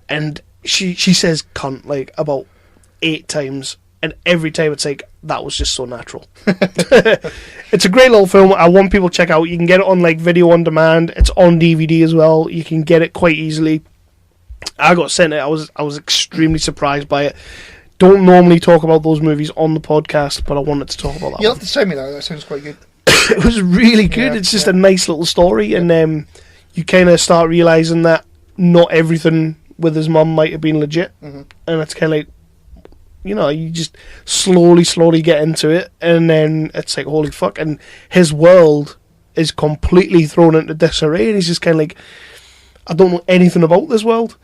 And she says cunt like about 8 times. And every time it's like, that was just so natural. It's a great little film. I want people to check out. You can get it on like video on demand. It's on DVD as well. You can get it quite easily. I got sent it. I was extremely surprised by it. Don't normally talk about those movies on the podcast, but I wanted to talk about that. You'll have to send me that. That sounds quite good. It was really good. It's just a nice little story, and you kind of start realising that not everything with his mum might have been legit, and it's kind of like, you know, you just slowly get into it, and then it's like, holy fuck, and his world is completely thrown into disarray, and he's just kind of like, I don't know anything about this world,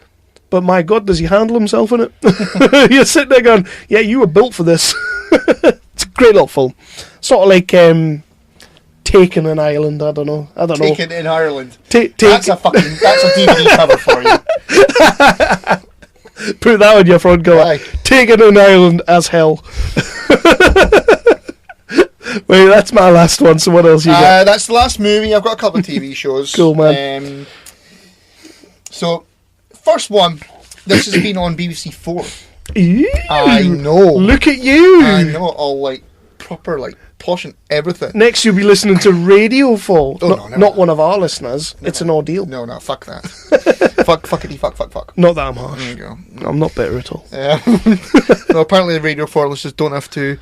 but my God, does he handle himself in it? You're sitting there going, yeah, you were built for this. It's a great little film. Sort of like Taken in Ireland, I don't know. Taken in Ireland. That's a DVD cover for you. Put that on your front cover. Aye. Taken in Ireland as hell. Wait, that's my last one, so what else you got? That's the last movie. I've got a couple of TV shows. Cool, man. So, first one, this has been on BBC 4. Ew, I know. Look at you. I know, all like proper, like posh and everything. Next you'll be listening to Radio 4. Oh, no, never. Not one of our listeners. Never. It's an ordeal. No, fuck that. fuck. Not that I'm harsh. There you go. I'm not bitter at all. No, apparently the Radio 4 listeners don't have to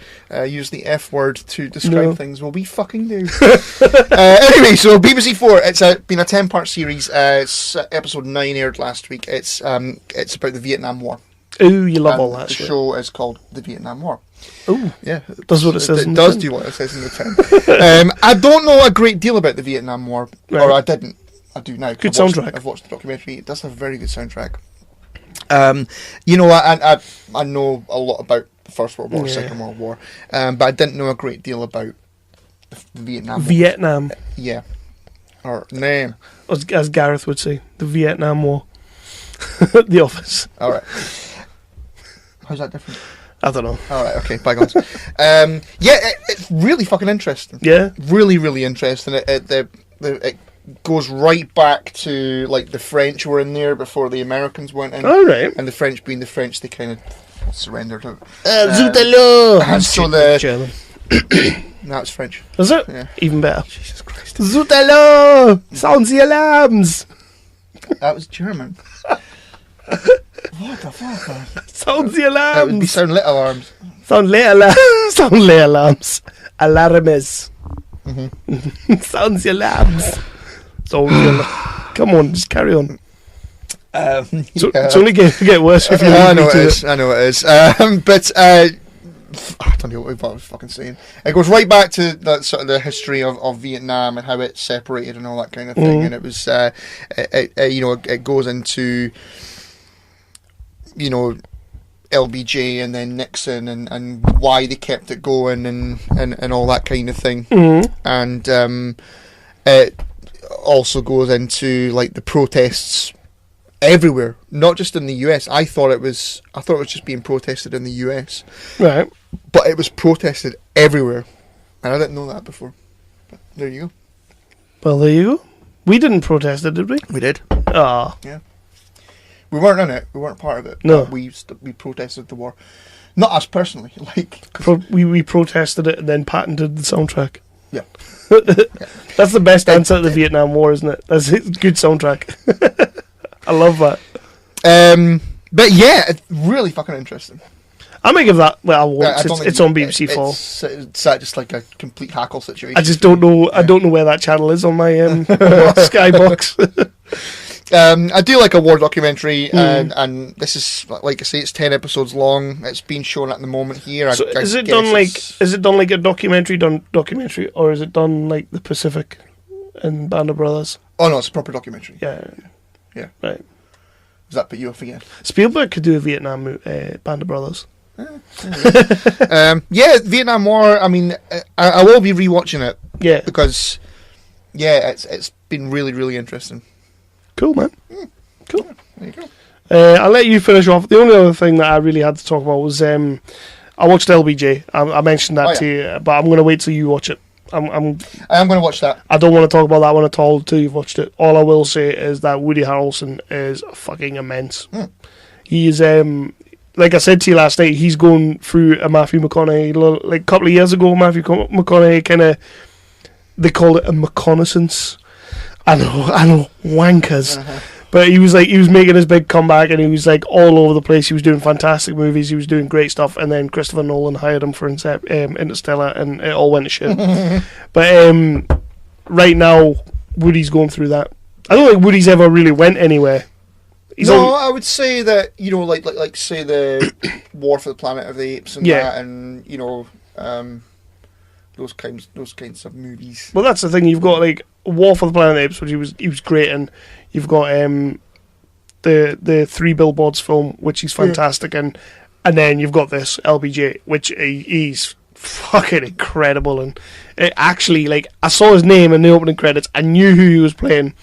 use the F word to describe things. Well, we fucking do. Anyway, so BBC 4, it's been a 10-part series. It's episode 9 aired last week. It's about the Vietnam War. Ooh, you love all that the shit. The show is called The Vietnam War. Ooh, yeah, does what it says. It does do what it says in the tin. I don't know a great deal about the Vietnam War, or I didn't. I do now. Good soundtrack. I've watched the documentary. It does have a very good soundtrack. You know, I know a lot about the First World War, Second World War, but I didn't know a great deal about the Vietnam War. Vietnam. Yeah. Or name. As Gareth would say, the Vietnam War. The Office. All right. How's that different? I don't know. All right, okay, bygones. It's really fucking interesting. Yeah. Really, really interesting. It goes right back to like the French were in there before the Americans went in. All right. And the French being the French, they kind of surrendered. Zut alors! And so the German. no, it's French. Is it? Yeah. Even better. Jesus Christ. Zut alors! Sound the alarms! That was German. What the fuck, man? Sound the That would be alarms! sound lit alarms. Sound late alarms! Sound late alarms! Alarmes! Sound the alarms! Sound the alarms! Come on, just carry on. It's only going to get worse if you I leave know me it to is. I know it is. But I don't know what I was fucking saying. It goes right back to that sort of the history of Vietnam and how it separated and all that kind of thing. And it was, it goes into, LBJ and then Nixon and why they kept it going and all that kind of thing. And it also goes into like the protests everywhere, not just in the US. I thought it was just being protested in the US, Right. but it was protested everywhere, and I didn't know that before. But there you go. Well, there you go. We didn't protest it, did we? We did. Ah. Yeah. We weren't in it. We weren't part of it. No. But we protested the war. Not us personally. We protested it and then patented the soundtrack. Yeah. That's the best answer to the Vietnam War, isn't it? That's a good soundtrack. I love that. But yeah, it's really fucking interesting. I may give that. Well, I won't. I don't think It's on BBC Four. It's just like a complete hackle situation. I just don't know. I don't know where that channel is on my Skybox. I do like a war documentary, and this is, like I say, it's 10 episodes long. It's being shown at the moment here. So is it done like a documentary, or is it done like the Pacific and Band of Brothers? Oh no, it's a proper documentary. Yeah. Right. Does that put you off again? Spielberg could do a Vietnam Band of Brothers. Vietnam War. I mean, I will be rewatching it. Yeah. Because, it's been really, really interesting. Cool, man. Cool. There you go. I'll let you finish off. The only other thing that I really had to talk about was I watched LBJ. I mentioned that to you, but I'm going to wait till you watch it. I am going to watch that. I don't want to talk about that one at all until you've watched it. All I will say is that Woody Harrelson is fucking immense. He is, like I said to you last night, he's going through a Matthew McConaughey. Like a couple of years ago, Matthew McConaughey kind of, they called it a McConaissance. I know, wankers. But he was making his big comeback, and he was like all over the place. He was doing fantastic movies. He was doing great stuff, and then Christopher Nolan hired him for Interstellar, and it all went to shit. But right now, Woody's going through that. I don't think Woody's ever really went anywhere. I would say that like say the War for the Planet of the Apes and that, and those kinds of movies. Well, that's the thing. You've got like War for the Planet of the Apes, which he was great in. You've got the 3 Billboards film, which he's fantastic in, and then you've got this LBJ, which he's fucking incredible. And it actually, like, I saw his name in the opening credits, I knew who he was playing.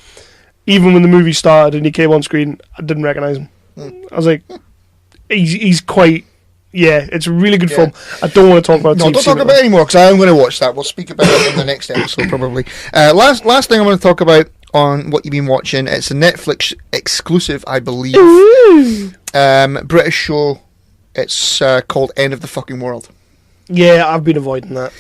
Even when the movie started and he came on screen, I didn't recognise him. I was like, he's quite. Yeah, it's a really good film. I don't want to talk about it. No, don't talk about it anymore, because I am going to watch that. We'll speak about it in the next episode, probably. Last thing I'm going to talk about on what you've been watching. It's a Netflix exclusive, I believe. British show. It's called End of the Fucking World. Yeah, I've been avoiding that.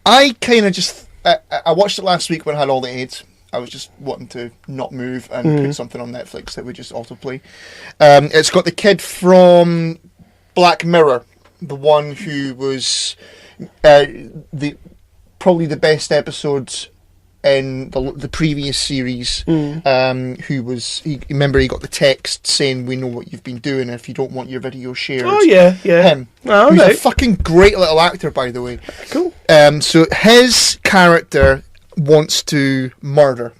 I kind of just... I watched it last week when I had all the AIDS. I was just wanting to not move and put something on Netflix that would just autoplay. It's got the kid from Black Mirror, the one who was probably the best episode in the previous series. Who was remember he got the text saying, "We know what you've been doing, and if you don't want your video shared." Oh yeah. Him. Oh, who's a fucking great little actor, by the way. Cool. So his character wants to murder.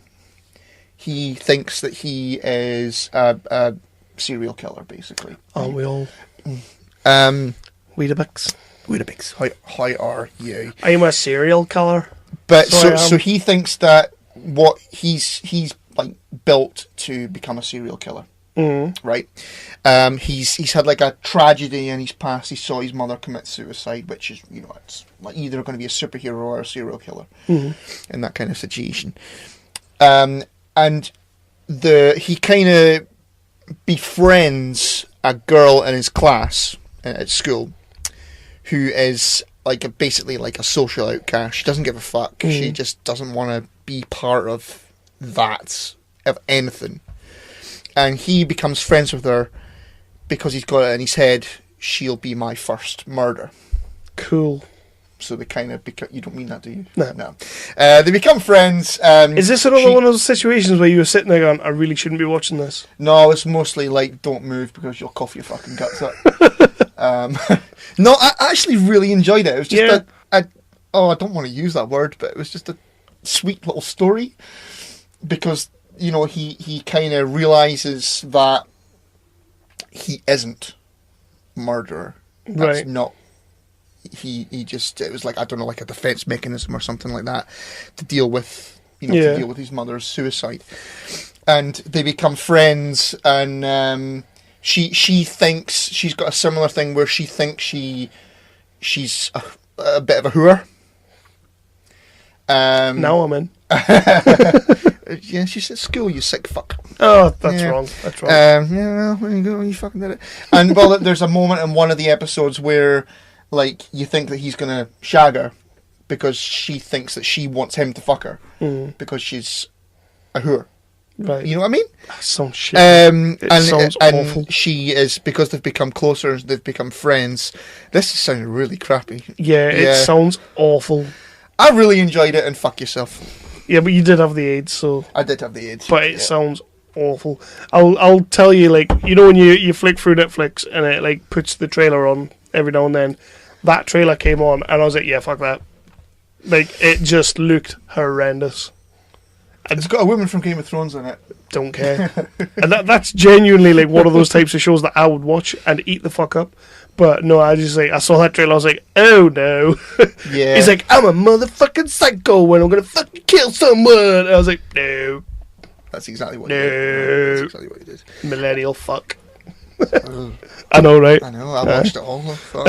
He thinks that he is a serial killer, basically. Aren't we all? Weetabix. How are you? I'm a serial killer. But so he thinks that what he's like built to become a serial killer. Right, he's had like a tragedy in his past. He saw his mother commit suicide, which is, you know, it's like either going to be a superhero or a serial killer in that kind of situation. And he kind of befriends a girl in his class at school who is like basically like a social outcast. She doesn't give a fuck. She just doesn't want to be part of that, of anything. And he becomes friends with her because he's got it in his head, she'll be my first murder. Cool. So they kind of you don't mean that, do you? No. They become friends. Is this another one of those situations where you were sitting there going, I really shouldn't be watching this? No, it's mostly like, don't move because you'll cough your fucking guts up. No, I actually really enjoyed it. It was just I don't want to use that word, but it was just a sweet little story. Because, you know, he kind of realises that he isn't a murderer. That's right. Not... He just, it was like, I don't know, like a defense mechanism or something like that to deal with, you know, to deal with his mother's suicide. And they become friends, and she thinks she's got a similar thing where she thinks she's a bit of a whore. Now I'm in. Yeah, she's at school, you sick fuck. Oh, that's wrong. That's wrong. Yeah, well, there you go, you fucking did it. And well, there's a moment in one of the episodes where, like, you think that he's gonna shag her because she thinks that she wants him to fuck her because she's a whore. Right. You know what I mean? That sounds shit. It sounds awful. And she is, because they've become closer, they've become friends. This is sounding really crappy. Yeah, it sounds awful. I really enjoyed it, and fuck yourself. Yeah, but you did have the AIDS, so... I did have the AIDS. But it sounds awful. I'll tell you, like, you know when you flick through Netflix and it, like, puts the trailer on every now and then? That trailer came on, and I was like, yeah, fuck that. Like, it just looked horrendous. It's got a woman from Game of Thrones in it. Don't care. And that's genuinely, like, one of those types of shows that I would watch and eat the fuck up. But no, I just, like, I saw that trailer, I was like, oh no. Yeah. He's like, I'm a motherfucking psycho and I'm gonna fucking kill someone. And I was like, no. That's exactly what he did. That's exactly what he did. Millennial fuck. I know, right? I know, I watched it all. Fuck.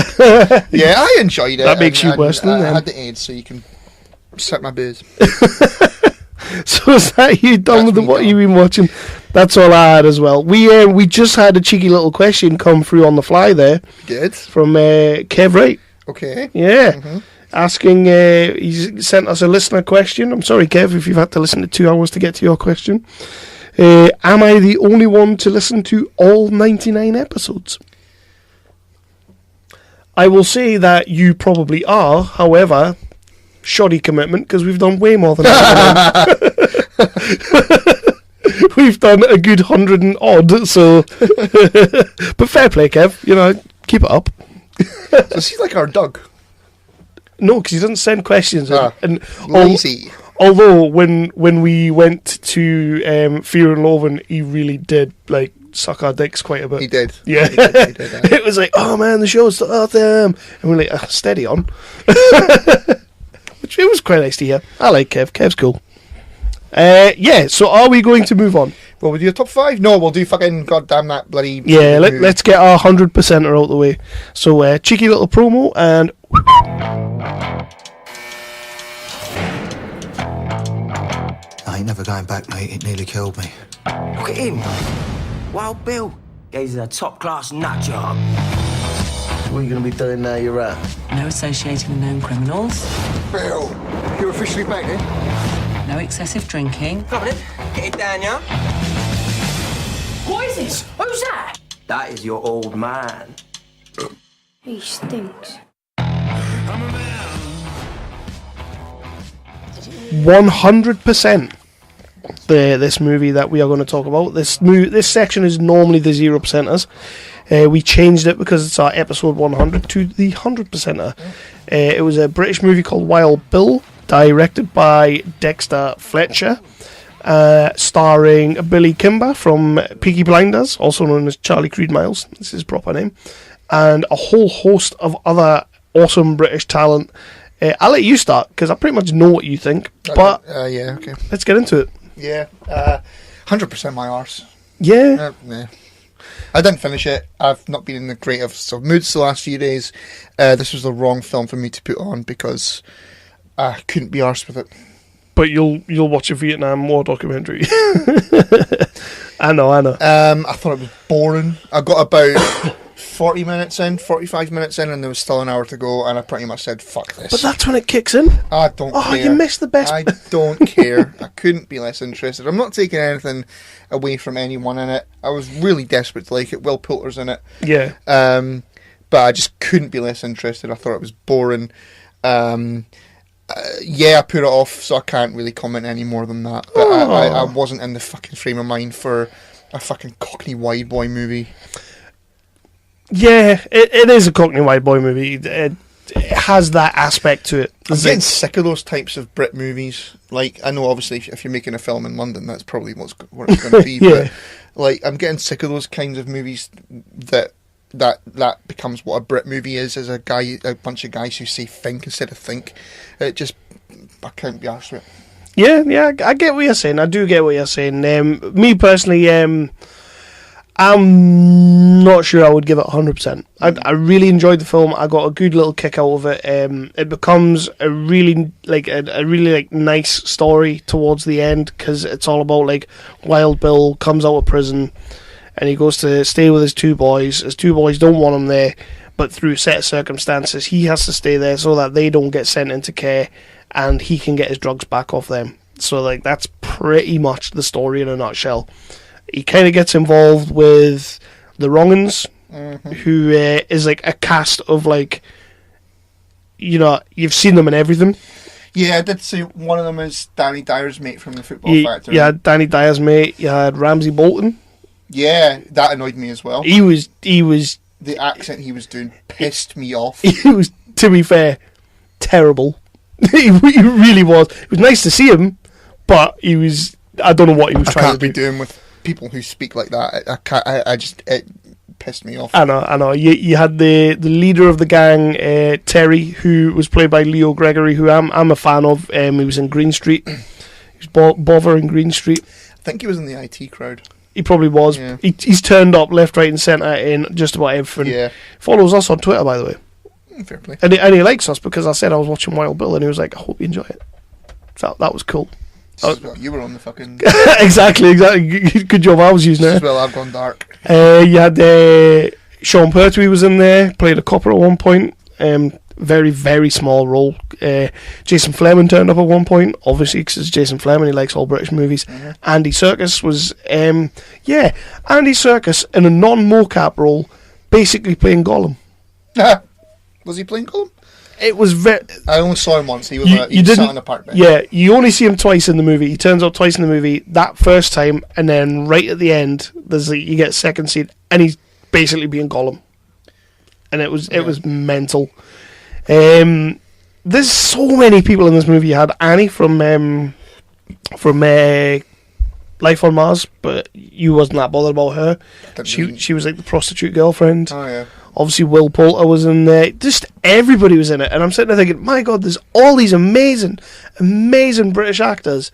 Yeah, I enjoyed it. That makes you worse than I them. had the AIDS, so you can suck my booze. So is that you done with what you've been watching? That's all I had as well. We just had a cheeky little question come through on the fly there. Good. From Kev Wright. Okay. Yeah. Mm-hmm. Asking, he sent us a listener question. I'm sorry, Kev, if you've had to listen to 2 hours to get to your question. Am I the only one to listen to all 99 episodes? I will say that you probably are, however, shoddy commitment, because we've done way more than that. We've done a good 100 and odd, so... But fair play, Kev, you know, keep it up. So he's like our Doug. No, because he doesn't send questions. And lazy. Although, when we went to Fear and Loathing, he really did, like, suck our dicks quite a bit. He did. Yeah. He did, It was like, oh man, the show's still out there. And we're like, steady on. Which it was quite nice to hear. I like Kev. Kev's cool. Yeah, so are we going to move on? Well, we'll do a top 5? No, we'll do fucking goddamn that bloody... Yeah, let's get our 100%er out the way. So, cheeky little promo and... I ain't never going back, mate. It nearly killed me. Look at him. Wild Bill. He's a top-class nut job. What are you going to be doing now you're out? No associating with known criminals. Bill, you're officially back, eh? No excessive drinking. Come on, then. Get it down, yeah? What is this? Who's that? That is your old man. He stinks. 100%. This movie that we are going to talk about. This section is normally the 0%ers. We changed it because it's our episode 100 to the 100%er. It was a British movie called Wild Bill, directed by Dexter Fletcher, starring Billy Kimber from Peaky Blinders, also known as Charlie Creed Miles. This is his proper name, and a whole host of other awesome British talent. I'll let you start, because I pretty much know what you think, but yeah, okay. Let's get into it. Yeah, 100% my arse. Yeah. Nah. I didn't finish it. I've not been in the greatest of moods the last few days. This was the wrong film for me to put on because I couldn't be arsed with it. But you'll watch a Vietnam War documentary. I know. I thought it was boring. I got about 45 minutes in, and there was still an hour to go, and I pretty much said, fuck this. But that's when it kicks in. I don't care. Oh, you missed the best. I don't care. I couldn't be less interested. I'm not taking anything away from anyone in it. I was really desperate to like it. Will Poulter's in it. Yeah. But I just couldn't be less interested. I thought it was boring. Yeah, I put it off, so I can't really comment any more than that. But I wasn't in the fucking frame of mind for a fucking Cockney Wide Boy movie. Yeah, it is a Cockney Wide Boy movie. It has that aspect to it. I'm getting sick of those types of Brit movies. Like, I know obviously if you're making a film in London, that's probably what it's going to be. Yeah. But like, I'm getting sick of those kinds of movies that becomes what a Brit movie is a bunch of guys who say think instead of think. It just, I can't be arsed with it. Yeah, I get what you're saying. I do get what you're saying. Me personally, I'm not sure I would give it 100%. I really enjoyed the film. I got a good little kick out of it. It becomes a really nice story towards the end, because it's all about like Wild Bill comes out of prison and he goes to stay with his two boys. His two boys don't want him there, but through set circumstances he has to stay there so that they don't get sent into care and he can get his drugs back off them. So like that's pretty much the story in a nutshell. He kind of gets involved with the Wrong'uns, who is like a cast of like, you know, you've seen them in everything. Yeah, I did see one of them is Danny Dyer's mate from the Football Factory. You had Danny Dyer's mate. You had Ramsay Bolton. Yeah, that annoyed me as well. He was the accent he was doing pissed me off. He was, to be fair, terrible. he really was. It was nice to see him, but he was. I don't know what he was trying to do. I can't be doing with people who speak like that. It pissed me off. I know. You had the leader of the gang, Terry, who was played by Leo Gregory, who I'm a fan of. He was in Green Street. He was Bother in Green Street. I think he was in the IT Crowd. He probably was. Yeah. He's turned up left, right and centre in just about everything. Yeah. Follows us on Twitter, by the way. Fair play. And he likes us because I said I was watching Wild Bill and he was like, I hope you enjoy it. So that was cool. You were on the fucking... exactly. Good job I was using it. As well, I've gone dark. You had Sean Pertwee was in there, played a copper at one point. Very, very small role. Jason Fleming turned up at one point, obviously because it's Jason Fleming, he likes all British movies. Mm-hmm. Andy Serkis was, Andy Serkis in a non-mocap role, basically playing Gollum. Was he playing Gollum? It was very... I only saw him once. He was sat on the park bench. Yeah, you only see him twice in the movie. He turns up twice in the movie, that first time, and then right at the end, you get a second scene, and he's basically being Gollum. And it was mental. There's so many people in this movie. You had Annie from Life on Mars, but you wasn't that bothered about her. She was like the prostitute girlfriend. Oh yeah. Obviously, Will Poulter was in there. Just everybody was in it. And I'm sitting there thinking, my God, there's all these amazing, amazing British actors.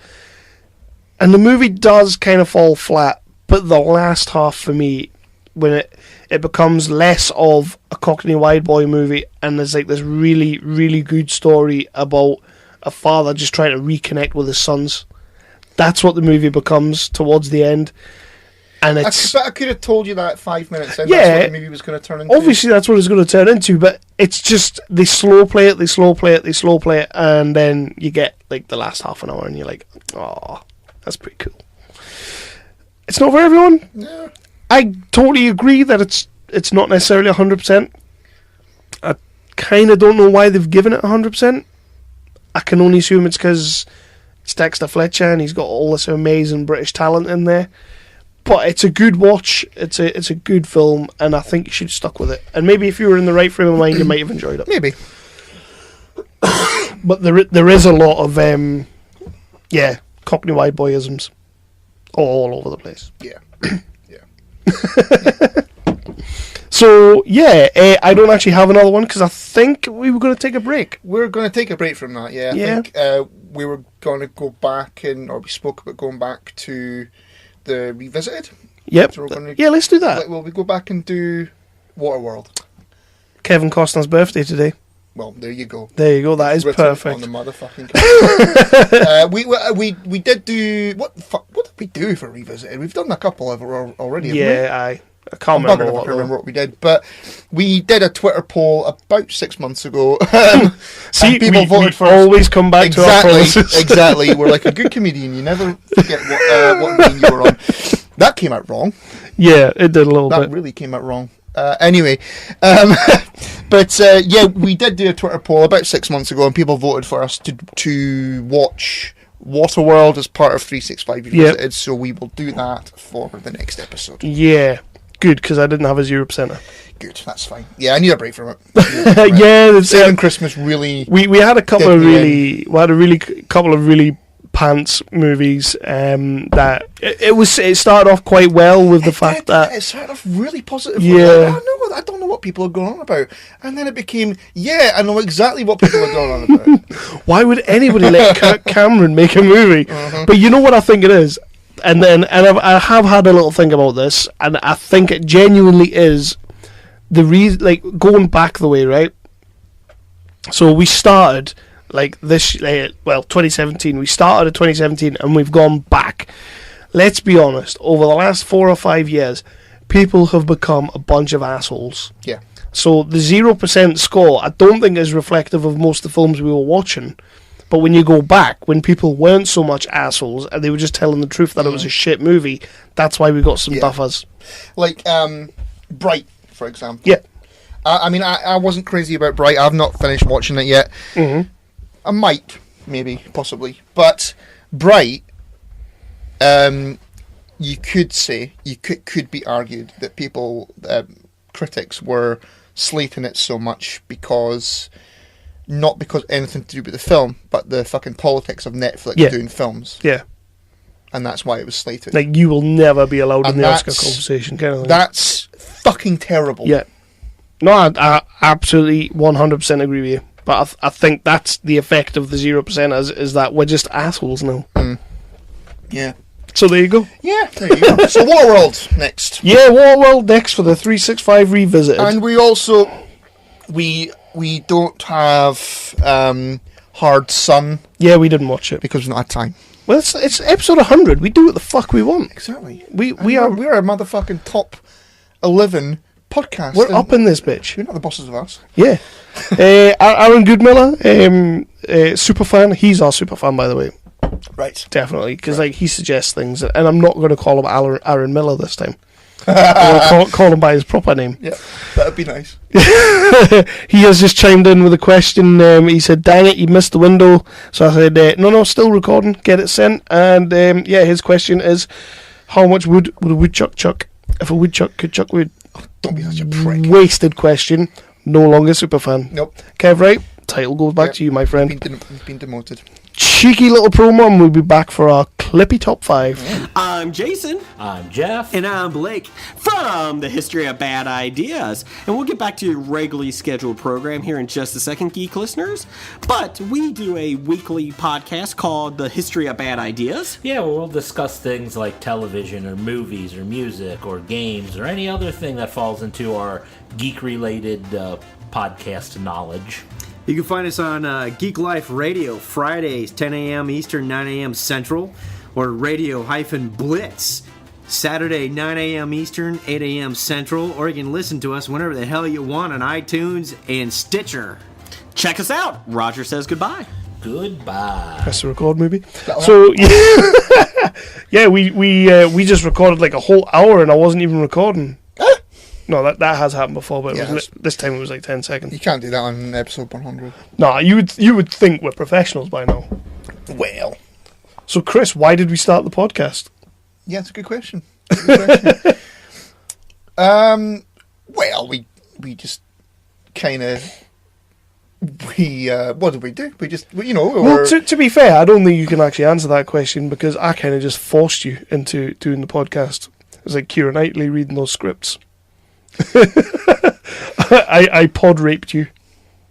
And the movie does kind of fall flat. But the last half for me, when it becomes less of a Cockney Wide Boy movie and there's like this really, really good story about a father just trying to reconnect with his sons. That's what the movie becomes towards the end. And it's, I could have told you that 5 minutes in. Yeah, that's what the movie was going to turn into. Obviously, that's what it's going to turn into, but it's just they slow play it, and then you get like the last half an hour, and you're like, oh, that's pretty cool. It's not for everyone. No. I totally agree that it's not necessarily 100%. I kind of don't know why they've given it 100%. I can only assume it's because it's Dexter Fletcher, and he's got all this amazing British talent in there. But it's a good watch. It's a good film, and I think you should have stuck with it. And maybe if you were in the right frame of mind, you might have enjoyed it. Maybe. But there is a lot of Cockney Wide Boyisms all over the place. Yeah. Yeah. So, yeah, I don't actually have another one because I think we were going to take a break. We're going to take a break from that, yeah. I think we were going to go back or we spoke about going back to the Revisited. Yep. So we're gonna, let's do that. Will we go back and do Waterworld? Kevin Costner's birthday today. Well, there you go. There you go. That is perfect. On the motherfucking we did do what did we do for Revisited? We've done a couple of already. Yeah, I can't remember what we did, but we did a Twitter poll about 6 months ago. See, people voted for us. Always come back to our promises. Exactly. We're like a good comedian. You never forget what meeting you were on. That came out wrong. Yeah, it did a little bit. That really came out wrong. Anyway, but we did do a Twitter poll about 6 months ago, and people voted for us to watch Waterworld as part of 365 Revisited. So we will do that for the next episode. Yeah, good, because I didn't have a 0%er. Good, that's fine. Yeah, I need a break from it. Yeah, Saving Christmas really. We had a couple of couple of really pants movies that it started off quite well with the fact that it started off really positive. Yeah, I don't know what people are going on about, and then it became I know exactly what people are going on about. Why would anybody let Kirk Cameron make a movie? But you know what I think it is, I have had a little think about this, and I think it genuinely is the reason. Like going back the way, right? So we started. Like this, 2017. We started at 2017 and we've gone back. Let's be honest, over the last 4 or 5 years, people have become a bunch of assholes. Yeah. So the 0% score, I don't think is reflective of most of the films we were watching. But when you go back, when people weren't so much assholes and they were just telling the truth that it was a shit movie, that's why we got some duffers. Like Bright, for example. Yeah. I wasn't crazy about Bright. I've not finished watching it yet. Mm-hmm. I might, maybe, possibly. But Bright, you could say, could be argued that people, critics, were slating it so much not because anything to do with the film, but the fucking politics of Netflix doing films. Yeah. And that's why it was slated. Like, you will never be allowed in the Oscar conversation, kind of thing. That's fucking terrible. Yeah. No, I absolutely 100% agree with you. But I think that's the effect of the 0% is that we're just assholes now. Mm. Yeah. So there you go. Yeah, there you go. So Waterworld next. Yeah, Waterworld next for the 365 Revisited. And we also we don't have Hard Sun. Yeah, we didn't watch it because we've not had time. Well, it's episode 100. We do what the fuck we want. Exactly. We're a motherfucking top 11 podcast. We're up in this bitch. You're not the bosses of us. Yeah. Aaron Goodmiller, super fan. He's our super fan, by the way. Right. Definitely, because like he suggests things, and I'm not going to call him Aaron Miller this time. I'm going to call him by his proper name. Yeah, that'd be nice. He has just chimed in with a question. He said, "Dang it, you missed the window." So I said, "No, still recording. Get it sent." And his question is, "How much wood would a woodchuck chuck if a woodchuck could chuck wood?" Oh, don't be such a prick. Wasted question. No longer super fan. Nope. Kev, right? Title goes back to you, my friend. He's been demoted. Cheeky little promo, and we'll be back for our Clippy Top 5. I'm Jason. I'm Jeff. And I'm Blake from the History of Bad Ideas. And we'll get back to your regularly scheduled program here in just a second, geek listeners. But we do a weekly podcast called The History of Bad Ideas. Yeah, where we'll discuss things like television or movies or music or games or any other thing that falls into our geek-related podcast knowledge. You can find us on Geek Life Radio, Fridays, 10 a.m. Eastern, 9 a.m. Central, or Radio-Blitz, Saturday, 9 a.m. Eastern, 8 a.m. Central, or you can listen to us whenever the hell you want on iTunes and Stitcher. Check us out. Roger says goodbye. Goodbye. Press the record, maybe. So, yeah, we just recorded like a whole hour and I wasn't even recording. No, that has happened before, but this time it was like 10 seconds. You can't do that on episode 100. No, you would think we're professionals by now. Well. So, Chris, why did we start the podcast? Yeah, it's a good question. Well, we just kind of... what did we do? We just, Well, to be fair, I don't think you can actually answer that question because I kind of just forced you into doing the podcast. It's like Keira Knightley reading those scripts. I pod raped you.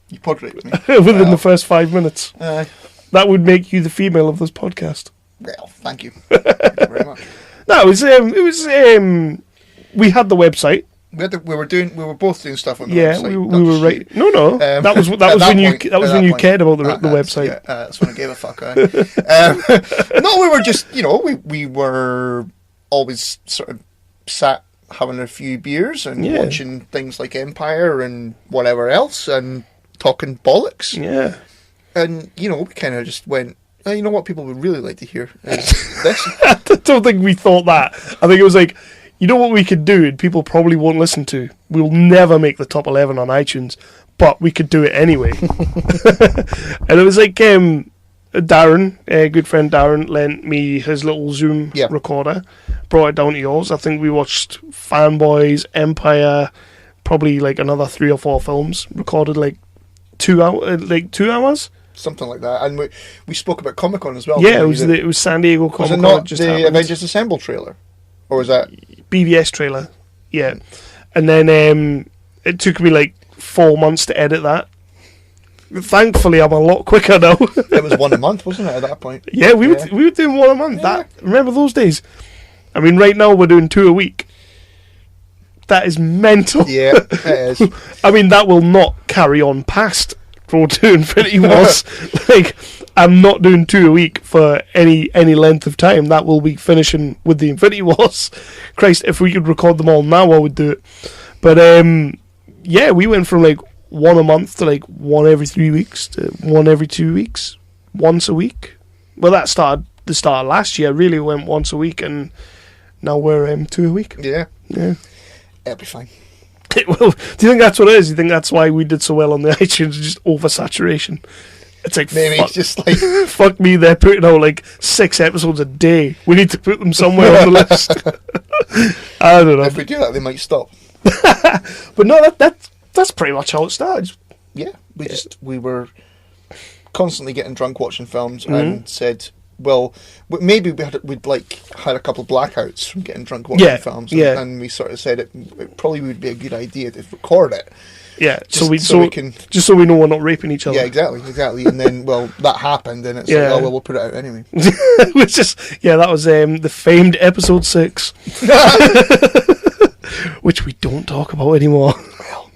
You pod raped me? Within the first 5 minutes. That would make you the female of this podcast. Well, thank you. Thank you very much. No, it was we had the website. We were both doing stuff on the website. Yeah, we were right. No. That was when you cared about the website. Yeah, that's when I gave a fuck. No, we were just, we were always sort of sat having a few beers and watching things like Empire and whatever else and talking bollocks. Yeah. And, we kind of just went, you know what people would really like to hear is this. I don't think we thought that. I think it was like, you know what we could do and people probably won't listen to? We'll never make the top 11 on iTunes, but we could do it anyway. And it was like Darren, a good friend Darren, lent me his little Zoom recorder, brought it down to yours. I think we watched Fanboys, Empire, probably like another 3 or 4 films, recorded like 2 hours? Something like that. And we spoke about Comic-Con as well. Yeah, it was San Diego Comic-Con. Was it not the Avengers Assemble trailer? Or was that... BVS trailer, yeah. And then it took me like 4 months to edit that. Thankfully, I'm a lot quicker now. It was one a month, wasn't it, at that point? Yeah, we were doing one a month. Yeah. Remember those days? I mean, right now we're doing 2 a week. That is mental. Yeah, it is. I mean, that will not carry on past Road to Infinity Wars. Like, I'm not doing 2 a week for any length of time. That will be finishing with the Infinity Wars. Christ, if we could record them all now, I would do it. But yeah, we went from like 1 a month to like 1 every 3 weeks to 1 every 2 weeks, once a week. Well, that started the start of last year. Really went once a week, and now we're 2 a week. Yeah. It'll be fine. Well, do you think that's what it is? Do you think that's why we did so well on the iTunes? Just oversaturation. It's like, maybe it's just like fuck me, they're putting out like 6 episodes a day. We need to put them somewhere on the list. I don't know. If we do that, they might stop. But no, that's pretty much how it started. Yeah, we were constantly getting drunk watching films and said, well, maybe we'd had a couple of blackouts from getting drunk watching films, and we sort of said it probably would be a good idea to record it. Yeah, so we can just so we know we're not raping each other. Yeah, exactly. And then, well, that happened, and it's like, oh well, we'll put it out anyway. That was the famed episode 6, which we don't talk about anymore. Well,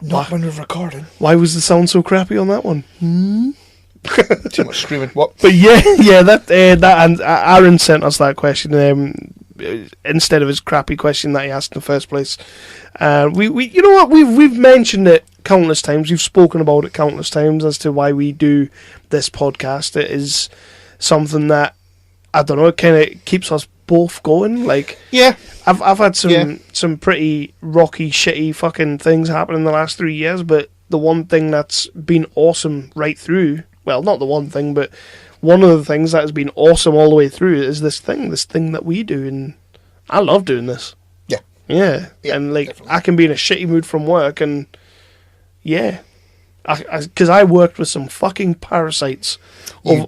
not when we're recording. Why was the sound so crappy on that one? Too much screaming. What? But that and Aaron sent us that question instead of his crappy question that he asked in the first place. We you know what, we've mentioned it countless times. We've spoken about it countless times as to why we do this podcast. It is something that, I don't know, it kind of keeps us both going. Like, I've had some pretty rocky, shitty fucking things happen in the last 3 years, but the one thing that's been awesome right through, well, not the one thing, but one of the things that has been awesome all the way through is this thing that we do, and I love doing this. Yeah, and like, definitely. I can be in a shitty mood from work, and because I worked with some fucking parasites over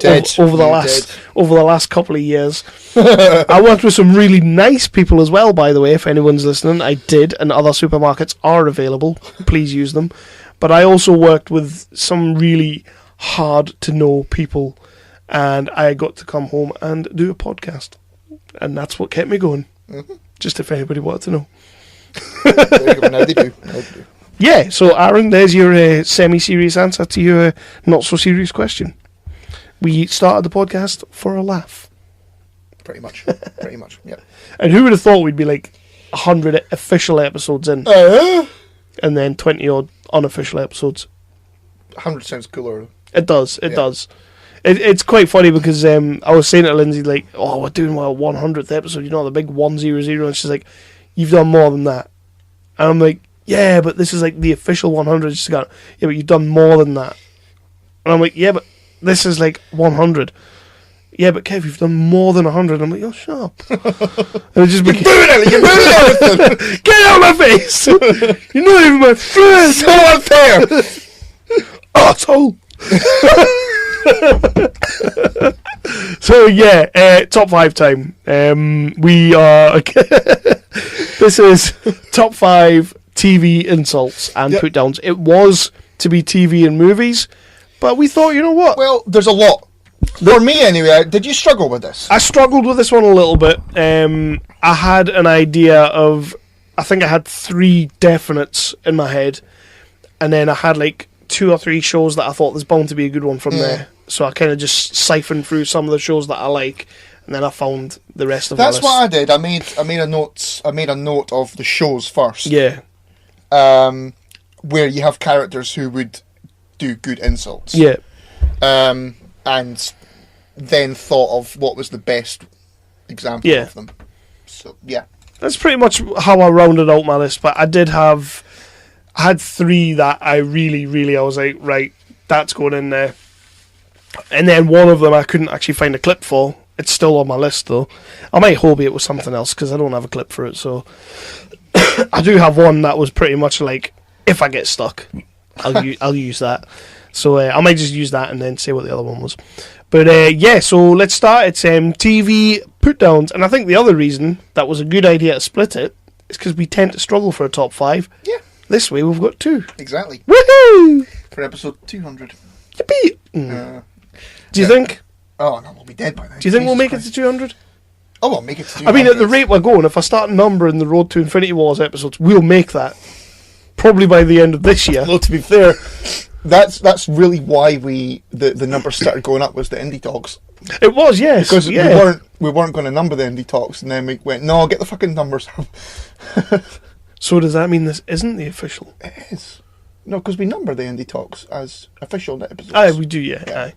the last couple of years. I worked with some really nice people as well, by the way, if anyone's listening. I did, and other supermarkets are available. Please use them. But I also worked with some really hard to know people, and I got to come home and do a podcast, and that's what kept me going. Just if anybody wanted to know. There you go. Now they do. Yeah, so Aaron, there's your semi-serious answer to your not-so-serious question. We started the podcast for a laugh. Pretty much, yeah. And who would have thought we'd be like 100 official episodes in, and then 20-odd unofficial episodes? 100 sounds cooler. It does. It's quite funny because I was saying to Lindsay, like, oh, we're doing our 100th episode, the big 100, and she's like, you've done more than that. And I'm like, yeah, but this is like the official 100. She's going, yeah, but you've done more than that. And I'm like, yeah, but this is like 100. Yeah, but Kev, you've done more than 100. I'm like, oh, shut up. And it just you're ruining everything. Get out of my face. You're not even my friend. So unfair. Asshole. So yeah, top 5 time. We are. This is top 5 TV insults and put downs. It was to be TV and movies, but we thought, you know what? Well, there's a lot. For me, anyway. Did you struggle with this? I struggled with this one a little bit. I had an idea of, I think I had 3 definites in my head, and then I had like 2 or 3 shows that I thought there's bound to be a good one from there. So I kind of just siphoned through some of the shows that I like, and then I found the rest of. That's what I did. I made a note. I made a note of the shows first. Yeah. Where you have characters who would do good insults. Yeah. And then thought of what was the best example of them. So yeah. That's pretty much how I rounded out my list. But I had 3 that I really I was like, right, that's going in there. And then one of them I couldn't actually find a clip for. It's still on my list though. I might hobby it with something else because I don't have a clip for it. So I do have one that was pretty much like, if I get stuck, I'll use that. So I might just use that and then say what the other one was. But yeah, so let's start. It's TV put downs, and I think the other reason that was a good idea to split it is because we tend to struggle for a top 5. Yeah. This way we've got 2. Exactly. Woohoo! For episode 200. Yippee! Do you think? Oh no, we'll be dead by then. Do you think we'll make it to 200? Oh, we'll make it to 200. I mean, at the rate we're going, if I start numbering the Road to Infinity Wars episodes, we'll make that. Probably by the end of this year. Well, to be fair, that's really why the numbers started going up, was the indie talks. It was, yes. Because we weren't going to number the indie talks, and then we went, no, get the fucking numbers up. So does that mean this isn't the official? It is. No, because we number the indie talks as official episodes. Aye, we do, yeah. Aye.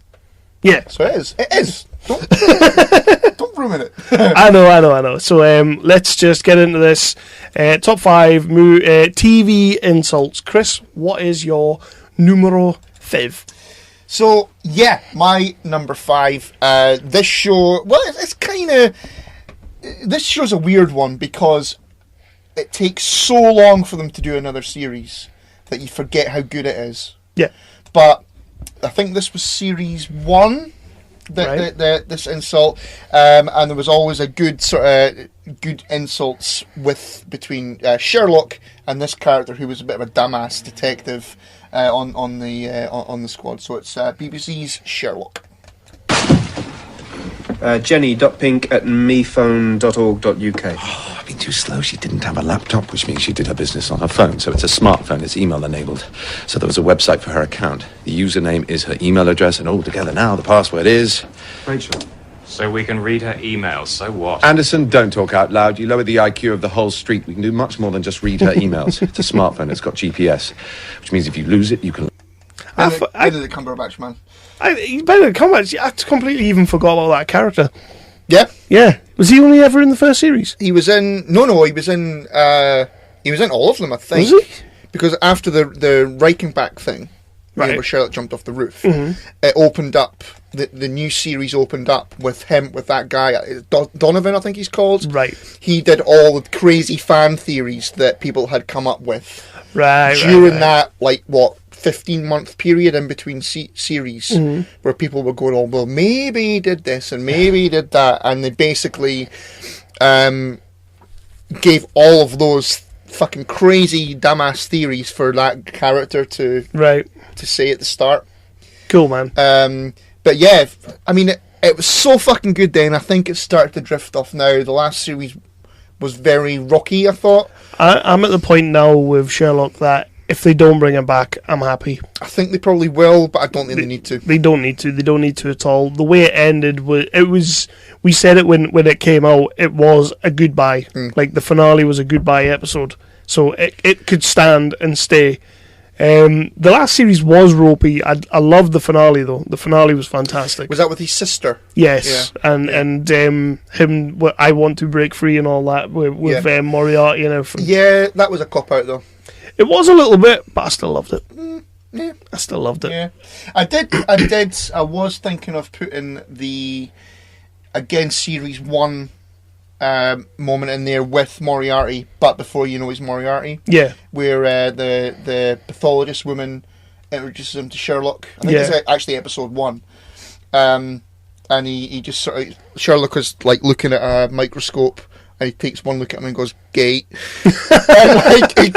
Yeah. So it is. It is. Don't ruin it. I know. So let's just get into this. Top 5 TV insults. Chris, what is your numero 5? So, yeah, my number 5. This show, well, it's kind of... This show's a weird one because it takes so long for them to do another series that you forget how good it is. Yeah. But I think this was series 1, this insult, and there was always a good sort of good insults between Sherlock and this character who was a bit of a dumbass detective on the squad. So it's BBC's Sherlock. Jenny.pink@mephone.org.uk. Oh, I've been too slow. She didn't have a laptop, which means she did her business on her phone. So it's a smartphone. It's email enabled. So there was a website for her account. The username is her email address, and all together now the password is... Rachel. So we can read her emails. So what? Anderson, don't talk out loud. You lower the IQ of the whole street. We can do much more than just read her emails. It's a smartphone. It's got GPS, which means if you lose it, you can... Benedict Cumberbatch, man. Benedict Cumberbatch, I completely even forgot about that character. Yeah? Yeah. Was he only ever in the first series? He was in... No, he was in all of them, I think. Was he? Because after the Reichenbach thing, where Sherlock jumped off the roof, it opened up... The new series opened up with that guy, Donovan, I think he's called. Right. He did all the crazy fan theories that people had come up with. Right. During that, 15-month period in between series, where people were going, oh, well, maybe he did this and maybe he did that, and they basically gave all of those fucking crazy dumbass theories for that character to say at the start. Cool, man. But yeah, I mean, it was so fucking good then. I think it started to drift off now. The last series was very rocky, I thought. I'm at the point now with Sherlock that if they don't bring him back, I'm happy. I think they probably will, but I don't think they need to. They don't need to. They don't need to at all. The way it ended, we said it when it came out, it was a goodbye. Like, the finale was a goodbye episode. So it could stand and stay. The last series was ropey. I loved the finale though. The finale was fantastic. Was that with his sister? Yes, yeah. and him. I want to break free and all that with Moriarty and everything. Yeah, that was a cop out though. It was a little bit, but I still loved it. Yeah, I still loved it. Yeah, I did. I was thinking of putting the series 1. Moment in there with Moriarty, but before you know he's Moriarty. Yeah. Where the pathologist woman introduces him to Sherlock. I think it's actually episode 1. and he just sort of, Sherlock is like looking at a microscope, and he takes one look at him and goes, "Gate."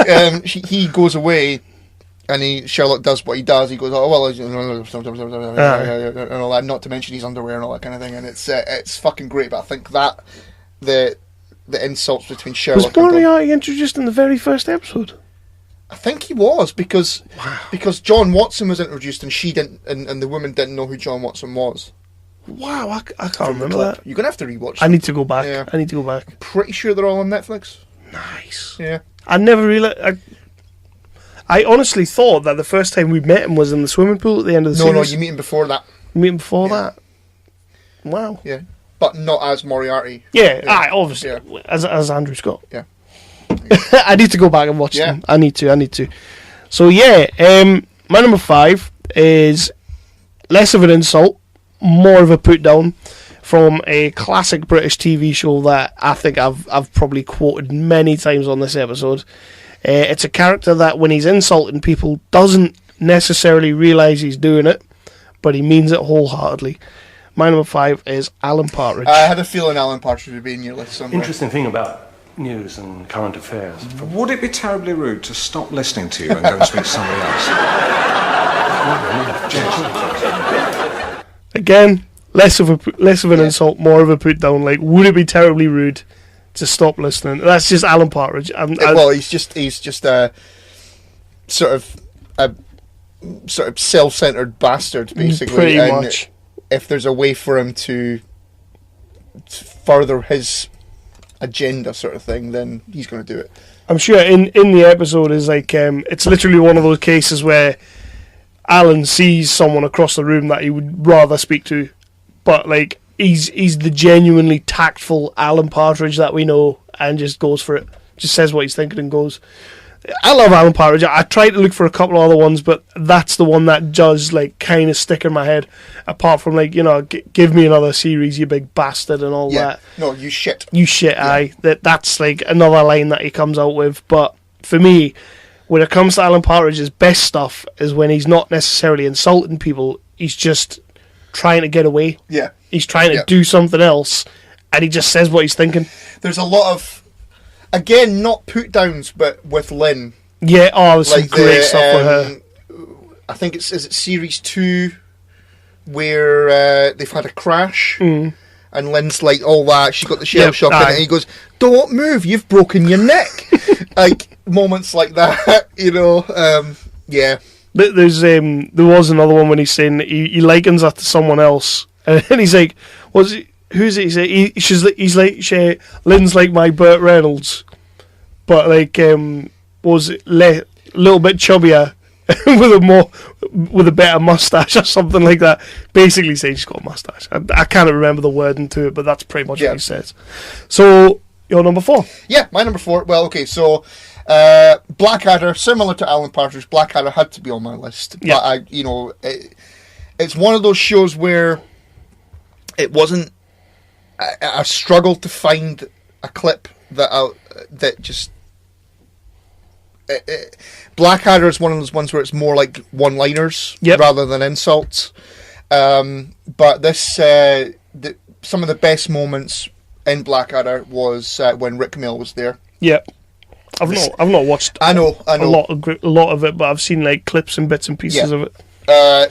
And he goes away, and Sherlock does what he does. He goes, "Oh well," and all that. Not to mention his underwear and all that kind of thing. And it's fucking great. But I think that the insults between Sherlock was Moriarty introduced in the very first episode? I think he was, because John Watson was introduced, and she didn't, and the woman didn't know who John Watson was. Wow, I can't remember that. You're gonna have to rewatch. I need to go back. Yeah. I need to go back. Pretty sure they're all on Netflix. Nice. Yeah. I never realized. I honestly thought that the first time we met him was in the swimming pool at the end of the series. No, you meet him before that. You meet him before that. Wow. Yeah, but not as Moriarty. Yeah, obviously as Andrew Scott. Yeah. I need to go back and watch them. I need to. So my number 5 is less of an insult, more of a put down, from a classic British TV show that I think I've probably quoted many times on this episode. It's a character that when he's insulting people doesn't necessarily realise he's doing it, but he means it wholeheartedly. My number 5 is Alan Partridge. I had a feeling Alan Partridge would be in your list somewhere. Interesting thing about news and current affairs. Would it be terribly rude to stop listening to you and go and speak to somebody else? Again, less of an insult, more of a put down. Like, would it be terribly rude to stop listening? That's just Alan Partridge. Well, he's just a sort of self-centered bastard, basically. Pretty much. If there's a way for him to further his agenda, sort of thing, then he's going to do it. I'm sure in the episode is like it's literally one of those cases where Alan sees someone across the room that he would rather speak to, but like he's the genuinely tactful Alan Partridge that we know, and just goes for it, just says what he's thinking and goes. I love Alan Partridge. I tried to look for a couple of other ones, but that's the one that does like kind of stick in my head. Apart from like, give me another series, you big bastard, and all that. No, you shit. You shit. Aye. That's like another line that he comes out with. But for me, when it comes to Alan Partridge's best stuff is when he's not necessarily insulting people. He's just trying to get away. Yeah. He's trying to do something else, and he just says what he's thinking. There's a lot of, again, not put downs, but with Lynn. Yeah, there's some great stuff with her. I think is it series 2 where they've had a crash, and Lynn's like, "Oh, that she got the shell shock," and he goes, "Don't move, you've broken your neck." Like moments like that, yeah. But there was another one when he's saying that he likens that to someone else, and he's like, who's it? He's like, Lynn's like my Burt Reynolds, but like was a little bit chubbier with a better mustache or something like that. Basically saying she's got a mustache. I can't remember the wording to it, but that's pretty much what he says. So your number 4? Yeah, my number 4. Well, okay, so Blackadder, similar to Alan Partridge, Blackadder had to be on my list. Yeah. But it's one of those shows where it wasn't. I struggled to find a clip that just. Blackadder is one of those ones where it's more like one-liners rather than insults. But this, some of the best moments in Blackadder was when Rick Mail was there. Yeah, I've not watched. I know a lot of it, but I've seen like clips and bits and pieces of it.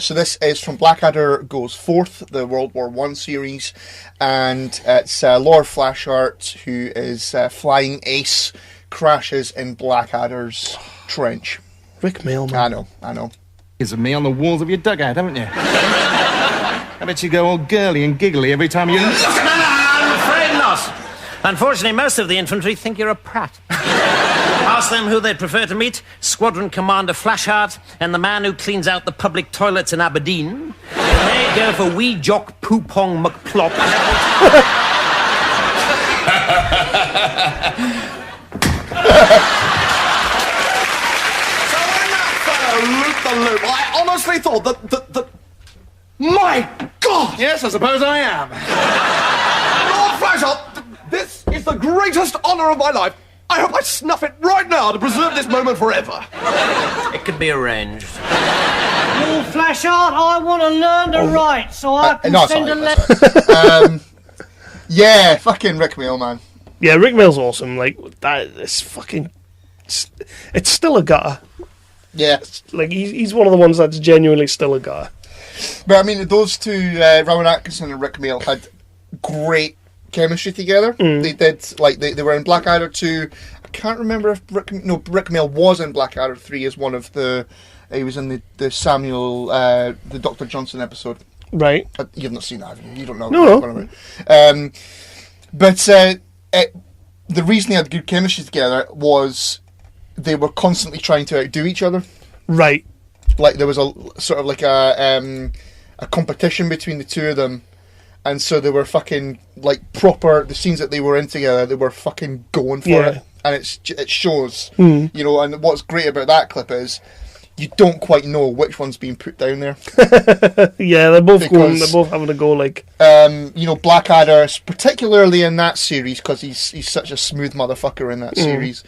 So this is from Blackadder Goes Forth, the World War I series, and it's Laura Flashart, who is Flying Ace, crashes in Blackadder's trench. Rick Mail, man. I know. Is me on the walls of your dugout, haven't you? I bet you go all girly and giggly every time you... I'm afraid not. Unfortunately, most of the infantry think you're a prat. Ask them who they'd prefer to meet, Squadron Commander Flashheart and the man who cleans out the public toilets in Aberdeen. They go for wee jock Poopong McPlop. Loop. I honestly thought that... My God! Yes, I suppose I am. Lord Flashheart, this is the greatest honour of my life. I hope I snuff it right now to preserve this moment forever. It could be arranged. Little flash art, I want to learn to write so I can no, send sorry, a letter. Yeah, fucking Rick Mail, man. Yeah, Rick Mail's awesome. Like, that is fucking... It's still a gutter. Yeah. Like, he's one of the ones that's genuinely still a gutter. But, I mean, those two, Rowan Atkinson and Rick Mail, had great chemistry together. They did, like, they were in Blackadder 2. I can't remember if Rick Mail was in Blackadder 3 as one of the... He was in the Samuel, the Dr. Johnson episode. Right. You've not seen that, have you? You don't know. No. But the reason they had good chemistry together was they were constantly trying to outdo each other. Right. Like, there was a sort of like a competition between the two of them. And so they were fucking, like, proper... The scenes that they were in together, they were fucking going for it. And it shows. You know, and what's great about that clip is... You don't quite know which one's being put down there. Yeah, they're both having to go, like... you know, Blackadder, particularly in that series, because he's such a smooth motherfucker in that series.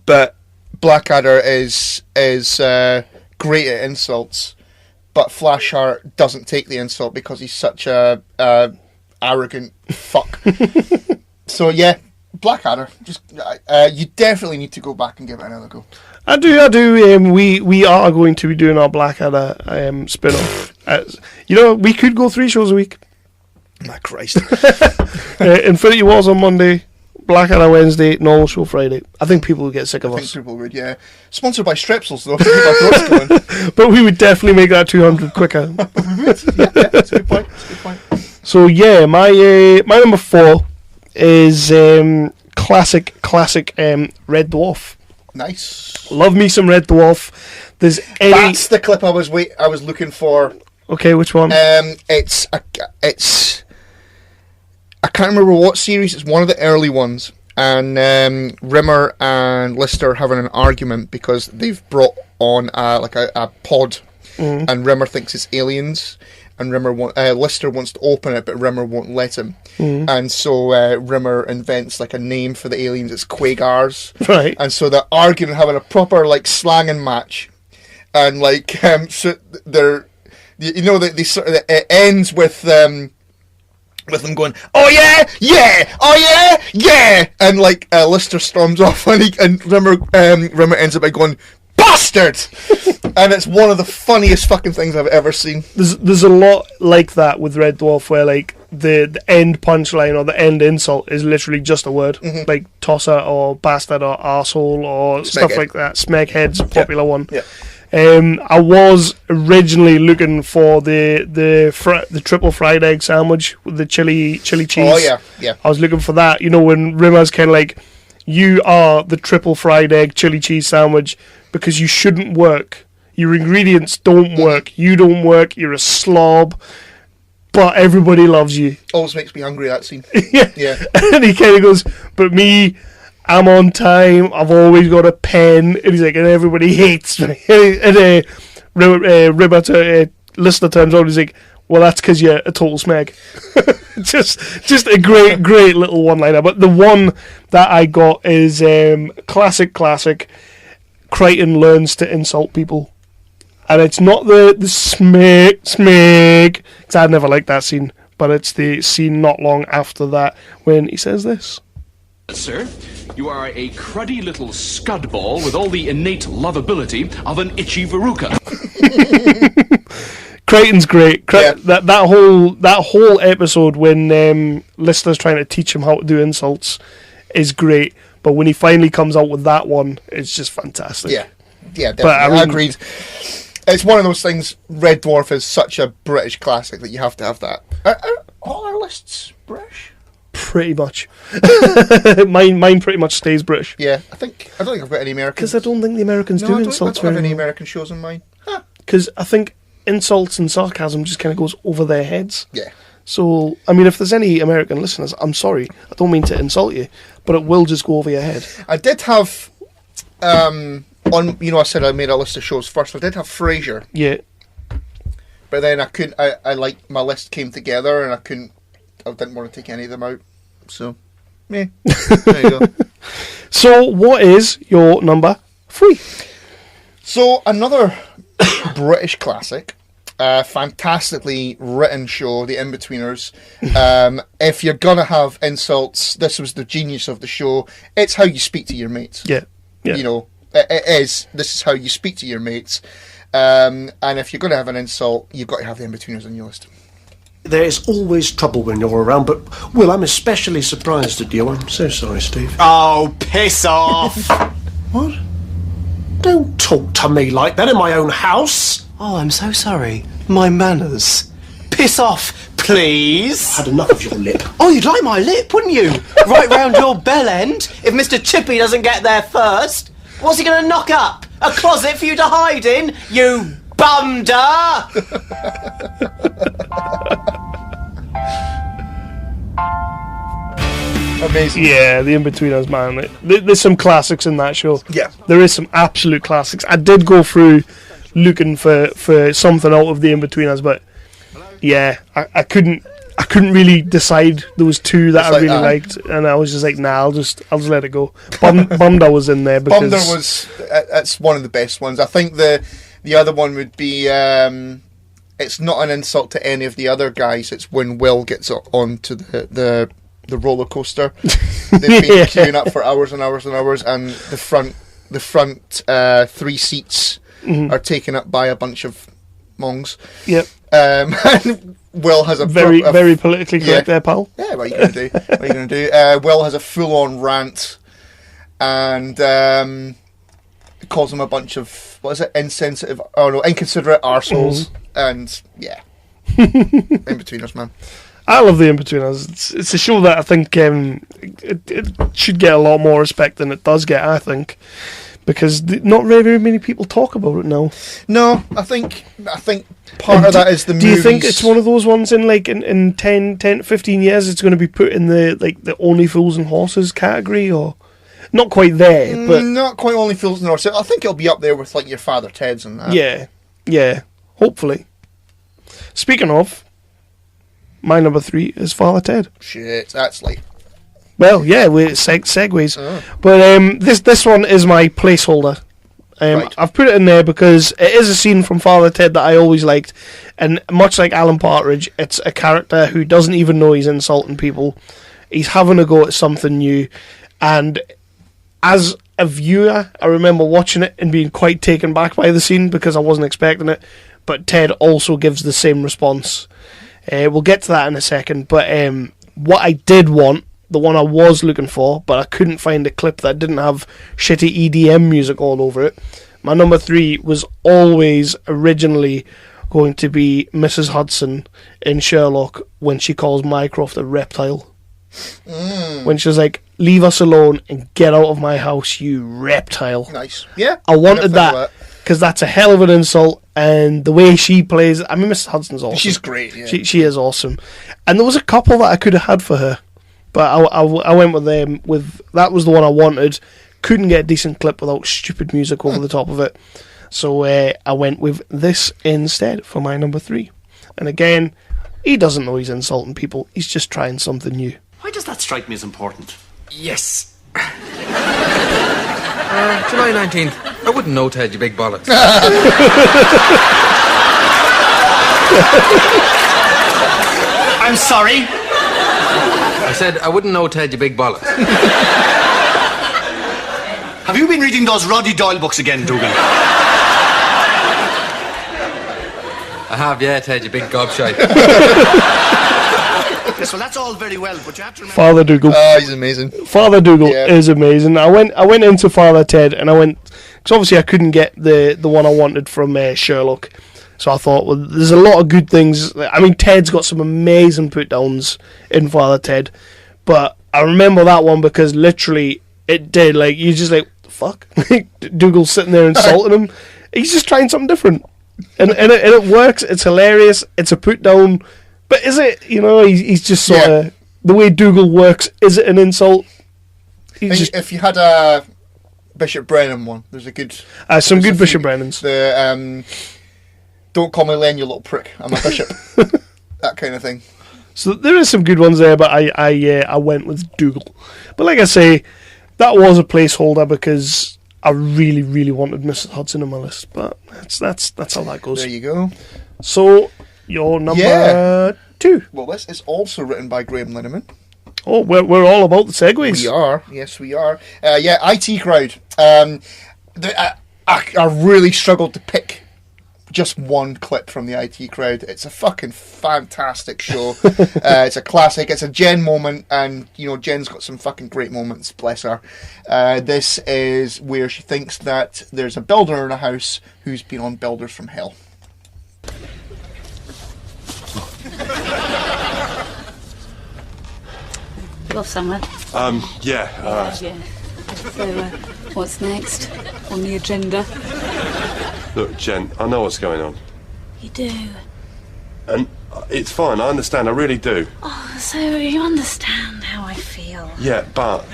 But Blackadder is great at insults, but Flashheart doesn't take the insult because he's such a arrogant fuck. So yeah, Blackadder. Just you definitely need to go back and give it another go. I do. We are going to be doing our Blackadder spin-off. You know, we could go 3 shows a week. My Christ. Infinity Wars on Monday, Blackadder Wednesday, normal show Friday. I think people would get sick of us. I think people would, yeah. Sponsored by Strepsils, though, to keep our throats going. But we would definitely make that 200 quicker. We would. Yeah, that's a good point. So yeah, my number 4 is classic Red Dwarf. Nice. Love me some Red Dwarf. That's the clip I was looking for. Okay, which one? It's I can't remember what series. It's one of the early ones, and Rimmer and Lister having an argument because they've brought on a pod, and Rimmer thinks it's aliens, and Lister wants to open it, but Rimmer won't let him. And so Rimmer invents like a name for the aliens. It's Quagars, right? And so they're arguing, having a proper like slanging match, and like so they're, you know, they sort of, it ends with them going, oh yeah, oh yeah, and like Lister storms off, and Rimmer ends up by going, bastard! And it's one of the funniest fucking things I've ever seen. There's a lot like that with Red Dwarf, where like the end punchline or the end insult is literally just a word, like tosser or bastard or arsehole or stuff like that. Smeghead's a popular one. Yeah. I was originally looking for the triple fried egg sandwich with the chili cheese. Oh yeah. I was looking for that. You know, when Rimmer's kind of like, you are the triple fried egg chili cheese sandwich because you shouldn't work. Your ingredients don't work. You don't work. You're a slob. But everybody loves you. Always makes me hungry, that scene. Yeah. And he kind of goes, but me, I'm on time. I've always got a pen. And he's like, and everybody hates me. And Lister turns on. He's like, well, that's because you're a total smeg. just a great little one-liner. But the one that I got is classic. Crichton learns to insult people. And it's not the smeg, because I never liked that scene. But it's the scene not long after that when he says this. Sir, you are a cruddy little scudball with all the innate lovability of an itchy veruca. Crichton's great. That whole episode when Lister's trying to teach him how to do insults is great. But when he finally comes out with that one, it's just fantastic. Yeah, definitely. I agreed. It's one of those things. Red Dwarf is such a British classic that you have to have that. Are all our lists British? Pretty much. mine pretty much stays British. Yeah, I don't think I've got any Americans. Because I don't think the Americans do insults. I don't have any American shows in mine. Because I think insults and sarcasm just kind of goes over their heads. Yeah. So, I mean, if there's any American listeners, I'm sorry. I don't mean to insult you, but it will just go over your head. I did have, I said I made a list of shows first. I did have Frasier. Yeah. But then I couldn't, my list came together and I didn't want to take any of them out. So, yeah. There you go. So, what is your number 3? So, another British classic. Fantastically written show, The In-Betweeners. If you're gonna have insults, this was the genius of the show. It's how you speak to your mates. Yeah. You know, it is. This is how you speak to your mates. And if you're gonna have an insult, you've got to have The In-Betweeners on your list. There's always trouble when you're around, but Will, I'm especially surprised at you. I'm so sorry, Steve. Oh, piss off! What? Don't talk to me like that in my own house. Oh, I'm so sorry. My manners. Piss off, please. I've had enough of your lip. Oh, you'd like my lip, wouldn't you? Right round your bell end. If Mr. Chippy doesn't get there first, what's he going to knock up? A closet for you to hide in, you bumder! Amazing. Yeah, The In-Betweeners, man. There's some classics in that show. Yeah. There is some absolute classics. I did go through looking for something out of The In-Betweeners, but yeah, I couldn't really decide. There was two that I really liked, and I was just like, nah, I'll just let it go. Bumder was in there because Bumder was it's one of the best ones. I think the other one would be it's not an insult to any of the other guys. It's when Will gets onto the roller coaster. They've been queuing up for hours and hours and hours, and the front three seats are taken up by a bunch of mongs. Yep. And Will has a very politically correct there, pal. Yeah, what are you gonna do? What are you gonna do? Will has a full-on rant, and calls them a bunch of inconsiderate arseholes, and yeah, In-Betweeners, man. I love The In-Betweeners. It's a show that I think it should get a lot more respect than it does get, I think, because not very many people talk about it now. No, I think part of that is the movies. Do you think it's one of those ones in 10, 15 years it's going to be put in the Only Fools and Horses category, or not quite there, but not quite Only Fools and Horses. I think it'll be up there with your Father Ted's and that. Yeah, hopefully. Speaking of, my number 3 is Father Ted. Shit, that's like... Well, yeah, we're segues. But this one is my placeholder. Right. I've put it in there because it is a scene from Father Ted that I always liked. And much like Alan Partridge, it's a character who doesn't even know he's insulting people. He's having a go at something new. And as a viewer, I remember watching it and being quite taken back by the scene because I wasn't expecting it. But Ted also gives the same response. We'll get to that in a second, but what I did want, the one I was looking for, but I couldn't find a clip that didn't have shitty EDM music all over it. My number 3 was always originally going to be Mrs. Hudson in Sherlock when she calls Mycroft a reptile. When she's like, leave us alone and get out of my house, you reptile. Nice. Yeah. I wanted that because that's a hell of an insult, and the way she plays, I mean, Mrs. Hudson's awesome. She's great, yeah. She is awesome. And there was a couple that I could have had for her, but I went with them. That was the one I wanted. Couldn't get a decent clip without stupid music over the top of it. So I went with this instead for my number 3. And again, he doesn't know he's insulting people. He's just trying something new. Why does that strike me as important? Yes. July 19th. I wouldn't know, Ted, you big bollocks. I'm sorry? I said I wouldn't know, Ted, you big bollocks. Have you been reading those Roddy Doyle books again, Dougal? I have, yeah, Ted, you big gobshite. Yes, well, that's all very well, but you have to remember... Father Dougal. Oh, he's amazing. Father Dougal is amazing. I went into Father Ted, and because obviously I couldn't get the one I wanted from Sherlock, so I thought, well, there's a lot of good things. I mean, Ted's got some amazing put downs in Father Ted, but I remember that one because literally it did. Like, you just like, fuck, Dougal's sitting there insulting him. He's just trying something different, and it works. It's hilarious. It's a put down. But is it, he's just sort of, the way Dougal works, is it an insult? If you had a Bishop Brennan one, there's a good... some good Bishop Brennans. The, don't call me Len, you little prick, I'm a bishop. That kind of thing. So there is some good ones there, but I went with Dougal. But like I say, that was a placeholder because I really, really wanted Mrs. Hudson on my list, but that's how that goes. There you go. So, your number 2. Well, this is also written by Graham Lineman. Oh, we're all about the segues. We are. Yes, we are. IT Crowd. I really struggled to pick just one clip from the IT Crowd. It's a fucking fantastic show. It's a classic. It's a Jen moment, and Jen's got some fucking great moments. Bless her. This is where she thinks that there's a builder in a house who's been on Builders from Hell. You off somewhere? Yeah. So, what's next on the agenda? Look, Jen, I know what's going on. You do? And it's fine, I understand, I really do. Oh, so you understand how I feel? Yeah, but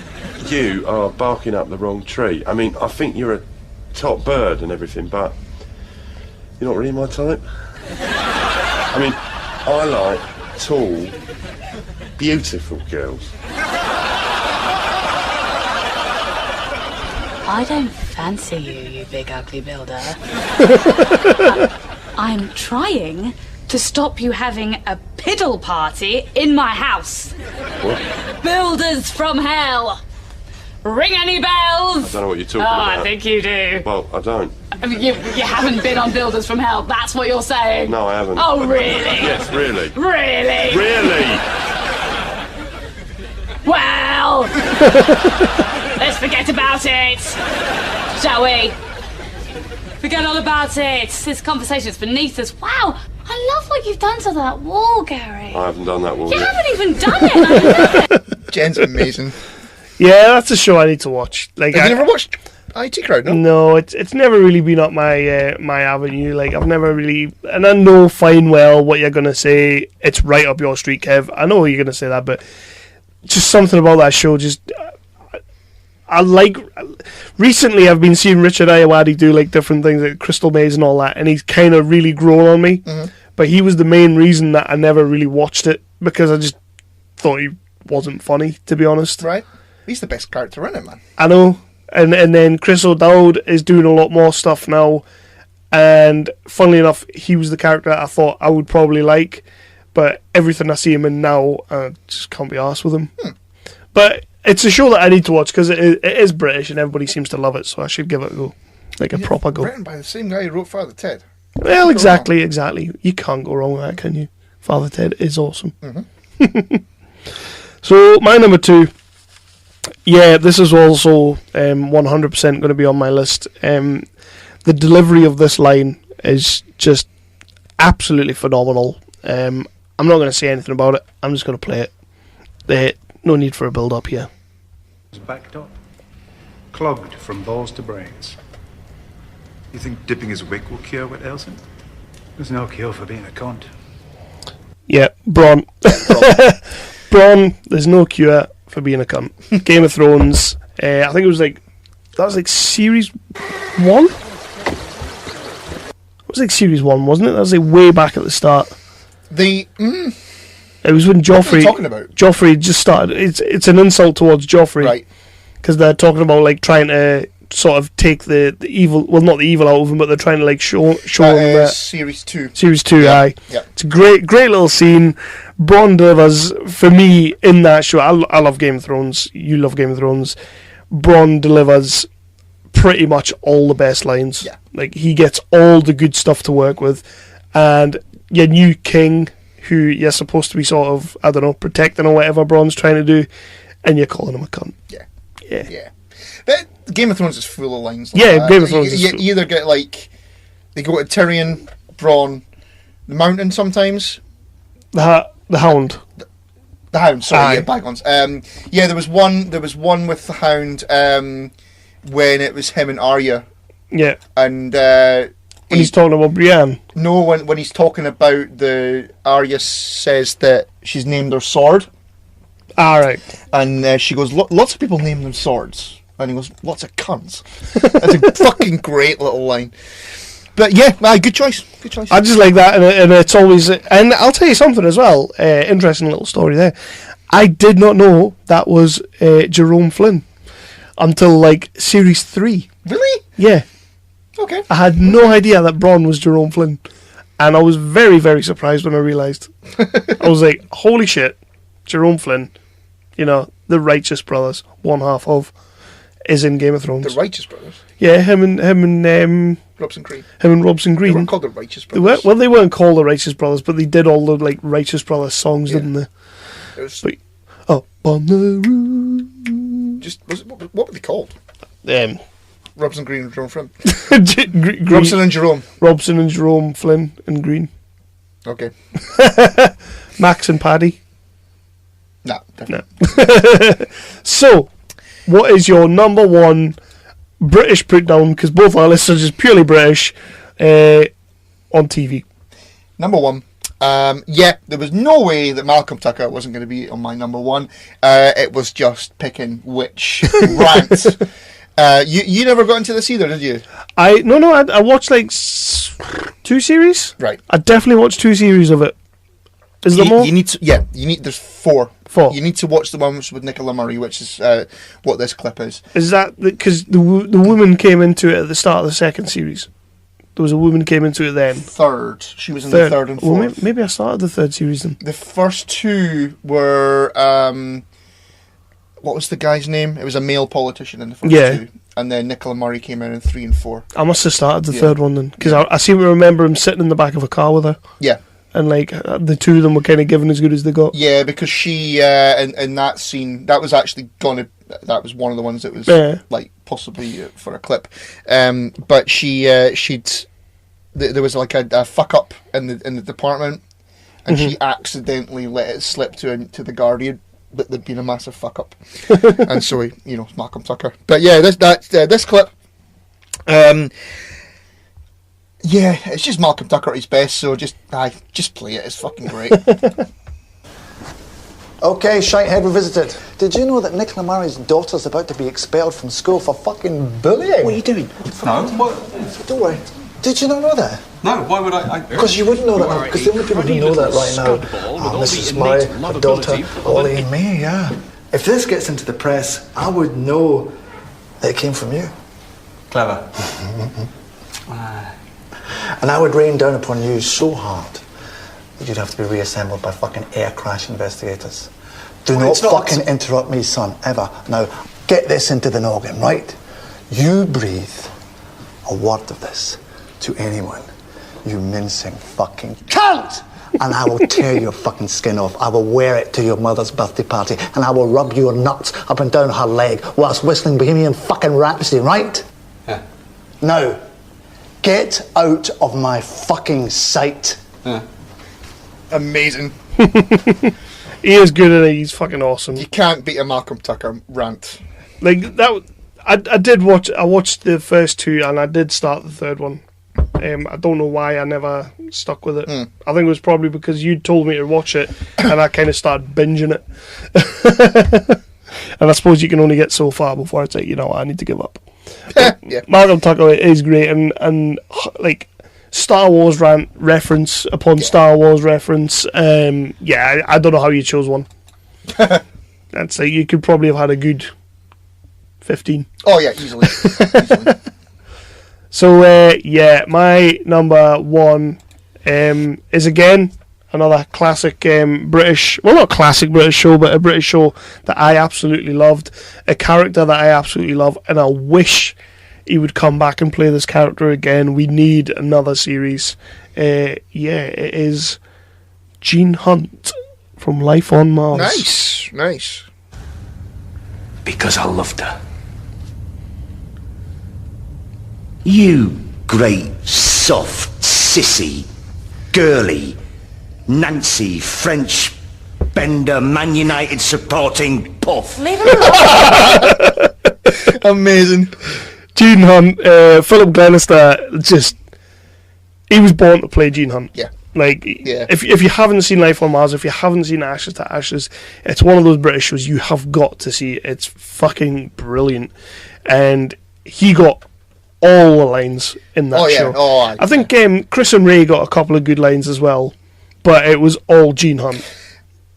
you are barking up the wrong tree. I mean, I think you're a top bird and everything, but you're not really my type. I mean, I like tall, beautiful girls. I don't fancy you big ugly builder. I'm trying to stop you having a piddle party in my house. What? Builders from Hell. Ring any bells? I don't know what you're talking about. I think you do. Well, I don't. I mean, you haven't been on Builders from Hell, that's what you're saying? No, I haven't. Oh, really? Yes, really. Really? Really? Well, let's forget about it, shall we? Forget all about it. This conversation's beneath us. Wow, I love what you've done to that wall, Gary. I haven't done that wall You yet. haven't even done it. I love it. Jen's amazing. Yeah, that's a show I need to watch. Like, Have you never watched IT Crowd? No. No, it's never really been up my my avenue. Like, I've never really, and I know fine well what you're gonna say. It's right up your street, Kev. I know you're gonna say that, but just something about that show. Just I like. Recently, I've been seeing Richard Ayoade do like different things, like Crystal Maze and all that, and he's kind of really grown on me. Mm-hmm. But he was the main reason that I never really watched it, because I just thought he wasn't funny, to be honest. Right. He's the best character in it, man. I know. And then Chris O'Dowd is doing a lot more stuff now. And funnily enough, he was the character I thought I would probably like. But everything I see him in now, I just can't be arsed with him. But it's a show that I need to watch, because it is British and everybody seems to love it. So I should give it a go. Like a proper go. Written by the same guy who wrote Father Ted. Well, exactly. You can't go wrong with that, can you? Father Ted is awesome. Mm-hmm. So, my number 2. Yeah, this is also 100% going to be on my list. The delivery of this line is just absolutely phenomenal. I'm not going to say anything about it. I'm just going to play it. No need for a build-up here. Backed up, clogged from balls to brains. You think dipping his wick will cure what ails him? There's no cure for being a cunt. Yeah, Bronn. Bronn, there's no cure for being a cunt. Game of Thrones. I think it was like series 1. It was like series 1, wasn't it? That was like way back at the start. It was when Joffrey. What are you talking about? Joffrey just started. It's an insult towards Joffrey, right? Because they're talking about like trying to sort of take the evil. Well, not the evil out of him, but they're trying to like show him that series 2. Series 2, yeah. aye. Yeah. It's a great little scene. Bronn delivers for me in that show. I love Game of Thrones. You love Game of Thrones. Bronn delivers pretty much all the best lines. Yeah. Like, he gets all the good stuff to work with, and your new king, who you're supposed to be sort of, I don't know, protecting or whatever Bronn's trying to do, and you're calling him a cunt. Yeah. But Game of Thrones is full of lines. Yeah, that. Game of Thrones You is either get like they go to Tyrion, Bronn, the Mountain sometimes. The Hound. The Hound. Sorry, Aye. yeah, bygones. Yeah, there was one. There was one with the Hound when it was him and Arya. Yeah. And when he's talking about Brienne. No, when he's talking about Arya says that she's named her sword. Alright. And she goes, lots of people name them swords. And he goes, lots of cunts. That's a fucking great little line. But yeah, good choice. Good choice. I just like that, and it's always... And I'll tell you something as well. Interesting little story there. I did not know that was Jerome Flynn until, like, Series 3. Really? Yeah. Okay. I had no idea that Bronn was Jerome Flynn. And I was very, very surprised when I realised. I was like, holy shit, Jerome Flynn, you know, the Righteous Brothers, one half of, is in Game of Thrones. The Righteous Brothers? Yeah, him and Robson Green. Him and Robson Green. They weren't called the Righteous Brothers. They weren't called the Righteous Brothers, but they did all the like Righteous Brothers songs, didn't they? It was... But, up on the roof. What were they called? Robson Green and Jerome Flynn. Robson and Jerome. Robson and Jerome Flynn and Green. Okay. Max and Paddy. No, definitely. No. So, what is your number one British put down? Because both our lists are just purely British on TV. Number one. There was no way that Malcolm Tucker wasn't going to be on my number one. It was just picking which rant. You never got into this either, did you? I watched like 2 series. Right. I definitely watched 2 series of it. Is there more? You need to. Yeah, you need. There's 4. 4. You need to watch the one with Nicola Murray, which is what this clip is. Is that because the woman came into it at the start of the 2nd series? There was a woman came into it then. 3rd. She was in the 3rd and 4th. Well, maybe I started the 3rd series then. The first 2 were what was the guy's name? It was a male politician in the first 2. And then Nicola Murray came in 3 and 4. I must have started the 3rd one then, because I seem to remember him sitting in the back of a car with her. Yeah. And like the 2 of them were kind of given as good as they got. Yeah, because she in that scene, that was actually that was one of the ones that was like possibly for a clip. But there was like a fuck up in the department, and she accidentally let it slip to the Guardian that there'd been a massive fuck up, and so Malcolm Tucker. But yeah, this clip. Yeah, it's just Malcolm Tucker at his best, so just play it. It's fucking great. Okay, Shitehead Revisited. Did you know that Nicola Murray's daughter's about to be expelled from school for fucking bullying? What are you doing? No, what? Don't worry. Did you not know that? No, why would I? Because you wouldn't know that now, because the only people who know that right now are Mrs. Murray, her daughter, Ollie and me, yeah. If this gets into the press, I would know that it came from you. Clever. And I would rain down upon you so hard that you'd have to be reassembled by fucking air crash investigators. Do not fucking interrupt me, son, ever. Now, get this into the noggin, right? You breathe a word of this to anyone, you mincing fucking cunt! And I will tear your fucking skin off. I will wear it to your mother's birthday party, and I will rub your nuts up and down her leg whilst whistling Bohemian fucking Rhapsody, right? Yeah. Now, get out of my fucking sight. Yeah. Amazing. He is good at it. He's fucking awesome. You can't beat a Malcolm Tucker rant. Like that. I did watch. I watched the first 2, and I did start the 3rd one. I don't know why I never stuck with it. I think it was probably because you told me to watch it, and I kind of started binging it. And I suppose you can only get so far before it's like, I need to give up. Yeah. Malcolm Tucker is great, and like Star Wars rant reference upon Star Wars reference. I don't know how you chose one. I'd say you could probably have had a good 15. Oh yeah, easily. So my number one is again another classic British, well, not classic British show, but a British show that I absolutely loved, a character that I absolutely love, and I wish he would come back and play this character again. We need another series. It is Gene Hunt from Life on Mars. Nice. Because I loved her. You great, soft, sissy, girly, Nancy, French, bender, Man United supporting puff. Leave him alone. Amazing. Gene Hunt, Philip Glenister, he was born to play Gene Hunt. Yeah. If you haven't seen Life on Mars, if you haven't seen Ashes to Ashes, it's one of those British shows you have got to see. It's fucking brilliant. And he got all the lines in that show. I think Chris and Ray got a couple of good lines as well, but it was all Gene Hunt.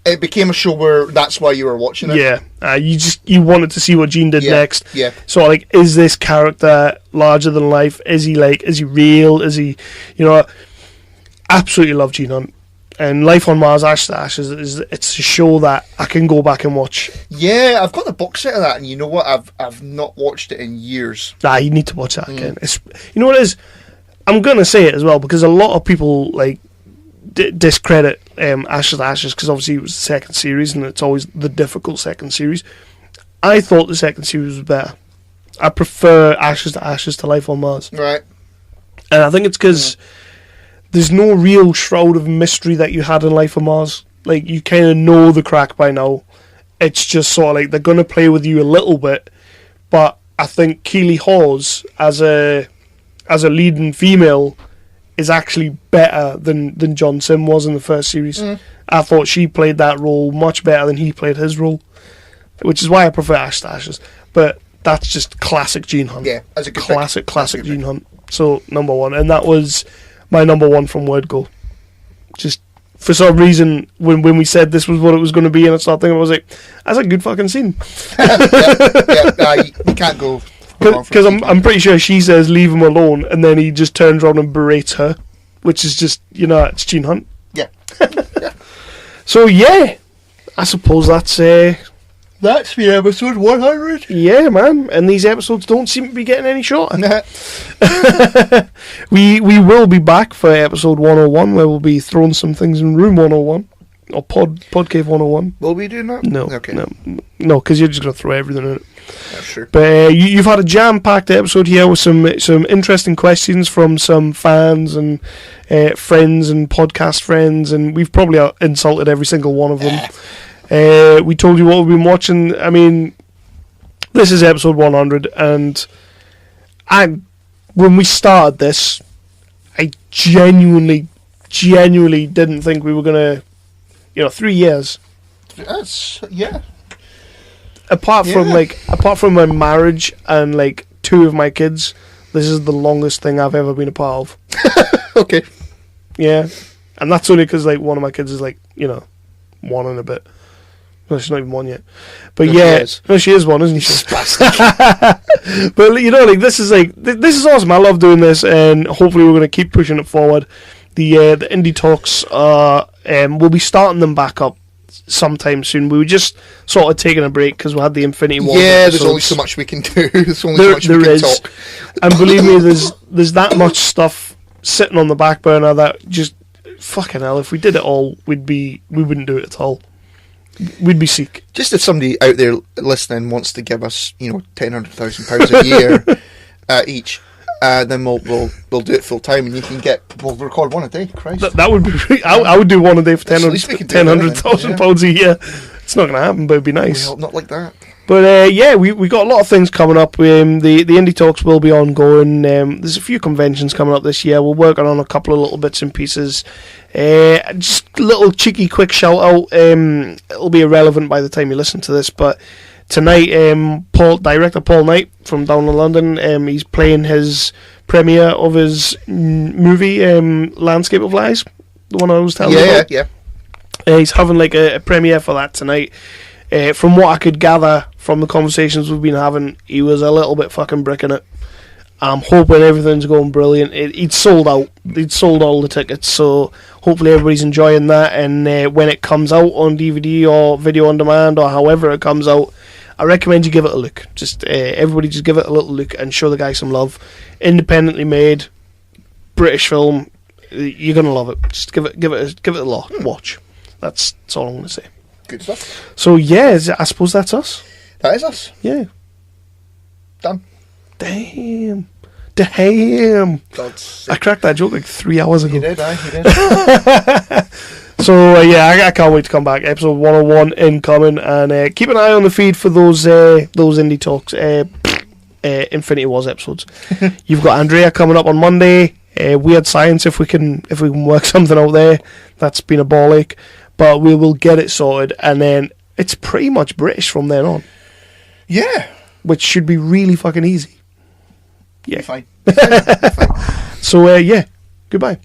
it became a show where that's why you were watching it. Yeah, you wanted to see what Gene did next. Yeah. So like, is this character larger than life? Is he real? Is he, absolutely love Gene Hunt. And Life on Mars, Ashes to Ashes it's a show that I can go back and watch. Yeah, I've got the box set of that, and you know what? I've not watched it in years. Nah, you need to watch that again. It's, you know what it is? I'm gonna say it as well because a lot of people like discredit Ashes to Ashes because obviously it was the second series and it's always the difficult second series. I thought the second series was better. I prefer Ashes to Life on Mars. Right. And I think it's because there's no real shroud of mystery that you had in Life on Mars. Like, you kind of know the crack by now. It's just sort of like they're going to play with you a little bit. But I think Keely Hawes as a leading female is actually better than John Sim was in the first series. I thought she played that role much better than he played his role, which is why I prefer Ashes to Ashes. But that's just classic Gene Hunt. Yeah, that's a good classic Gene Hunt. So number one, and that was my number one from word go. Just for some reason, when we said this was what it was going to be, and I started thinking, I was like, that's a good fucking scene. You can't go. Because I'm pretty sure she says leave him alone, and then he just turns around and berates her, which is just, it's Gene Hunt. Yeah. So yeah, I suppose that's the episode 100. Yeah, man, and these episodes don't seem to be getting any shorter. we will be back for episode 101, where we'll be throwing some things in room 101 or Podcave 101. Will we do that? No, okay. No, because you're just going to throw everything in it. Yeah, sure. But you've had a jam-packed episode here with some interesting questions from some fans and friends and podcast friends, and we've probably insulted every single one of them. We told you what we've been watching. I mean, this is episode 100, and when we started this, I genuinely didn't think we were gonna, 3 years. Yeah. Apart from my marriage and like 2 of my kids, this is the longest thing I've ever been a part of. Okay. Yeah, and that's only because like one of my kids is like 1 and a bit. No, she's not even 1 yet. But she is 1, isn't she? But this is awesome. I love doing this, and hopefully we're going to keep pushing it forward. The indie talks we'll be starting them back up sometime soon. We were just sort of taking a break because we had the Infinity War. Yeah, there's only so much we can do. There's only so much we can talk. And believe me, there's that much stuff sitting on the back burner that just fucking hell. If we did it all, we wouldn't do it at all. We'd be sick. Just if somebody out there listening wants to give us, £100,000 a year each, then we'll do it full time, and we'll record one a day. Christ, that would be. I would do one a day for £100,000 a year. It's not going to happen, but it'd be nice. Well, not like that. But we got a lot of things coming up. The indie talks will be ongoing. There's a few conventions coming up this year. We're working on a couple of little bits and pieces. Just a little cheeky quick shout out. It'll be irrelevant by the time you listen to this, but tonight, director Paul Knight from down in London, he's playing his premiere of his movie Landscape of Lies, the one I was telling you about. Yeah. He's having like a premiere for that tonight. From what I could gather from the conversations we've been having, he was a little bit fucking bricking it. I'm hoping everything's going brilliant. He'd sold out. He'd sold all the tickets, so hopefully everybody's enjoying that. And when it comes out on DVD or video on demand or however it comes out, I recommend you give it a look. Just everybody just give it a little look and show the guy some love. Independently made, British film. You're gonna love it. Just give it a watch. That's all I'm gonna say. Good stuff. So yeah, I suppose that's us. That is us. Yeah. Done. Damn. God's sake. I cracked that joke like 3 hours ago. You did, you did. So I can't wait to come back. Episode 101 incoming, and keep an eye on the feed for those indie talks, Infinity Wars episodes. You've got Andrea coming up on Monday. Weird Science, if we can work something out there. That's been a ball ache, but we will get it sorted, and then it's pretty much British from then on. Yeah, which should be really fucking easy. Yeah, fine. So goodbye.